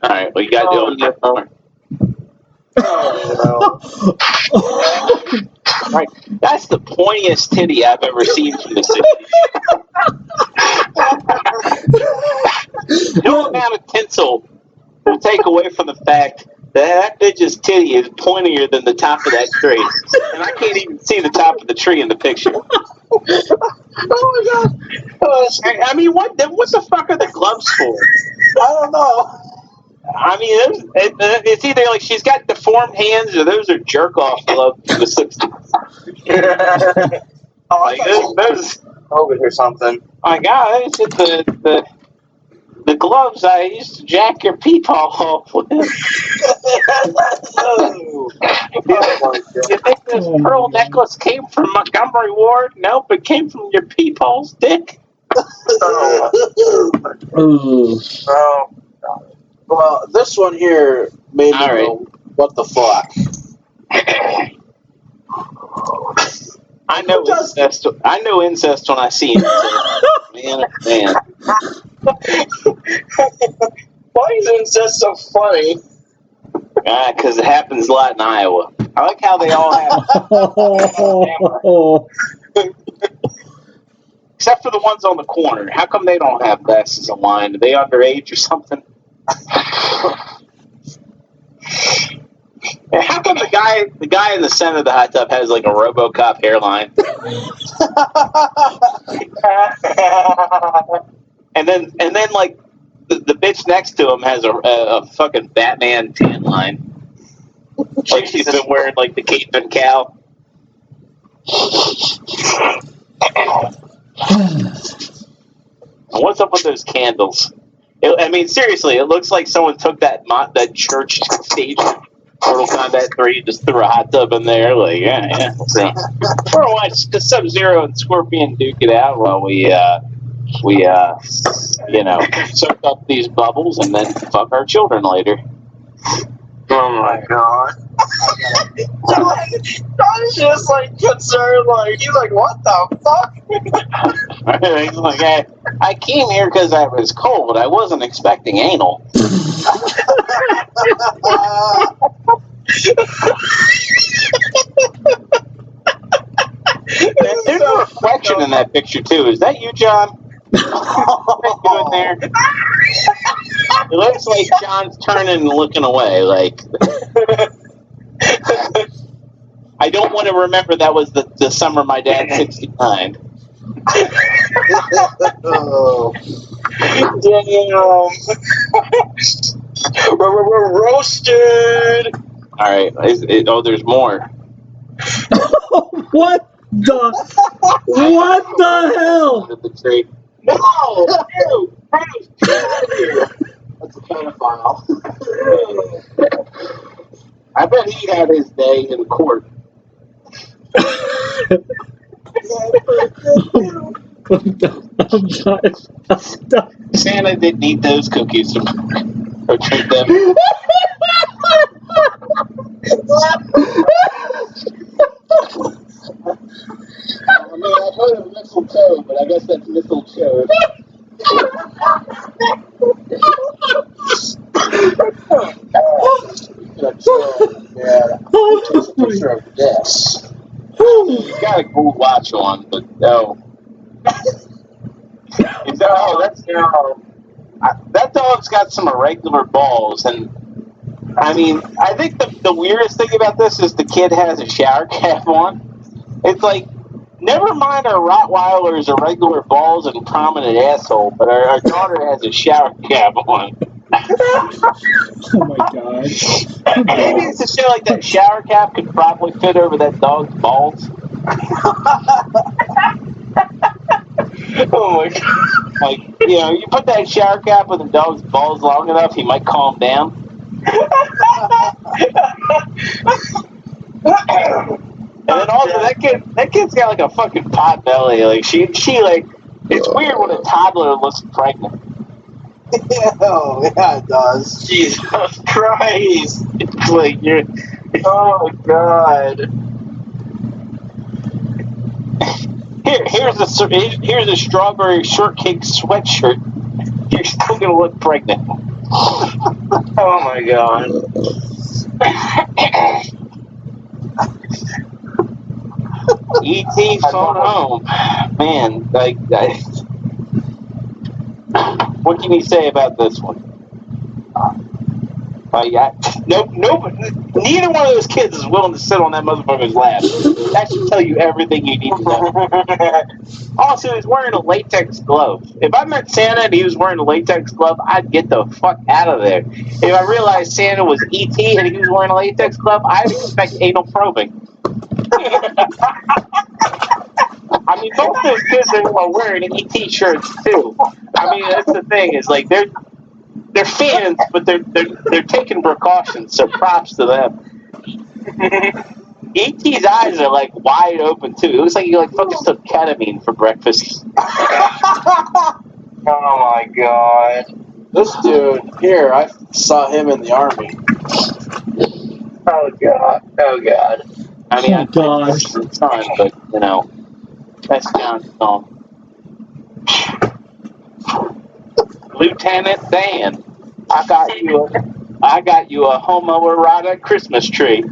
All right, well, you got to do it. Right, that's the pointiest titty I've ever seen from the city. No amount of tinsel will take away from the fact that bitch's titty is pointier than the top of that tree. And I can't even see the top of the tree in the picture. Oh my god. I mean, what the fuck are the gloves for? I don't know. I mean, it's either like she's got deformed hands or those are jerk-off gloves from the 60s. Oh, Like, those, over here something. my God, it's just the gloves I used to jack your peepaw off with. You think this pearl necklace came from Montgomery Ward? Nope, it came from your peepaw's dick. Ooh. Oh. Well, this one here made me go, what the fuck? I know incest. I know incest when I see it. Man. Why is incest so funny? Because it happens a lot in Iowa. I like how they all have. Except for the ones on the corner. How come they don't have glasses in line? Are they underage or something? How come the guy in the center of the hot tub has like a RoboCop hairline? and then like the bitch next to him has a fucking Batman tan line. Like she's been wearing like the cape and cow. What's up with those candles? I mean, seriously, it looks like someone took that church stage, Mortal Kombat 3, just threw a hot tub in there. Like, yeah. So, we're gonna watch the Sub-Zero and Scorpion duke it out while we soak up these bubbles and then fuck our children later. Oh my god. John's just like concerned, like, he's like, what the fuck? He's like, I came here because I was cold. I wasn't expecting anal. There's a reflection in that picture, too. Is that you, John? What are you doing there? It looks like John's turning and looking away. Like, I don't want to remember that was the summer my dad 69. Oh. Damn. Roasted. All right. There's more. What the hell? The tree. No! Bruce, That's a pedophile. I bet he had his day in court. I'm done. Santa didn't eat those cookies or treat them. I mean, I've heard of mistletoe, but I guess that's mistletoe. Yeah. Here's a picture of this. He's got a cool watch on, but no. That dog's got some irregular balls, and I mean, I think the weirdest thing about this is the kid has a shower cap on. It's like, never mind our Rottweilers are regular balls and prominent asshole, but our daughter has a shower cap on. Oh my god. Maybe it's to show like that shower cap could probably fit over that dog's balls. Oh my god. Like, you know, you put that shower cap with the dog's balls long enough, he might calm down. And then also that kid's got like a fucking pot belly. Like she like, it's weird when a toddler looks pregnant. Oh, yeah, it does. Jesus Christ! It's like you're. Oh god. Here's a strawberry shortcake sweatshirt. You're still gonna look pregnant. Oh my god. E.T. phone home. Man, like, what can you say about this one? Nope. Neither one of those kids is willing to sit on that motherfucker's lap. That should tell you everything you need to know. Also, he's wearing a latex glove. If I met Santa and he was wearing a latex glove, I'd get the fuck out of there. If I realized Santa was E.T. and he was wearing a latex glove, I'd expect anal probing. I mean, both those kids are wearing ET shirts too. I mean, that's the thing, is like they're fans, but they're taking precautions. So props to them. ET's eyes are like wide open too. It looks like he like fucking took ketamine for breakfast. Oh my god! This dude here, I saw him in the army. Oh god! I mean, I thought this was the time, but you know, that's John's song. Lieutenant Dan, I got you a homoerotic Christmas tree. Do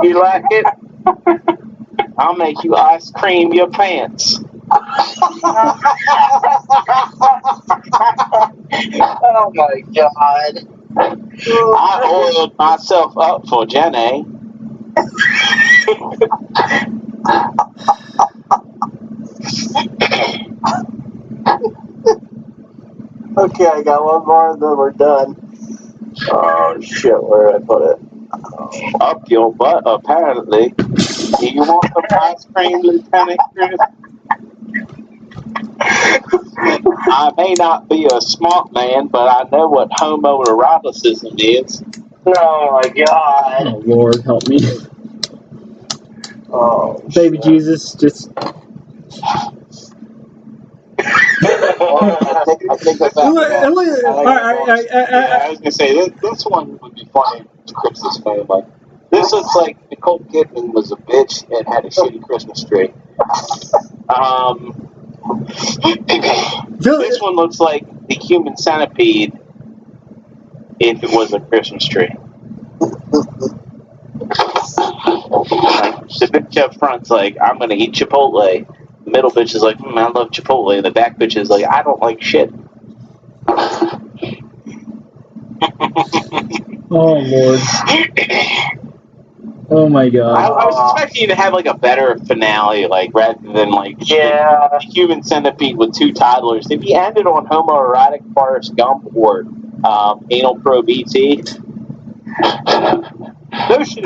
you like it? I'll make you ice cream your pants. Oh my god. I oiled myself up for Jenny. Okay, I got one more and then we're done. Oh shit, where did I put it? Up your butt, apparently. Do you want some ice cream, Lieutenant Chris? I may not be a smart man, but I know what homoeroticism is. Oh my god. Oh Lord, help me. Oh, Baby shit. Jesus, just. I think that's I I was gonna say this one would be funny to Chris's fan. Like, this looks like Nicole Kidman was a bitch and had a shitty Christmas tree. This one looks like the human centipede if it was a Christmas tree. Like, the bitch up front's like, I'm gonna eat Chipotle. The middle bitch is like, I love Chipotle. And the back bitch is like, I don't like shit. Oh Lord. Oh my god. I was expecting you to have like a better finale, like rather than like the human centipede with two toddlers. If you ended on homoerotic Forrest Gump or anal probe ET, those should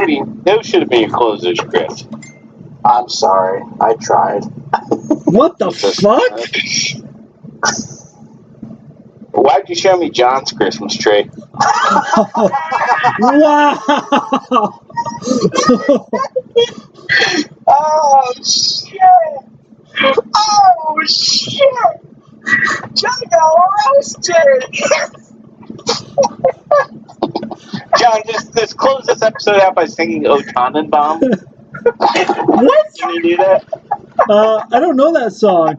have been your closers, Chris. I'm sorry, I tried. What the fuck? Why'd you show me John's Christmas tree? Wow! Oh shit! Oh shit! John got roasted! John, just close this episode out by singing O Tannenbaum. What? Can you do that? I don't know that song.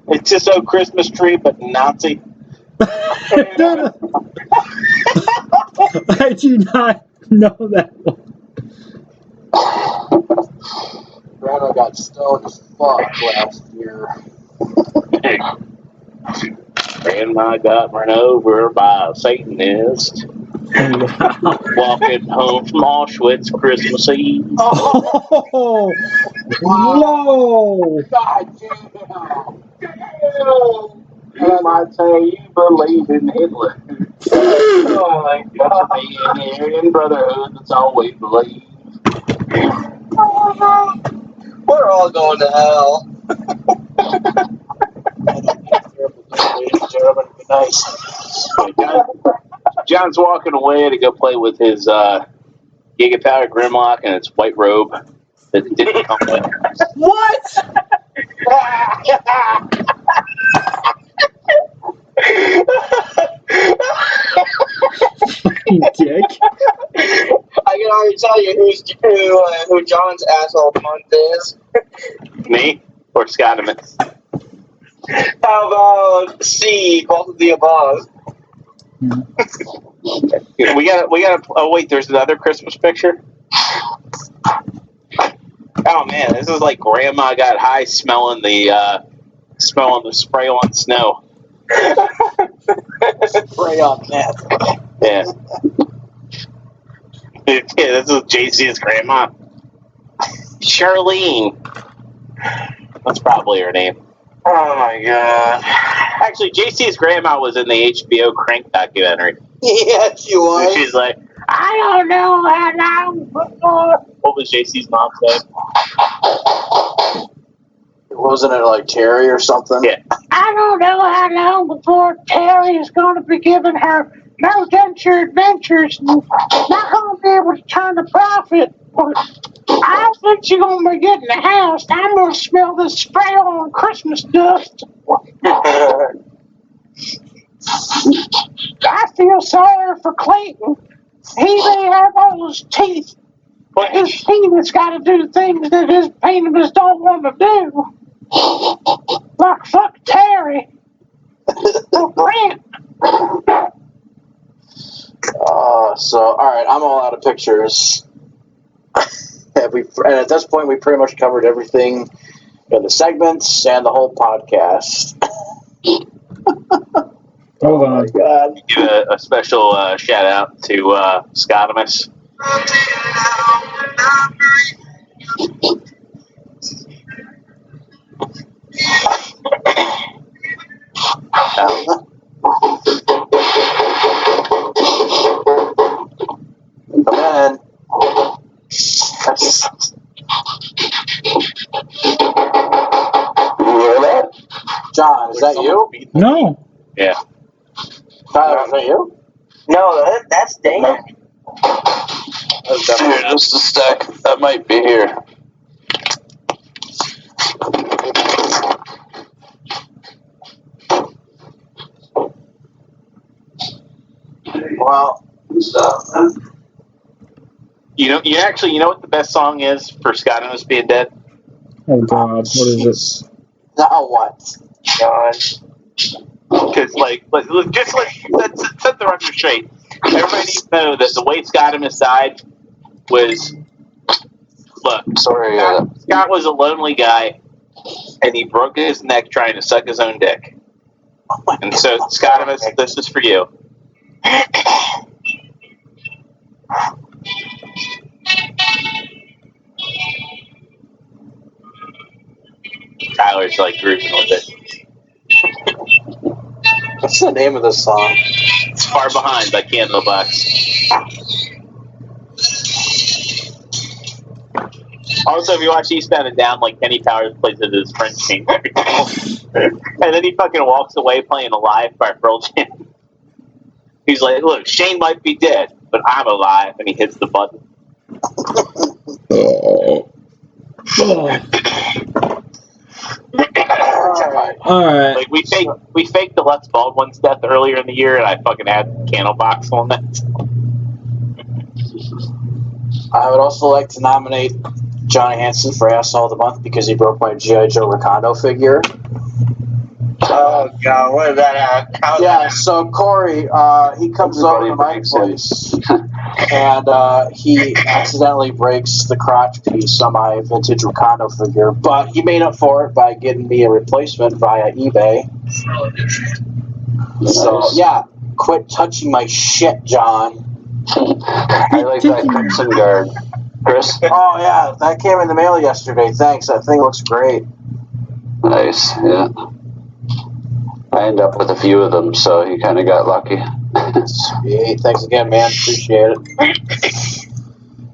It's just O Christmas Tree, but Nazi. No. I do not know that one. Grandma got stoned as fuck last year. Grandma got run over by a Satanist. Walking home from Auschwitz Christmas Eve. Oh, whoa! God damn. You might say you believe in Hitler. Oh my God. The Aryan Brotherhood that's all we believe. We're all going to hell. Ladies and gentlemen, good night. John's walking away to go play with his Gigapower Grimlock and its white robe that it didn't come with. What? Dick. I can already tell you who John's asshole of the month is. Me or Scottimus? How about C, both of the above? we gotta. Oh wait, there's another Christmas picture. Oh man, this is like Grandma got high smelling the spray on snow. Spray on meth. Yeah. Yeah, this is JC's grandma. Charlene. That's probably her name. Oh my God. Actually, JC's grandma was in the HBO Crank documentary. Yeah, she was. She's like, I don't know how long before. What was JC's mom's name? Wasn't it like Terry or something? Yeah. I don't know how long before Terry is going to be giving her no venture adventures and not going to be able to turn a profit. I think she's going to be getting the house. I'm going to smell this spray on Christmas dust. I feel sorry for Clayton. He may have all his teeth, but his penis got to do things that his penis don't want to do. Like fuck Terry. Brent. So, alright, I'm all out of pictures. And at this point, we pretty much covered everything in the segments and the whole podcast. Hold on. Oh my God. Give a special shout out to Scottimus. Come in. You hear that? John, is that you? No. Yeah. Tyler, is that you? No, that's Dan. Here, just a sec. That might be here. Well, You know what the best song is for Scottimus being dead? Oh God, what is it? now what? God. Because let's set the record straight. Everybody needs to know that the way Scottimus died was, look, Sorry. Scott was a lonely guy, and he broke his neck trying to suck his own dick. And so, Scottimus, this is for you. Tyler's like grooving with it. What's the name of this song? It's Far Behind by Candlebox. Also, if you watch Eastbound and Down, like Kenny Powers plays it as French King. And then he fucking walks away playing Alive by Pearl Jam. He's like, look, Shane might be dead, but I'm alive, and he hits the button. Alright. Like we faked the Les Baldwin's death earlier in the year, and I fucking had Candlebox on that. I would also like to nominate Johnny Hansen for Asshole of the Month because he broke my G.I. Joe Ricardo figure. Oh God, what is that? Yeah, so Corey, he comes over to my place, and he accidentally breaks the crotch piece on my vintage Ricardo figure, but he made up for it by getting me a replacement via eBay. So, yeah, quit touching my shit, John. I like that Crimson Guard. Chris? Oh, yeah, that came in the mail yesterday. Thanks. That thing looks great. Nice, yeah. I ended up with a few of them, so you kind of got lucky. Sweet. Thanks again, man. Appreciate it.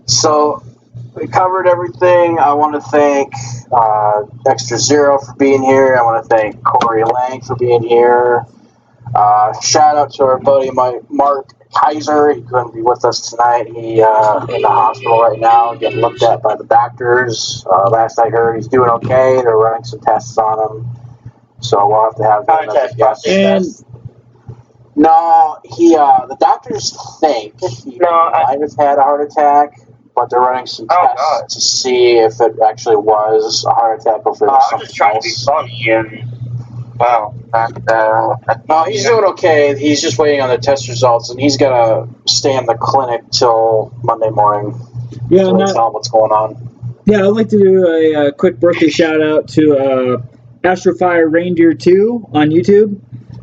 So, we covered everything. I want to thank ExtraZero for being here. I want to thank Corey Lang for being here. Shout out to our buddy Mark Kaiser. He couldn't be with us tonight. He in the hospital right now, getting looked at by the doctors. Last I heard, he's doing okay. They're running some tests on him, so we'll have to have him as a guest. No, the doctors think he might have had a heart attack, but they're running some tests to see if it actually was a heart attack or if it was something else. I'm just trying to be funny and. Wow. No, he's doing okay. He's just waiting on the test results, and he's got to stay in the clinic till Monday morning. Yeah, so tell him what's going on. Yeah, I'd like to do a quick birthday shout out to Astrofire Reindeer 2 on YouTube.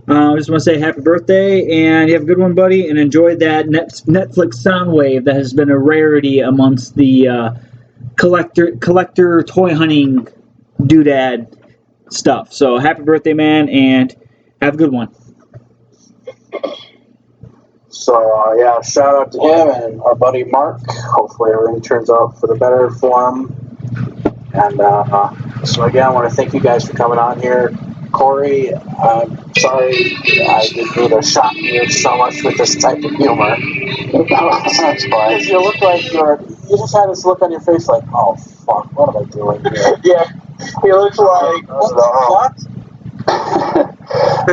I just want to say happy birthday, and you have a good one, buddy, and enjoy that Netflix sound wave that has been a rarity amongst the collector toy hunting doodad stuff. So happy birthday, man, and have a good one. So yeah, shout out to him and our buddy Mark. Hopefully everything turns out for the better for him. And so again, I want to thank you guys for coming on here. Corey, I'm sorry I didn't need to shock you so much with this type of humor. That's fine. You look like you just had this look on your face like, oh fuck, what am I doing here? Yeah. He looks like, what the fuck?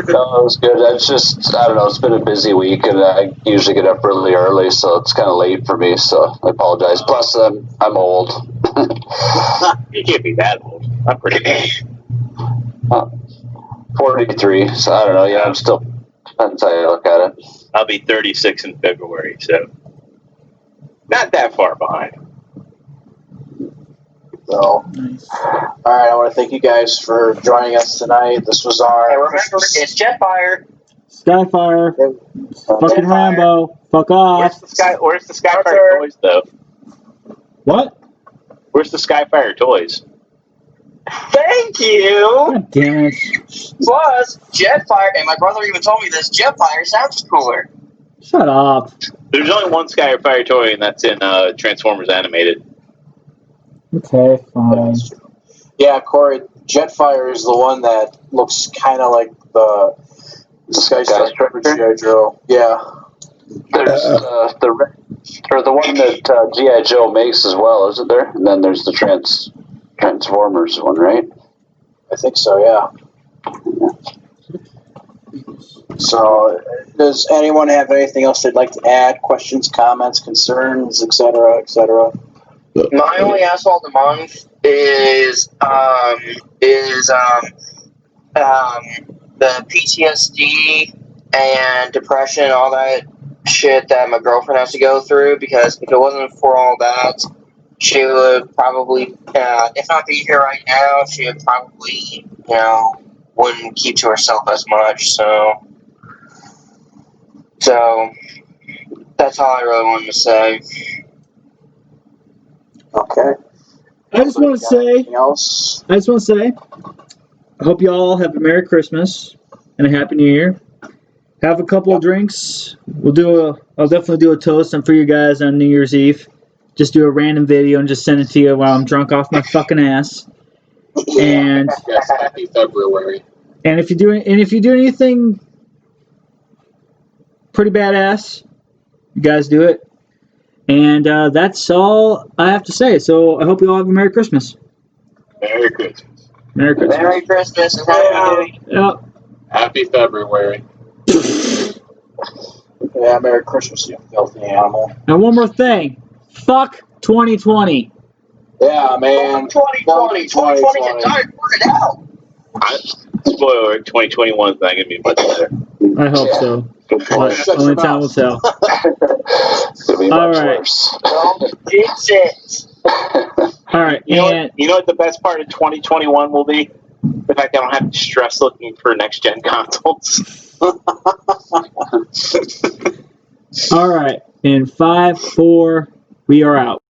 No, it was good. It's just, I don't know, it's been a busy week, and I usually get up really early, so it's kind of late for me, so I apologize. Plus, I'm old. You can't be that old. I'm pretty old. 43, so I don't know, yeah, I'm still, depends how you look at it. I'll be 36 in February, so not that far behind. So, all right, I want to thank you guys for joining us tonight. This was our. Hey, remember, it's Jetfire. Skyfire. Fucking Jetfire. Rambo. Fuck off. Where's the Skyfire toys, though? What? Where's the Skyfire toys? Thank you. God damn it. Plus, Jetfire, and my brother even told me this. Jetfire sounds cooler. Shut up. There's only one Skyfire toy, and that's in Transformers Animated. Okay, fine. Yeah, Corey, Jetfire is the one that looks kind of like the Sky Striker G.I. Joe. Yeah. There's the one that G.I. Joe makes as well, isn't there? And then there's the Transformers one, right? I think so, yeah. So, does anyone have anything else they'd like to add? Questions, comments, concerns, etc., etc.? My only asshole of the month is the PTSD and depression, all that shit that my girlfriend has to go through. Because if it wasn't for all that, she would probably, if not be here right now, she would probably, wouldn't keep to herself as much. So that's all I really wanted to say. Okay. I just want to say, I hope you all have a Merry Christmas and a Happy New Year. Have a couple of drinks. I'll definitely do a toast for you guys on New Year's Eve. Just do a random video and just send it to you while I'm drunk off my fucking ass. And yes, happy February. And if you do anything pretty badass, you guys do it. And that's all I have to say. So I hope you all have a Merry Christmas. Merry Christmas. Merry Christmas. Merry Christmas. And Happy New Year. Yep. Happy February. Yeah, Merry Christmas, you filthy animal. And one more thing. Fuck 2020. Yeah, man. 2020. 2020 is dark. Work it out. Spoiler, 2021 is not going to be much better. I hope so. But only time will tell. All right. Jinx it. All right. You know what the best part of 2021 will be? The fact that I don't have to stress looking for next-gen consoles. All right. In 5, 4, we are out.